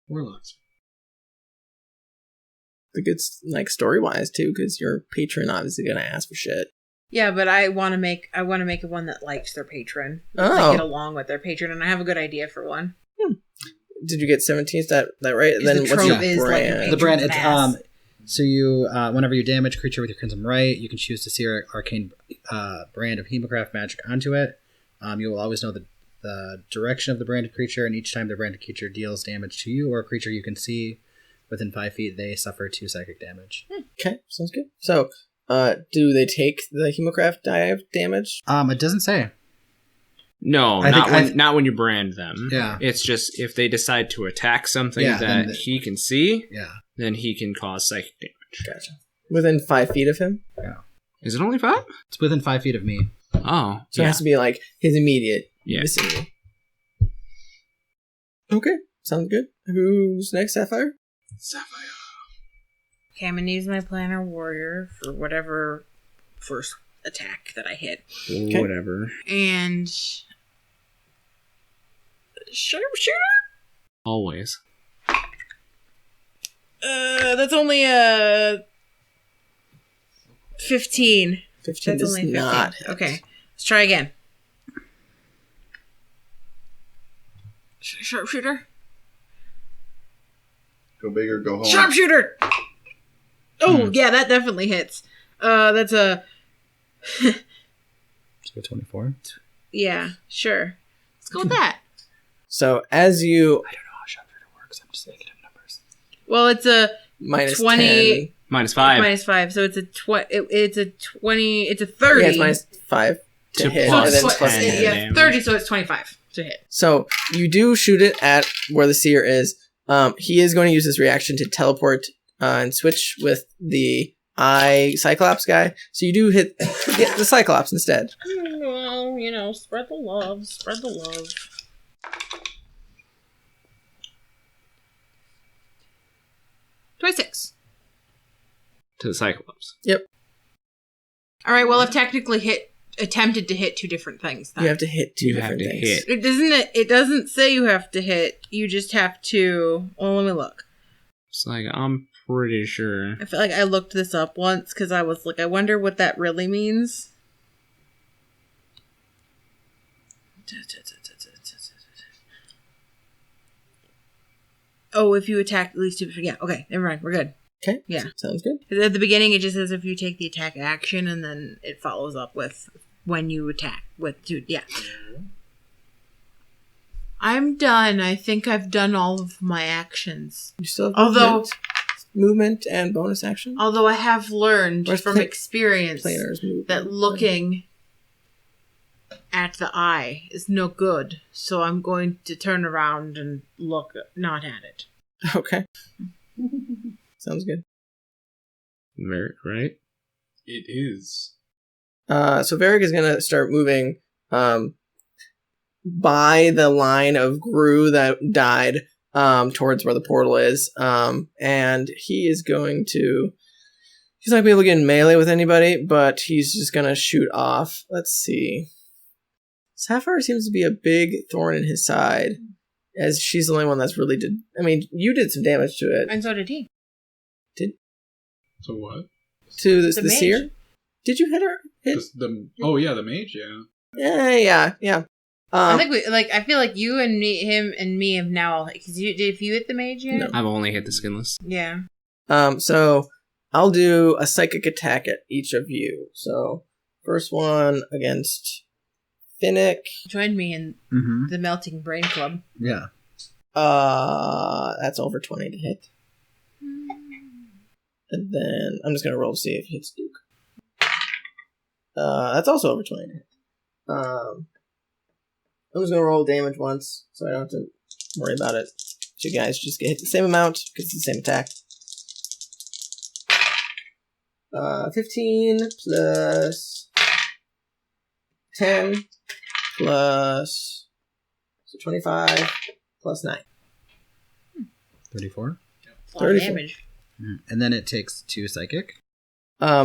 Warlocks. The good, like, story-wise, too, because your patron obviously going to ask for shit. Yeah, but I want to make a one that likes their patron. Oh. They get along with their patron, and I have a good idea for one. Did you get 17? Is that right? Then what's your is brand? like The brand, it's ass. so you whenever you damage a creature with your Crimson Right, you can choose to sear arcane brand of Hemocraft magic onto it. You will always know the direction of the branded creature, and each time the branded creature deals damage to you or a creature you can see within 5 feet, they suffer 2 psychic damage. Okay, sounds good. So, do they take the Hemocraft dive damage? It doesn't say. No, not when you brand them. Yeah. It's just if they decide to attack something then he can see, then he can cause psychic damage. Gotcha. Within 5 feet of him? Yeah. Is it only 5? It's within 5 feet of me. Oh. So it has to be like his immediate vicinity. Okay, sounds good. Who's next, Sapphire? Sapphire. Okay, I'm going to use my Planner Warrior for whatever first attack that I hit. Okay. Whatever. And... Sharpshooter? Always. That's only a 15. 15 That's does only 15. not hit. Okay, let's try again. Sharpshooter? Go big or go home. Sharpshooter! Oh, yeah, that definitely hits. That's a... Let's go 24. Yeah, sure. Let's go with that. So, as you... I don't know how sharpshooter works. I'm just making up numbers. Well, it's a minus 20... 10. -5. -5, so it's a 20... It's a 30. Yeah, it's minus 5 to hit. plus And then Tw- plus 10. 10. yeah, damage. 30, so it's 25 to hit. So, you do shoot it at where the seer is. He is going to use his reaction to teleport and switch with the Cyclops guy. So you do hit the Cyclops instead. Well, spread the love. Spread the love. $26. To the Cyclops. Yep. All right. Well, I've technically attempted to hit 2 different things. Then. You have to hit 2 You have different to things. hit. It doesn't say you have to hit. You just have to. Well, let me look. It's like, I'm pretty sure. I feel like I looked this up once because I was like, I wonder what that really means. Oh, if you attack at least 2. Yeah. Okay. Never mind. We're good. Okay. Yeah. Sounds good. At the beginning, it just says if you take the attack action, and then it follows up with when you attack with 2. Yeah. I'm done. I think I've done all of my actions. You still have Although movement and bonus action. I have learned Where's from experience Planner's movement. that looking at the eye is no good. So I'm going to turn around and look not at it. Okay. Sounds good. Varrick, right? It is. So Varrick is going to start moving by the line of Gru that died towards where the portal is. And he is going to... He's not going to be able to get in melee with anybody, but he's just going to shoot off. Let's see. Sapphire seems to be a big thorn in his side, as she's the only one that's really did... I mean, you did some damage to it. And so did he. So what? To the mage. seer? Did you hit her? The mage, yeah. Yeah. I think I feel like you and him and me have now. Because if you hit the mage yet? No. I've only hit the skinless. Yeah. So I'll do a psychic attack at each of you. So first one against Finnick. Join me in the Melting Brain Club. Yeah. That's over 20 to hit. And then I'm just gonna roll to see if he hits Duke. That's also over 20 to hit. I'm just gonna roll damage once, so I don't have to worry about it. So you guys just get hit the same amount because it's the same attack. 15 plus 10 plus 25 plus 9. 34. A lot of damage. And then it takes 2 psychic.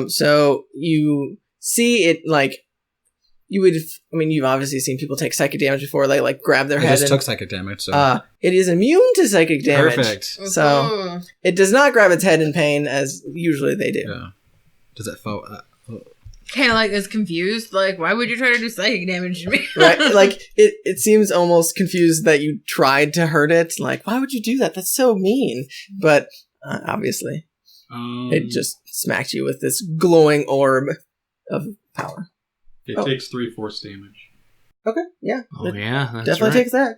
So you see it like you would. I mean, you've obviously seen people take psychic damage before. They like grab their I head. just took psychic damage. So it is immune to psychic damage. perfect. So it does not grab its head in pain as usually they do. Yeah. Does it fall? Kind of like is confused. Like, why would you try to do psychic damage to me? Right? Like it seems almost confused that you tried to hurt it. Like, why would you do that? That's so mean. But obviously, it just smacked you with this glowing orb of power. It takes 3 force damage. Okay, yeah. Oh, yeah, that's definitely right. takes that.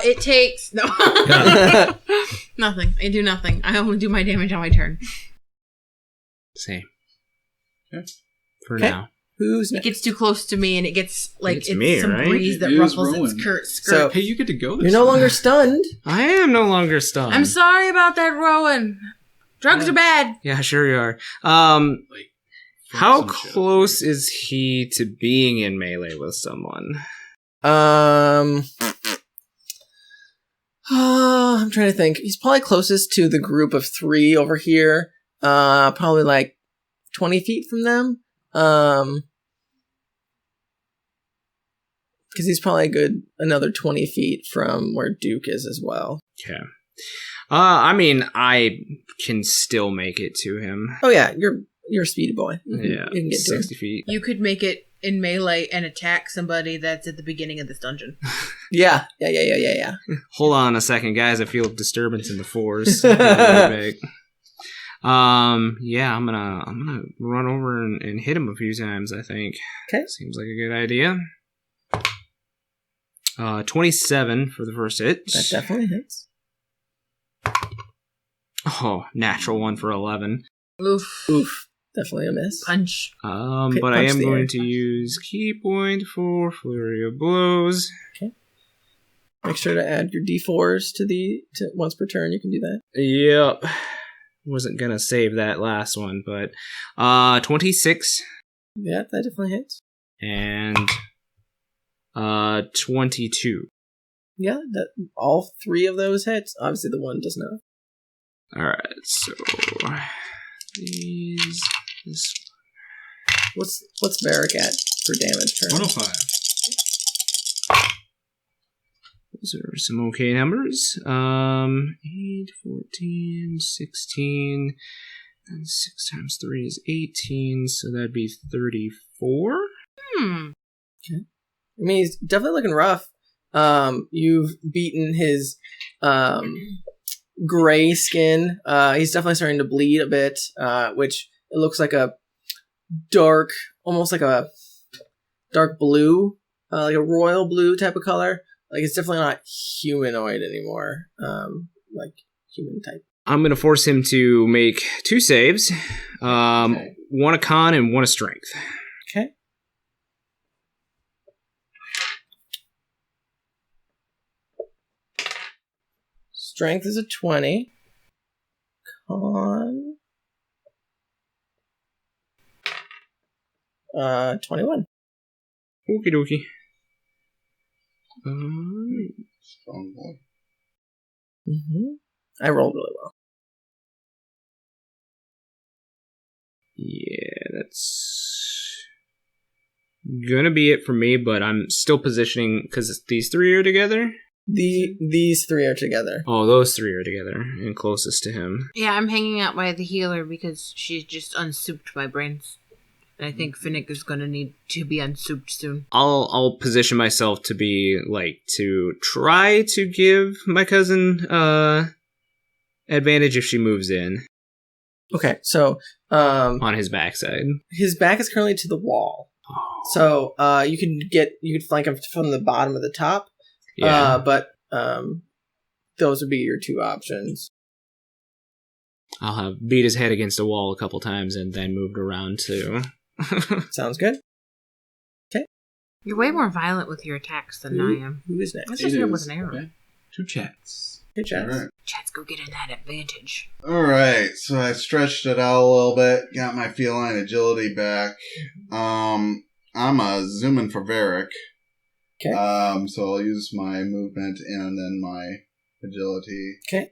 It takes no nothing. I do nothing. I only do my damage on my turn. Same. Okay. For Okay. now. Who's It next? gets too close to me, and it gets like It's it's me, some right? breeze that It is ruffles Rowan. its skirt. So- Hey, you get to go this You're no time. longer stunned. I am no longer stunned. I'm sorry about that, Rowan. Drugs are bad. Yeah, sure you are. Like, How some shit. close is he to being in melee with someone? I'm trying to think. He's probably closest to the group of 3 over here. Probably like 20 feet from them. Because he's probably a good another 20 feet from where Duke is as well. Okay. I mean, I can still make it to him. Oh yeah, you're a speedy boy. Yeah, you can get to him. 60 feet. You could make it in melee and attack somebody that's at the beginning of this dungeon. Yeah. Hold on a second, guys. I feel disturbance in the force. Yeah, I'm gonna run over and hit him a few times, I think. Okay. Seems like a good idea. 27 for the first hit. That definitely hits. Oh, natural 1 for 11. Oof. Definitely a miss. Punch. Pit But I punch am the going air. to use key point for flurry of blows. Make sure to add your d4s to once per turn. You can do that. Yep. Wasn't gonna save that last one, but 26 Yeah, that definitely hits. and 22. Yeah, that all 3 of those hits. Obviously, the one does not. All right, so this What's Varrick at for damage turn? 105. those are some okay numbers. 8, 14, 16, and 6 times 3 is 18, so that'd be 34. Hmm. I mean, he's definitely looking rough. You've beaten his gray skin. He's definitely starting to bleed a bit, which it looks like a dark, almost like a dark blue, like a royal blue type of color. Like it's definitely not humanoid anymore, like human type. I'm going to force him to make 2 saves. Okay. 1 a con and 1 a strength. Okay. Strength is a 20. Con. 21. Okie dokie. Strong boy. I rolled really well. Yeah, that's gonna be it for me, but I'm still positioning because these 3 are together. These 3 are together. Oh, those 3 are together and closest to him. Yeah, I'm hanging out by the healer because she's just unsouped my brains. And I think Finnick is going to need to be unsouped soon. I'll position myself to be like to try to give my cousin advantage if she moves in Okay, so on his backside. his back is currently to the wall. Oh, So you could flank him from the bottom of the top. yeah. But those would be your 2 options. I'll have beat his head against a wall a couple times and then moved around too. Sounds good. You're way more violent with your attacks than I am. Who is next? Let's just hit him with an arrow. Okay. 2 chats. Hey, Chatz. Alright. Chatz, go get in that advantage. Alright, so I stretched it out a little bit, got my feline agility back. I'm zooming for Varrick. Okay. So I'll use my movement and then my agility. Okay.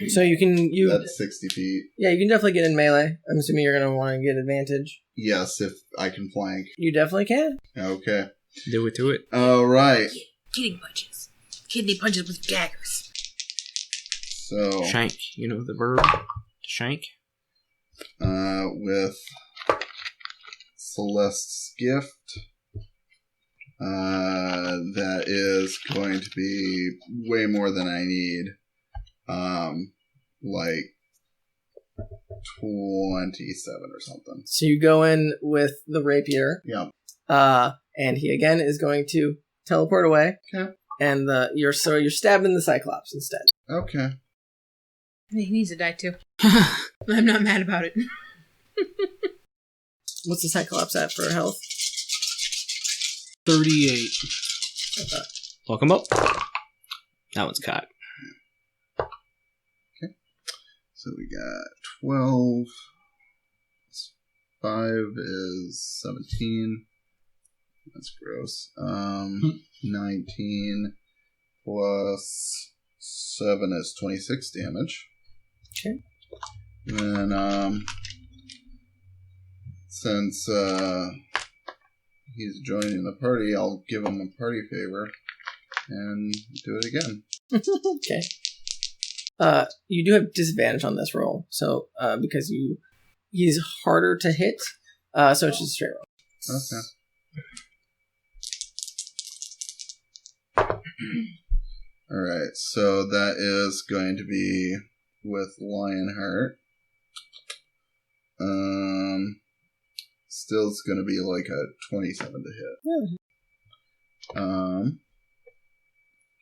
So you can... That's 60 feet. Yeah, you can definitely get in melee. I'm assuming you're going to want to get advantage. Yes, if I can flank. You definitely can. Okay. Do it to it. Alright. Kidney punches. Kidney punches with daggers. So... Shank. You know the verb? To shank? With Celeste's gift. That is going to be way more than I need. Like 27 or something. So you go in with the rapier. Yep. And he again is going to teleport away. Okay. And you're stabbing the Cyclops instead. Okay. He needs to die too. I'm not mad about it. What's the Cyclops at for health? 38. Lock him up. That one's caught. Okay. So we got 12. 5 is 17. That's gross. 19 plus 7 is 26 damage. Okay. And then, since he's joining the party, I'll give him a party favor and do it again. Okay. You do have disadvantage on this roll, so because he's harder to hit, so it's just a straight roll. Okay. Alright, so that is going to be with Lionheart. Still it's going to be like a 27 to hit. Yeah.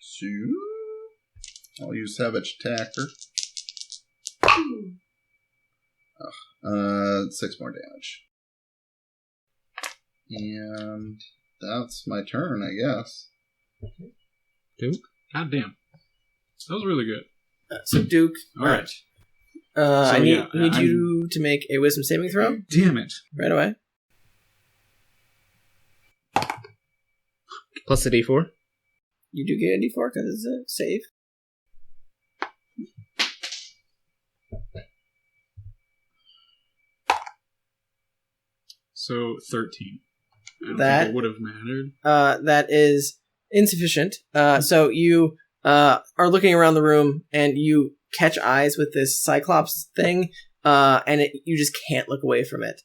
So I'll use Savage Attacker. 6 more damage. And that's my turn, I guess. Duke? God damn. That was really good. So Duke. All right. I need you to make a wisdom saving throw. Damn it. Right away. Plus the D4. You do get a D4 because it's a save. So 13. I don't That think it would have mattered. That is insufficient. So you are looking around the room and you catch eyes with this Cyclops thing, and you just can't look away from it.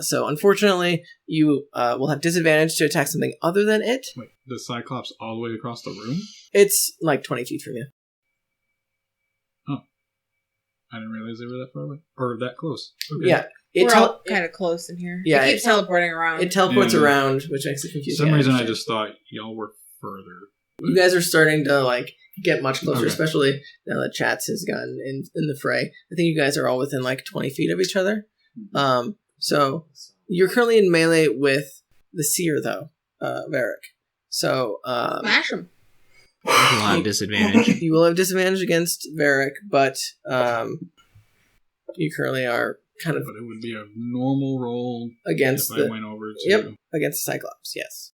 So unfortunately, you will have disadvantage to attack something other than it. Wait, the Cyclops all the way across the room? It's like 20 feet from you. Oh. I didn't realize they were that far away. Or that close. Okay. Yeah. We're all kind of close in here. Yeah, it keeps teleporting around. It teleports around, which makes it confusing. For some reason, I just thought y'all were further. You guys are starting to get much closer, Okay. especially now that Chatz has gotten in the fray. I think you guys are all within 20 feet of each other. So you're currently in melee with the seer, though, Varrick. So Smash him. A lot of disadvantage. You will have disadvantage against Varrick, but you currently are kind of But it would be a normal roll against if I went over to... Yep, against the Cyclops, yes.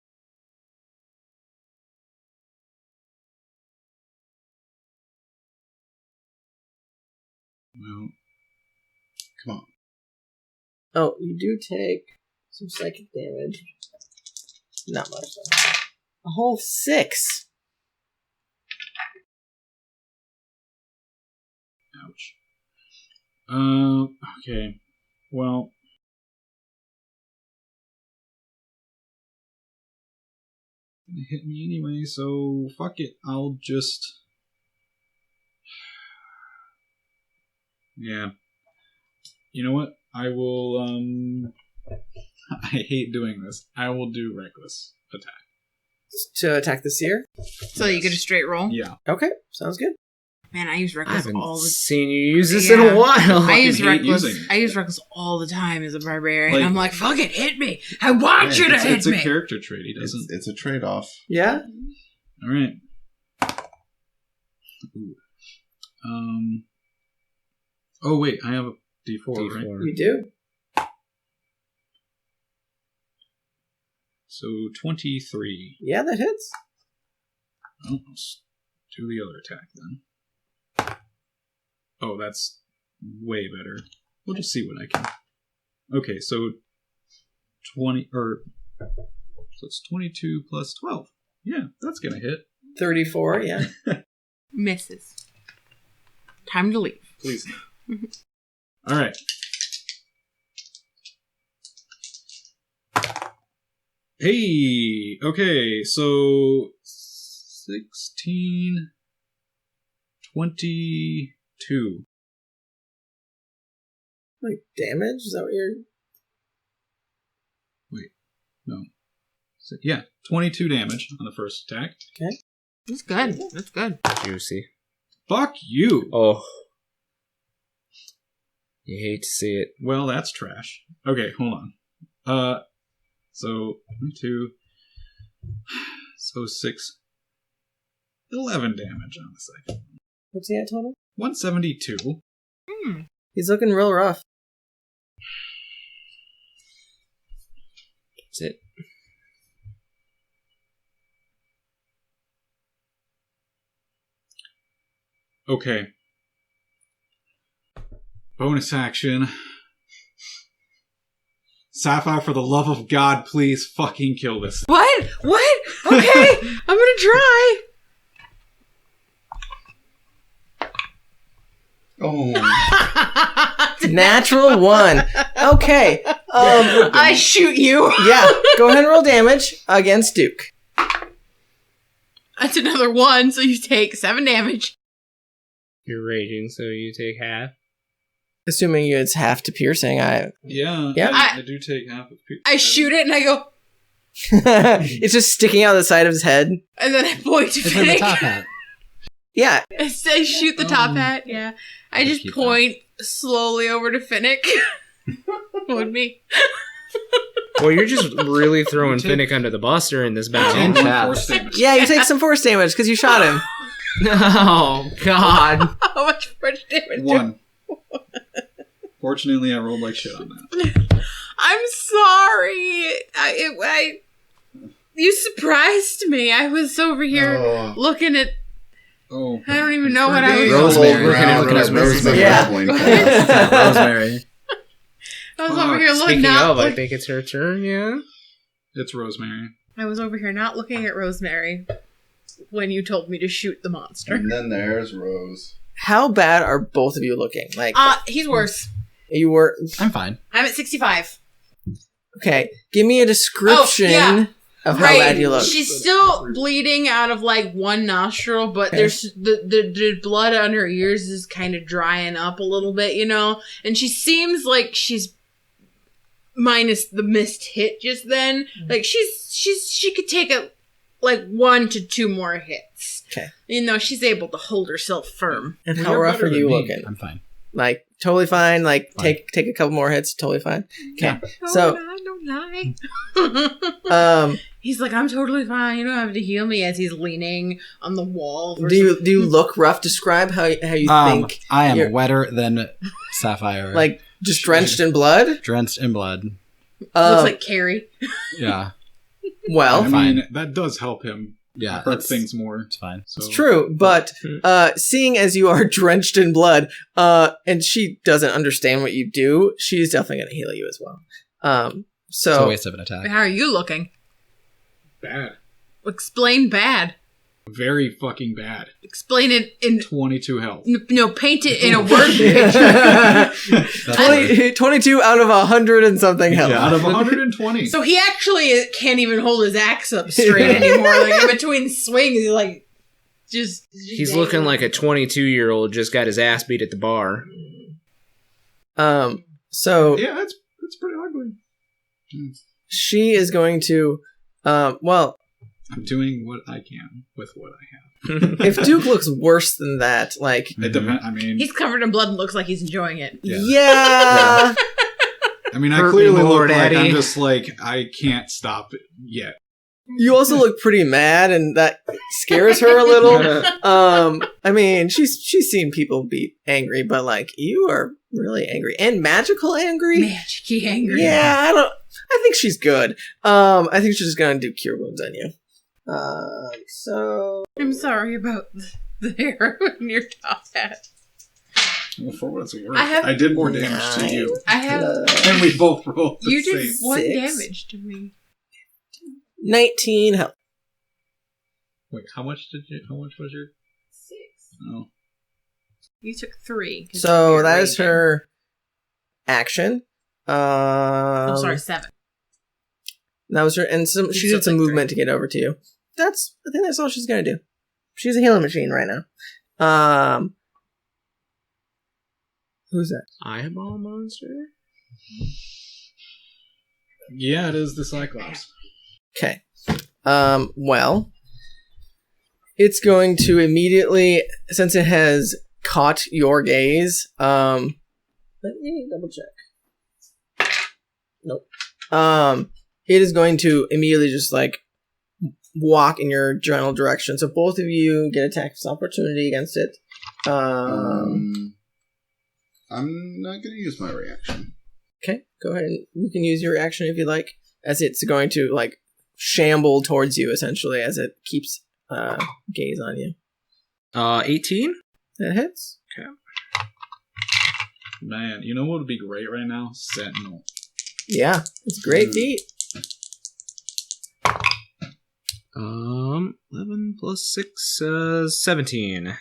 Well, Come on. Oh, you do take some psychic damage. Not much, though. A whole 6. ouch. Okay. Well... It hit me anyway, so fuck it. I'll just... Yeah. You know what? I will, I hate doing this. I will do Reckless Attack. To attack the seer? So you get a straight roll? Yeah. Okay, sounds good. Man, I use I Reckless haven't all the time. seen you use this in a while. I use hate Reckless. using it. I use Reckless all the time as a barbarian. Like- I'm like, fuck it, hit me. I want you to hit It's me. a character trait. He doesn't... It's a trade-off. Yeah? Alright. Oh wait, I have a D4, right? You do? So 23. Yeah, that hits. Oh, let's do the other attack then. Oh, that's way better. We'll just see what I can. Okay, so 20 or so it's 22 plus 12. Yeah, that's gonna hit. 34, yeah. Misses. Time to leave. Please. All right. Hey, okay, so 16, 22. Like damage? Is that what you're... Wait, no. So, yeah, 22 damage on the first attack. Okay. That's good. That's good. Juicy. Fuck you! Oh. You hate to see it. Well, that's trash. Okay, hold on. So 22. So 6. 11 damage on the second. What's he at total? 172. He's looking real rough. That's it. Okay. Bonus action. Sapphire, for the love of God, please fucking kill this. What? What? Okay, I'm gonna try. Oh. Natural 1. Okay. I shoot you. Yeah, go ahead and roll damage against Duke. That's another 1, so you take 7 damage. You're raging, so you take half. Assuming it's half to piercing, Yeah, Yeah. I do take half of I shoot it and I go, it's just sticking out the side of his head. and then I point to It's in the Finnick. top hat. Yeah. I shoot the top hat, yeah. I just keep point slowly over to Finnick. Would me. Well, you're just really throwing Finnick under the bus during this battle. And Chatz. force damage. Yeah, you take some force damage because you shot him. Oh, God. How much force damage? 1. Fortunately, I rolled like shit on that. I'm sorry. You surprised me. I was over here looking at. Oh, I don't even know what I was. Rosemary. Looking at Rosemary. Yeah. Rosemary. I was over here looking Speaking not. of, I think it's her turn, yeah? it's Rosemary. I was over here not looking at Rosemary when you told me to shoot the monster. And then there's Rose. How bad are both of you looking? Like, He's worse. you were... I'm fine. I'm at 65. Okay, give me a description of how bad you look. She's still bleeding out of like one nostril, but there's the blood on her ears is kind of drying up a little bit, you know? And she seems like she's minus the missed hit just then. Like she could take like 1 to 2 more hits. Okay. You know, she's able to hold herself firm. And Well, how you're rough better are you than me. looking? I'm fine. Like, totally fine? Like, Fine. take a couple more hits, totally fine? Okay, Yeah. so... Don't lie. He's like, I'm totally fine. You don't have to heal me, as he's leaning on the wall. Do you look rough? Describe how you think. I am you're- wetter than Sapphire. Like, just drenched in blood? drenched in blood. Looks like Carrie. Yeah. Well, I Fine. mean, that does help him Yeah. hurt It's things more. It's fine. So. it's true, but seeing as you are drenched in blood, and she doesn't understand what you do, she's definitely going to heal you as well. It's a So waste of an attack. How are you looking? Bad. Explain bad. Very fucking bad. Explain it in 22 health. no. Paint it in a word picture. 22 out of 100 and something health. Yeah, out of 120. So he actually can't even hold his axe up straight anymore. Like in between swings, he's like just. He's looking like a 22-year-old just got his ass beat at the bar. So yeah, that's pretty ugly. she is going to, well, I'm doing what I can with what I have. if Duke looks worse than that, like, It depends. I mean, He's covered in blood and looks like he's enjoying it. yeah. I mean, I Hurt me clearly more, look like Daddy. I'm just like I can't stop it yet. You also look pretty mad, and that scares her a little. I mean, she's seen people be angry, but like you are really angry and magical angry. Magic-y angry. Yeah, I think she's good. I think she's just gonna do cure wounds on you. So I'm sorry about the arrow in your top hat. Well, for what it's worth, I I did more damage to you. I have. And we both rolled the You did same. 1 6. damage to me. 19 health. Wait, how much was your? 6. Oh, You took 3. 'cause So you're that is raging. her action. Oh, sorry, 7. That was her, and she still did some took movement to get over to you. I think that's all she's gonna do. She's a healing machine right now. Who's that? Eyeball monster? yeah, it is the Cyclops. Okay. Well, it's going to immediately, since it has caught your gaze, let me double check. Nope. It is going to immediately just like walk in your general direction. So both of you get attacks of opportunity against it. I'm not going to use my reaction. Okay, go ahead. You can use your reaction if you like, as it's going to like shamble towards you essentially as it keeps gaze on you. 18? That hits. Okay. Man, you know what would be great right now? Sentinel. Yeah, it's a great feat. 11 plus 6, 17.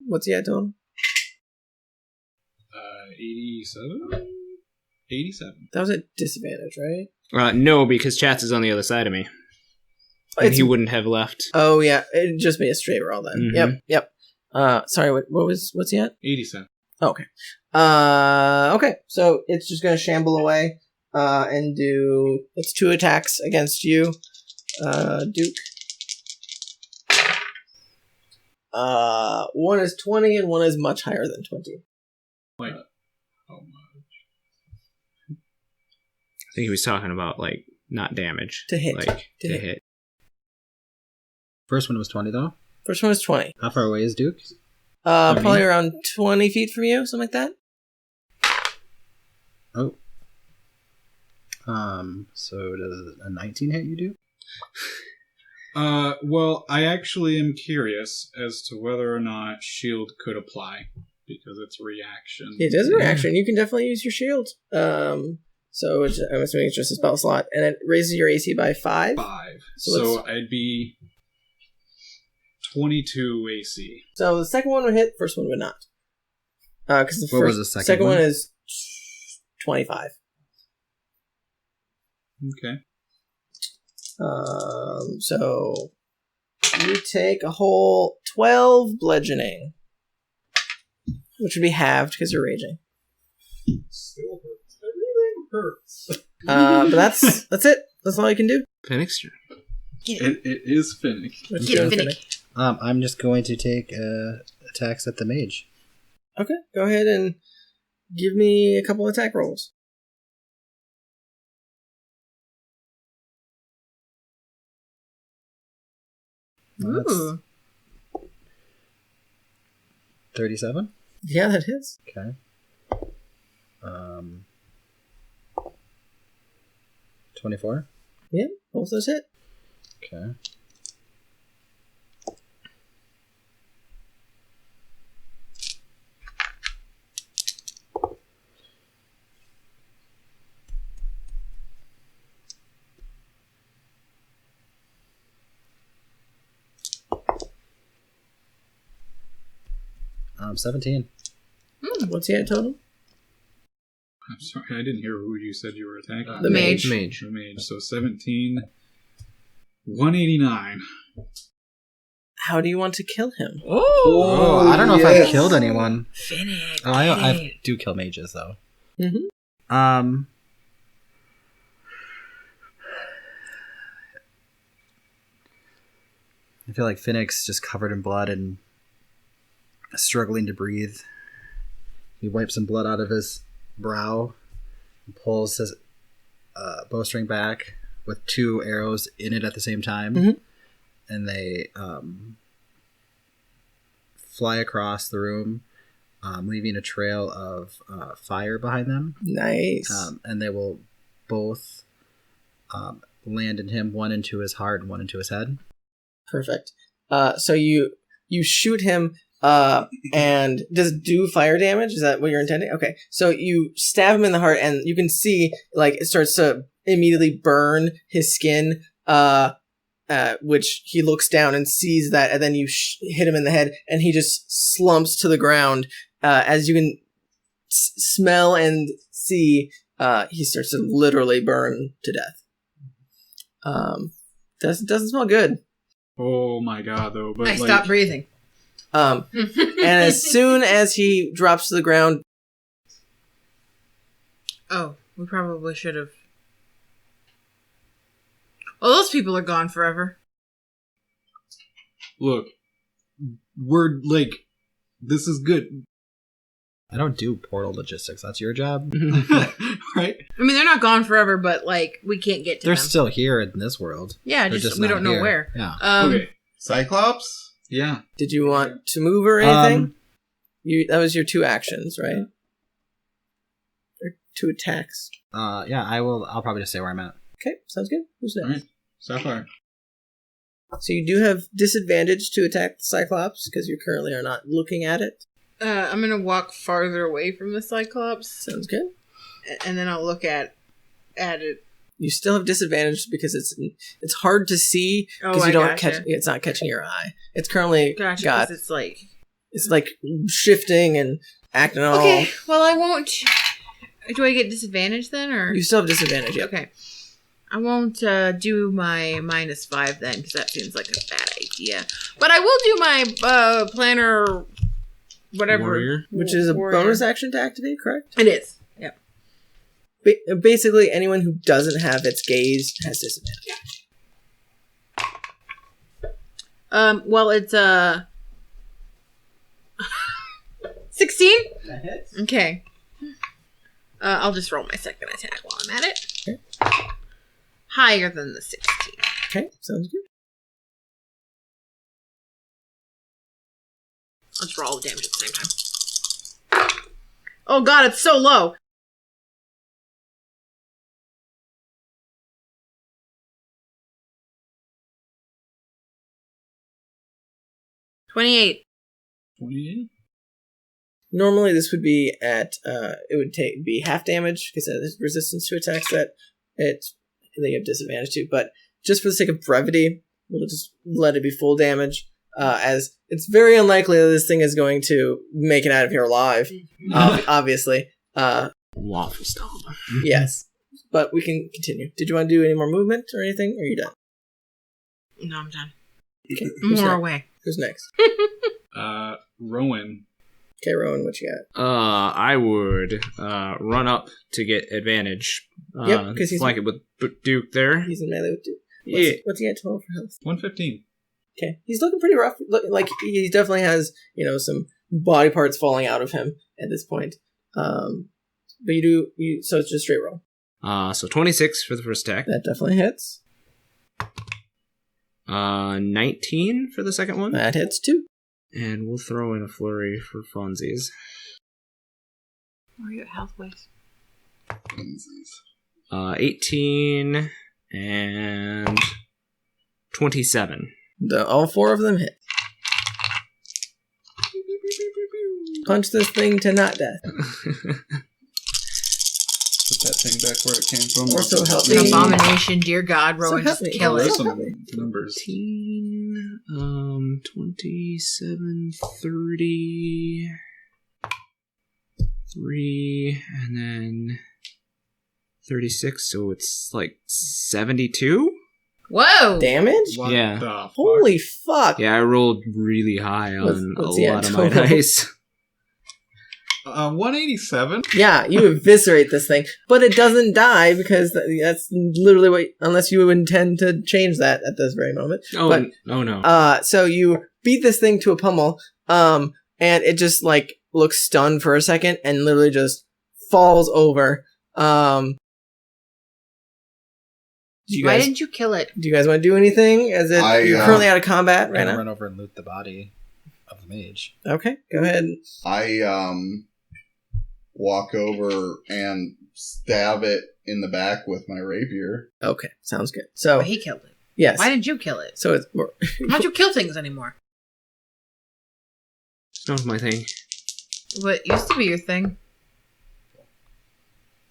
What's he at total? 87? 87. That was a disadvantage, right? No, because Chatz is on the other side of me. And he wouldn't have left. Oh yeah, it'd just be a straight roll then. Mhm. Yep. Sorry, what's he at? 87. Okay. Okay. So it's just gonna shamble away, and do its 2 attacks against you, Duke. One is 20 and one is much higher than 20. Like, how much? I think he was talking about, like, not damage. To hit. Like, To to hit. hit. First one was 20, though. First one is 20. How far away is Duke? Probably around 20 feet from you, something like that. Oh. So does a 19 hit you, Duke? Well, I actually am curious as to whether or not shield could apply, because it's reaction. It is a reaction. You can definitely use your shield. So I'm assuming it's just a spell slot, and it raises your AC by 5. 5. So So I'd be 22 AC. So the second one would hit, first one would not. Because the What was the second second one one? is 25. Okay. So you take a whole 12 bludgeoning, which would be halved because you're raging. Still hurts. Everything hurts. But that's it. That's all you can do. Finnick's turn. It is Finnick. What's Get your him, Finnick? I'm just going to take attacks at the mage. Okay, go ahead and give me a couple attack rolls. Ooh. 37? Yeah, that hits. Okay. 24? Yeah, both those hit. Okay. Um, 17. What's he at total? I'm sorry, I didn't hear who you said you were attacking. The mage. Mage. The mage. So 17. 189. How do you want to kill him? Oh, I don't know if I've killed anyone. Finnick. Oh, I do kill mages, though. Mm-hmm. I feel like Finnick's just covered in blood and struggling to breathe. He wipes some blood out of his brow and pulls his bowstring back, with 2 arrows in it at the same time, Mhm. and they fly across the room, leaving a trail of fire behind them. Nice. And they will both land in him, one into his heart and one into his head. Perfect. So you shoot him, and does it do fire damage? Is that what you're intending? Okay. So you stab him in the heart, and you can see like it starts to immediately burn his skin. Which he looks down and sees that, and then you hit him in the head, and he just slumps to the ground. As you can smell and see, he starts to literally burn to death. Doesn't smell good. Oh my god, though. But I stopped breathing. And as soon as he drops to the ground, Oh, we probably should have. Well, those people are gone forever. Look, we're like, this is good. I don't do portal logistics. That's your job. Right? I mean, they're not gone forever, but like we can't get to They're them. still here in this world. Yeah, They're just we not don't know here. where. Yeah. Okay. Cyclops? Yeah. did you want to move or anything? That was your 2 actions, right? Or 2 attacks. Yeah, I'll probably just stay where I'm at. Okay, sounds good. Who's next? All right. Sapphire. So you do have disadvantage to attack the Cyclops because you currently are not looking at it. I'm gonna walk farther away from the Cyclops, Sounds good. and then I'll look at it. You still have disadvantage because it's hard to see because Oh, you I don't gotcha. catch. It's not catching your eye. It's currently Gotcha, got. 'cause it's like. It's like shifting and acting all. Okay, well I won't. Do I get disadvantage then, or You still have disadvantage. Yep. okay? I won't do my -5 then, because that seems like a bad idea. But I will do my planner, whatever, Warrior? Which is a warrior. bonus action to activate, correct? It is. Yep. Basically, anyone who doesn't have its gaze has disadvantage. Well, it's 16. That hits. Okay. I'll just roll my second attack while I'm at it. Okay. Higher than the 16. Okay, sounds good. I'll just roll all the damage at the same time. Oh god, it's so low. $28. 28? Normally, this would be at it would be half damage because there's resistance to attacks that they have disadvantage to. But just for the sake of brevity, we'll just let it be full damage, as it's very unlikely that this thing is going to make it out of here alive. Obviously, Waffle stomp. yes. But we can continue. Did you want to do any more movement or anything? Or are you done? No, I'm done. Okay. Who's More next? away. Who's next? Rowan. Okay, Rowan, what you got? I would run up to get advantage. Yep, 'cause he's- flank it with Duke there. He's in melee with two. Yeah. What's he at total for health? 115. Okay, he's looking pretty rough. Like he definitely has, some body parts falling out of him at this point. But so it's just straight roll. So 26 for the first attack. That definitely hits. 19 for the second one. That hits too. And we'll throw in a flurry for funsies. Where are you at health-wise? 18 and 27. All 4 of them hit. Punch this thing to not death. Put that thing back where it came from. Also help An me. abomination, dear God, Rowan, help just me. kill There's it. some numbers. 18, 27, 30, 3, and then 36, so it's like 72? Whoa! Damage? What Yeah. the fuck? Holy fuck. Yeah, I rolled really high on What's a the lot of my total? dice. 187? Yeah, you eviscerate this thing, but it doesn't die because that's literally what, unless you intend to change that at this very moment. Oh, But, no. So you beat this thing to a pummel, and it just looks stunned for a second and literally just falls over. Why didn't you kill it? Do you guys want to do anything? You're currently out of combat right now? Run over and loot the body of the mage. Okay, go ahead. I walk over and stab it in the back with my rapier. Okay, sounds good. So he killed it. Yes. Why didn't you kill it? So it's more. Why don't you kill things anymore? It's not my thing. What used to be your thing?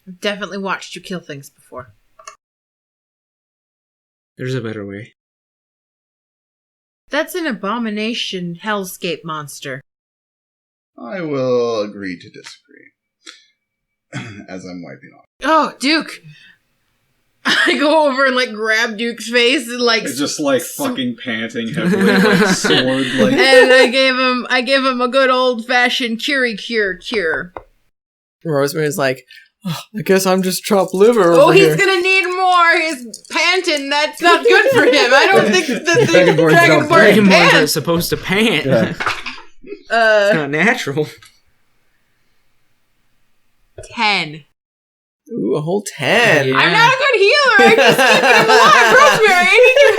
I've definitely watched you kill things before. There's a better way. That's an abomination hellscape monster. I will agree to disagree. As I'm wiping off. Oh, Duke! I go over and, grab Duke's face and, It's just, fucking panting heavily, sword, And I gave him a good old-fashioned cure. Rosemary's like, oh, I guess I'm just chopped liver over he's here. gonna need more! He's panting! That's not good for him! I don't think that the Dragonborn Dragonborns are supposed to pant. Yeah. It's not natural. 10. Ooh, a whole 10. Yeah. I'm not a good healer. I'm just keeping him alive. Rosemary, I need your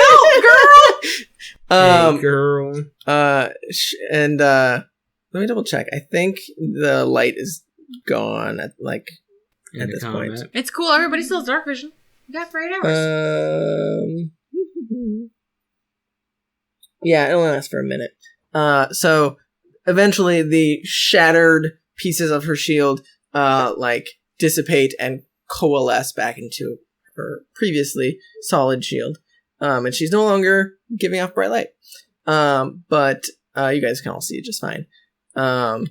help, girl. Girl. Let me double check. I think the light is gone at this point. It's cool. Everybody still has dark vision. You got for 8 hours. Yeah, it only lasts for a minute. So eventually the shattered pieces of her shield dissipate and coalesce back into her previously solid shield. And she's no longer giving off bright light. But you guys can all see it just fine. So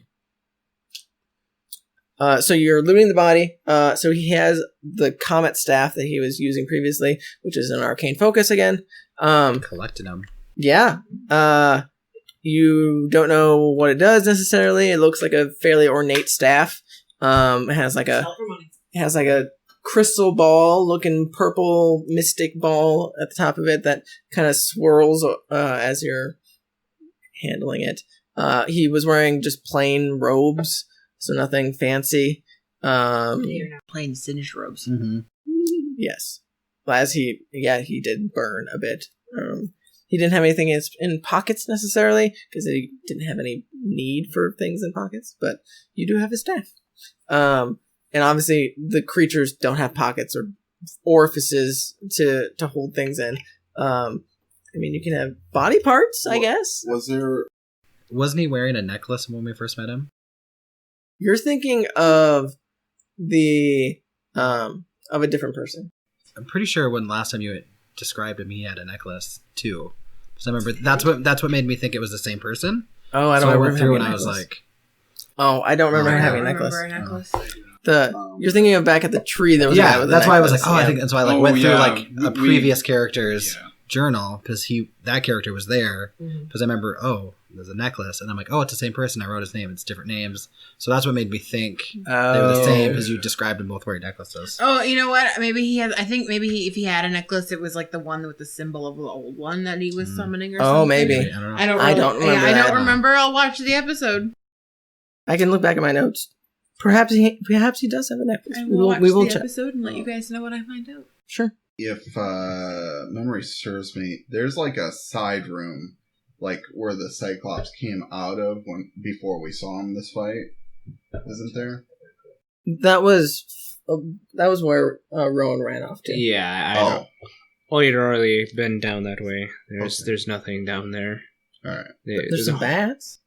you're looting the body. So he has the comet staff that he was using previously, which is an arcane focus again. Collected them. Yeah. You don't know what it does necessarily. It looks like a fairly ornate staff. It has a crystal ball looking purple mystic ball at the top of it that kind of swirls as you're handling it. He was wearing just plain robes, so nothing fancy. They're not plain singed robes. Mm-hmm. Yes. As he did burn a bit. He didn't have anything in pockets necessarily, because he didn't have any need for things in pockets, but you do have his staff. And obviously the creatures don't have pockets or orifices to hold things in. You can have body parts, I guess. Wasn't he wearing a necklace when we first met him? You're thinking of of a different person. I'm pretty sure when last time you had described him, he had a necklace too. So I remember that's what made me think it was the same person. Oh, I don't. So I went through and I was like, "Oh, I don't remember having a necklace." You're thinking of back at the tree. There was a guy with that's a why I was like, necklace. I think. And so I went through a previous character's journal because that character was there because I remember there's a necklace and I'm like, it's the same person. I wrote his name. It's different names. So that's what made me think they were the same because you described them both wearing necklaces. Oh, you know what? Maybe he has. I think if he had a necklace, it was the one with the symbol of the old one that he was summoning or something. Oh, maybe. I don't know. I don't remember. I don't remember. I'll watch the episode. I can look back at my notes. Perhaps he does have a necklace. I will we will watch the check. episode and let you guys know what I find out. Sure. If memory serves me, there's a side room, where the Cyclops came out of before we saw him this fight. Isn't there? That was where Rowan ran off to. Yeah, I don't. Well, you'd already been down that way. There's nothing down there. All right. There's some bats.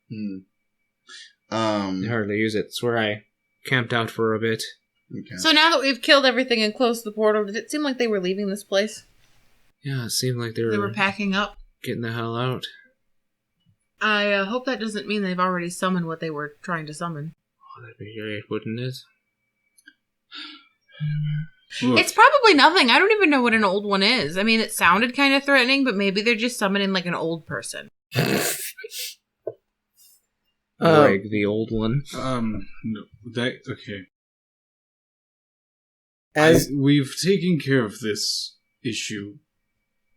They hardly use it. It's where I camped out for a bit. Okay. So now that we've killed everything and closed the portal, did it seem like they were leaving this place? Yeah, it seemed like they were packing up. Getting the hell out. I hope that doesn't mean they've already summoned what they were trying to summon. Oh, that'd be great, wouldn't it? It's probably nothing. I don't even know what an old one is. I mean, it sounded kind of threatening, but maybe they're just summoning an old person. Greg, the old one. No, okay. We've taken care of this issue,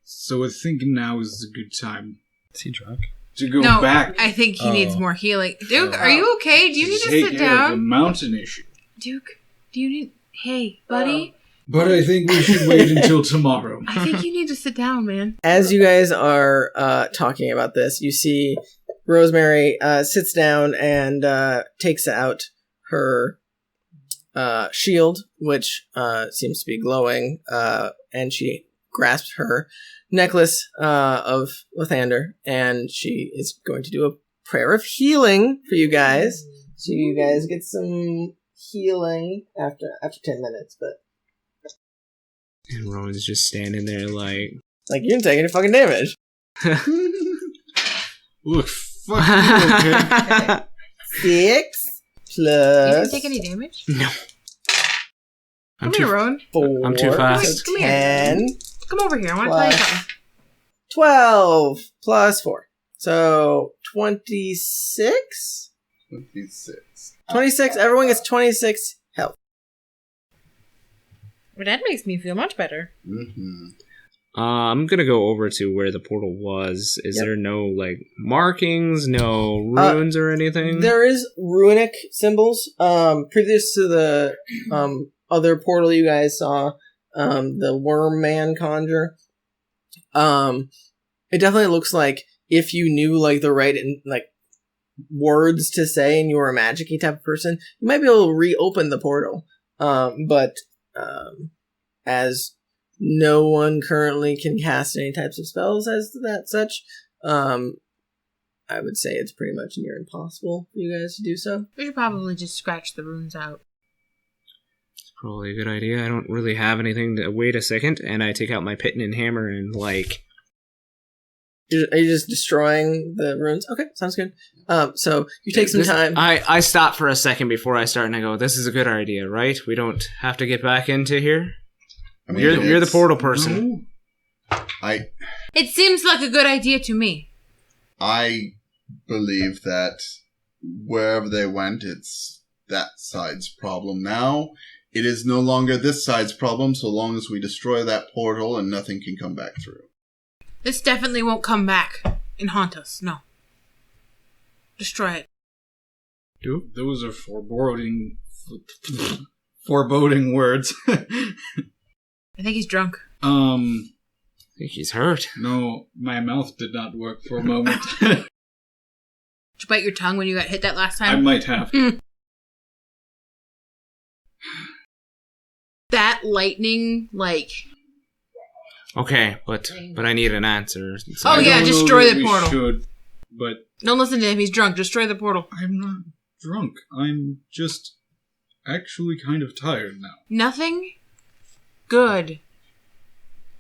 so I think now is a good time. Is he drunk? To go No, back. I think he needs more healing. Duke, are you okay? Do you need to sit Take care of the down? mountain issue. Duke, do you need... Hey, buddy, But I think we should wait until tomorrow. I think you need to sit down, man. As you guys are talking about this, you see Rosemary sits down and takes out her shield, which seems to be glowing, and she grasps her necklace of Lathander, and she is going to do a prayer of healing for you guys. So you guys get some healing after 10 minutes, but... And Rowan's just standing there like you didn't take any fucking damage. Look, fuck you, okay? 6 plus... You didn't take any damage? No. Come here, Rowan. 4. I'm too fast. Come here. 10. Come over here. I want to tell you something. 12 plus 4. So 26? 26. 26. Everyone gets 26 health. Well, that makes me feel much better. Mm-hmm. I'm gonna go over to where the portal was. Is there no markings, no runes or anything? There is runic symbols. Previous to the other portal you guys saw, the worm man conjure. It definitely looks like if you knew the right words to say and you were a magic-y type of person, you might be able to reopen the portal. But as no one currently can cast any types of spells as that such, I would say it's pretty much near impossible for you guys to do so. We should probably just scratch the runes out. It's probably a good idea. I don't really have anything to... Wait a second, and I take out my Pitten and hammer and Are you just destroying the runes? Okay, sounds good. So you take some time. I stop for a second before I start and I go, this is a good idea, right? We don't have to get back into here? I mean, You're the portal person. No. It seems like a good idea to me. I believe that wherever they went, it's that side's problem now. It is no longer this side's problem so long as we destroy that portal and nothing can come back through. This definitely won't come back and haunt us. No. Destroy it. Those are foreboding words. I think he's drunk. I think he's hurt. No, my mouth did not work for a moment. Did you bite your tongue when you got hit that last time? I might have. That lightning, Okay, but I need an answer. So Oh, yeah, destroy the portal. Should, but Don't listen to him, he's drunk. Destroy the portal. I'm not drunk. I'm just actually kind of tired now. Nothing good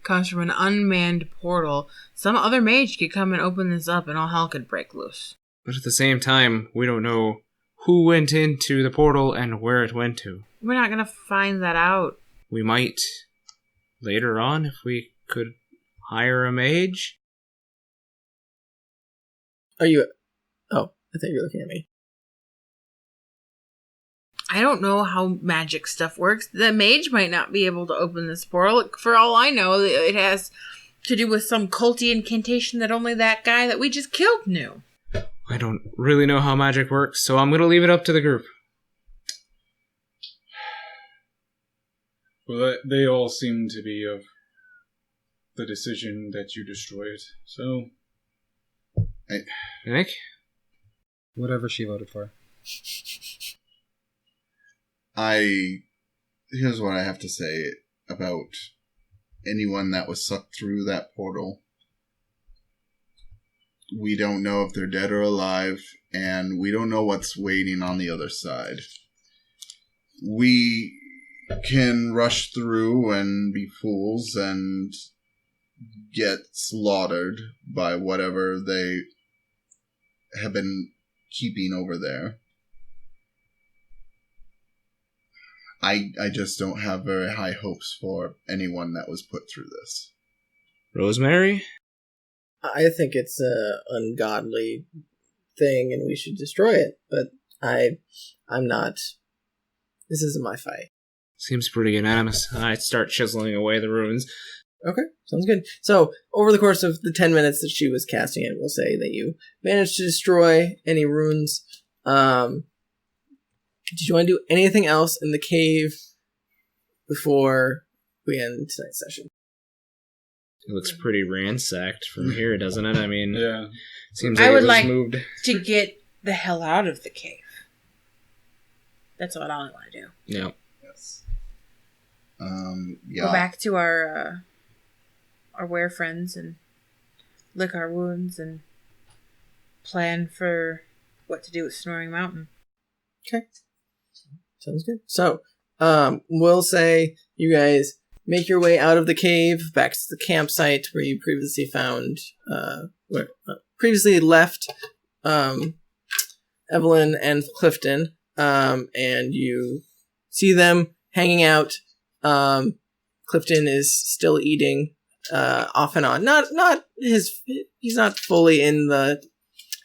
comes from an unmanned portal. Some other mage could come and open this up and all hell could break loose. But at the same time, we don't know who went into the portal and where it went to. We're not gonna find that out. We might later on if we could hire a mage. Are you... Oh, I thought you were looking at me. I don't know how magic stuff works. The mage might not be able to open this portal. For all I know, it has to do with some culty incantation that only that guy that we just killed knew. I don't really know how magic works, so I'm going to leave it up to the group. Well, they all seem to be of the decision that you destroy it, so... Nick? Whatever she voted for. Here's what I have to say about anyone that was sucked through that portal. We don't know if they're dead or alive, and we don't know what's waiting on the other side. We can rush through and be fools and get slaughtered by whatever they have been keeping over there. I just don't have very high hopes for anyone that was put through this. Rosemary? I think it's a ungodly thing and we should destroy it, but I'm not... This isn't my fight. Seems pretty unanimous. I start chiseling away the runes. Okay, sounds good. So, over the course of the 10 minutes that she was casting it, we'll say that you managed to destroy any runes. Did you want to do anything else in the cave before we end tonight's session. It looks pretty ransacked from here, doesn't it? I mean, Yeah. seems I like would it was like moved. to get the hell out of the cave. That's what I want to do. Yeah. Yes. Go back to our were friends and lick our wounds and plan for what to do with Snoring Mountain. Okay. Sounds good. So, we'll say you guys make your way out of the cave back to the campsite where you previously found, previously left, Evelyn and Clifton, and you see them hanging out. Clifton is still eating, off and on. He's not fully in the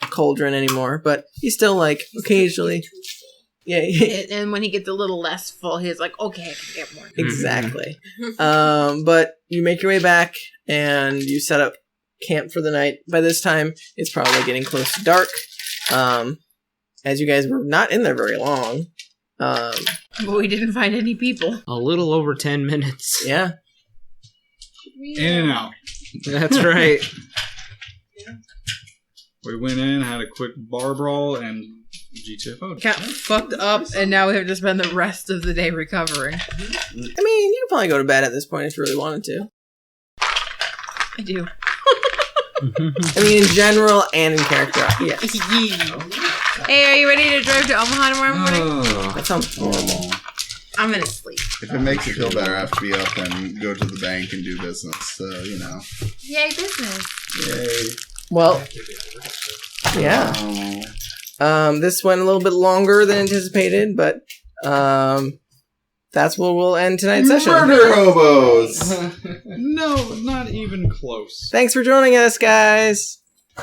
cauldron anymore, but he's still like occasionally. Yeah. And when he gets a little less full, he's like, okay, I can get more. Exactly. But you make your way back and you set up camp for the night. By this time, it's probably getting close to dark. As you guys were not in there very long. But we didn't find any people. A little over 10 minutes. Yeah. In and out. That's right. We went in, had a quick bar brawl, and GTFO'd. Got fucked up, and now we have to spend the rest of the day recovering. I mean, you could probably go to bed at this point if you really wanted to. I do. I mean, in general and in character. Yes. Hey, are you ready to drive to Omaha tomorrow morning? Oh. That sounds horrible. I'm gonna sleep. If it makes you feel better, I have to be up and go to the bank and do business. So, you know. Yay, business. Yay. Well, yeah. This went a little bit longer than anticipated, but that's where we'll end tonight's session. Murder hobos! No, not even close. Thanks for joining us, guys.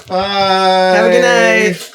Bye! Have a good night.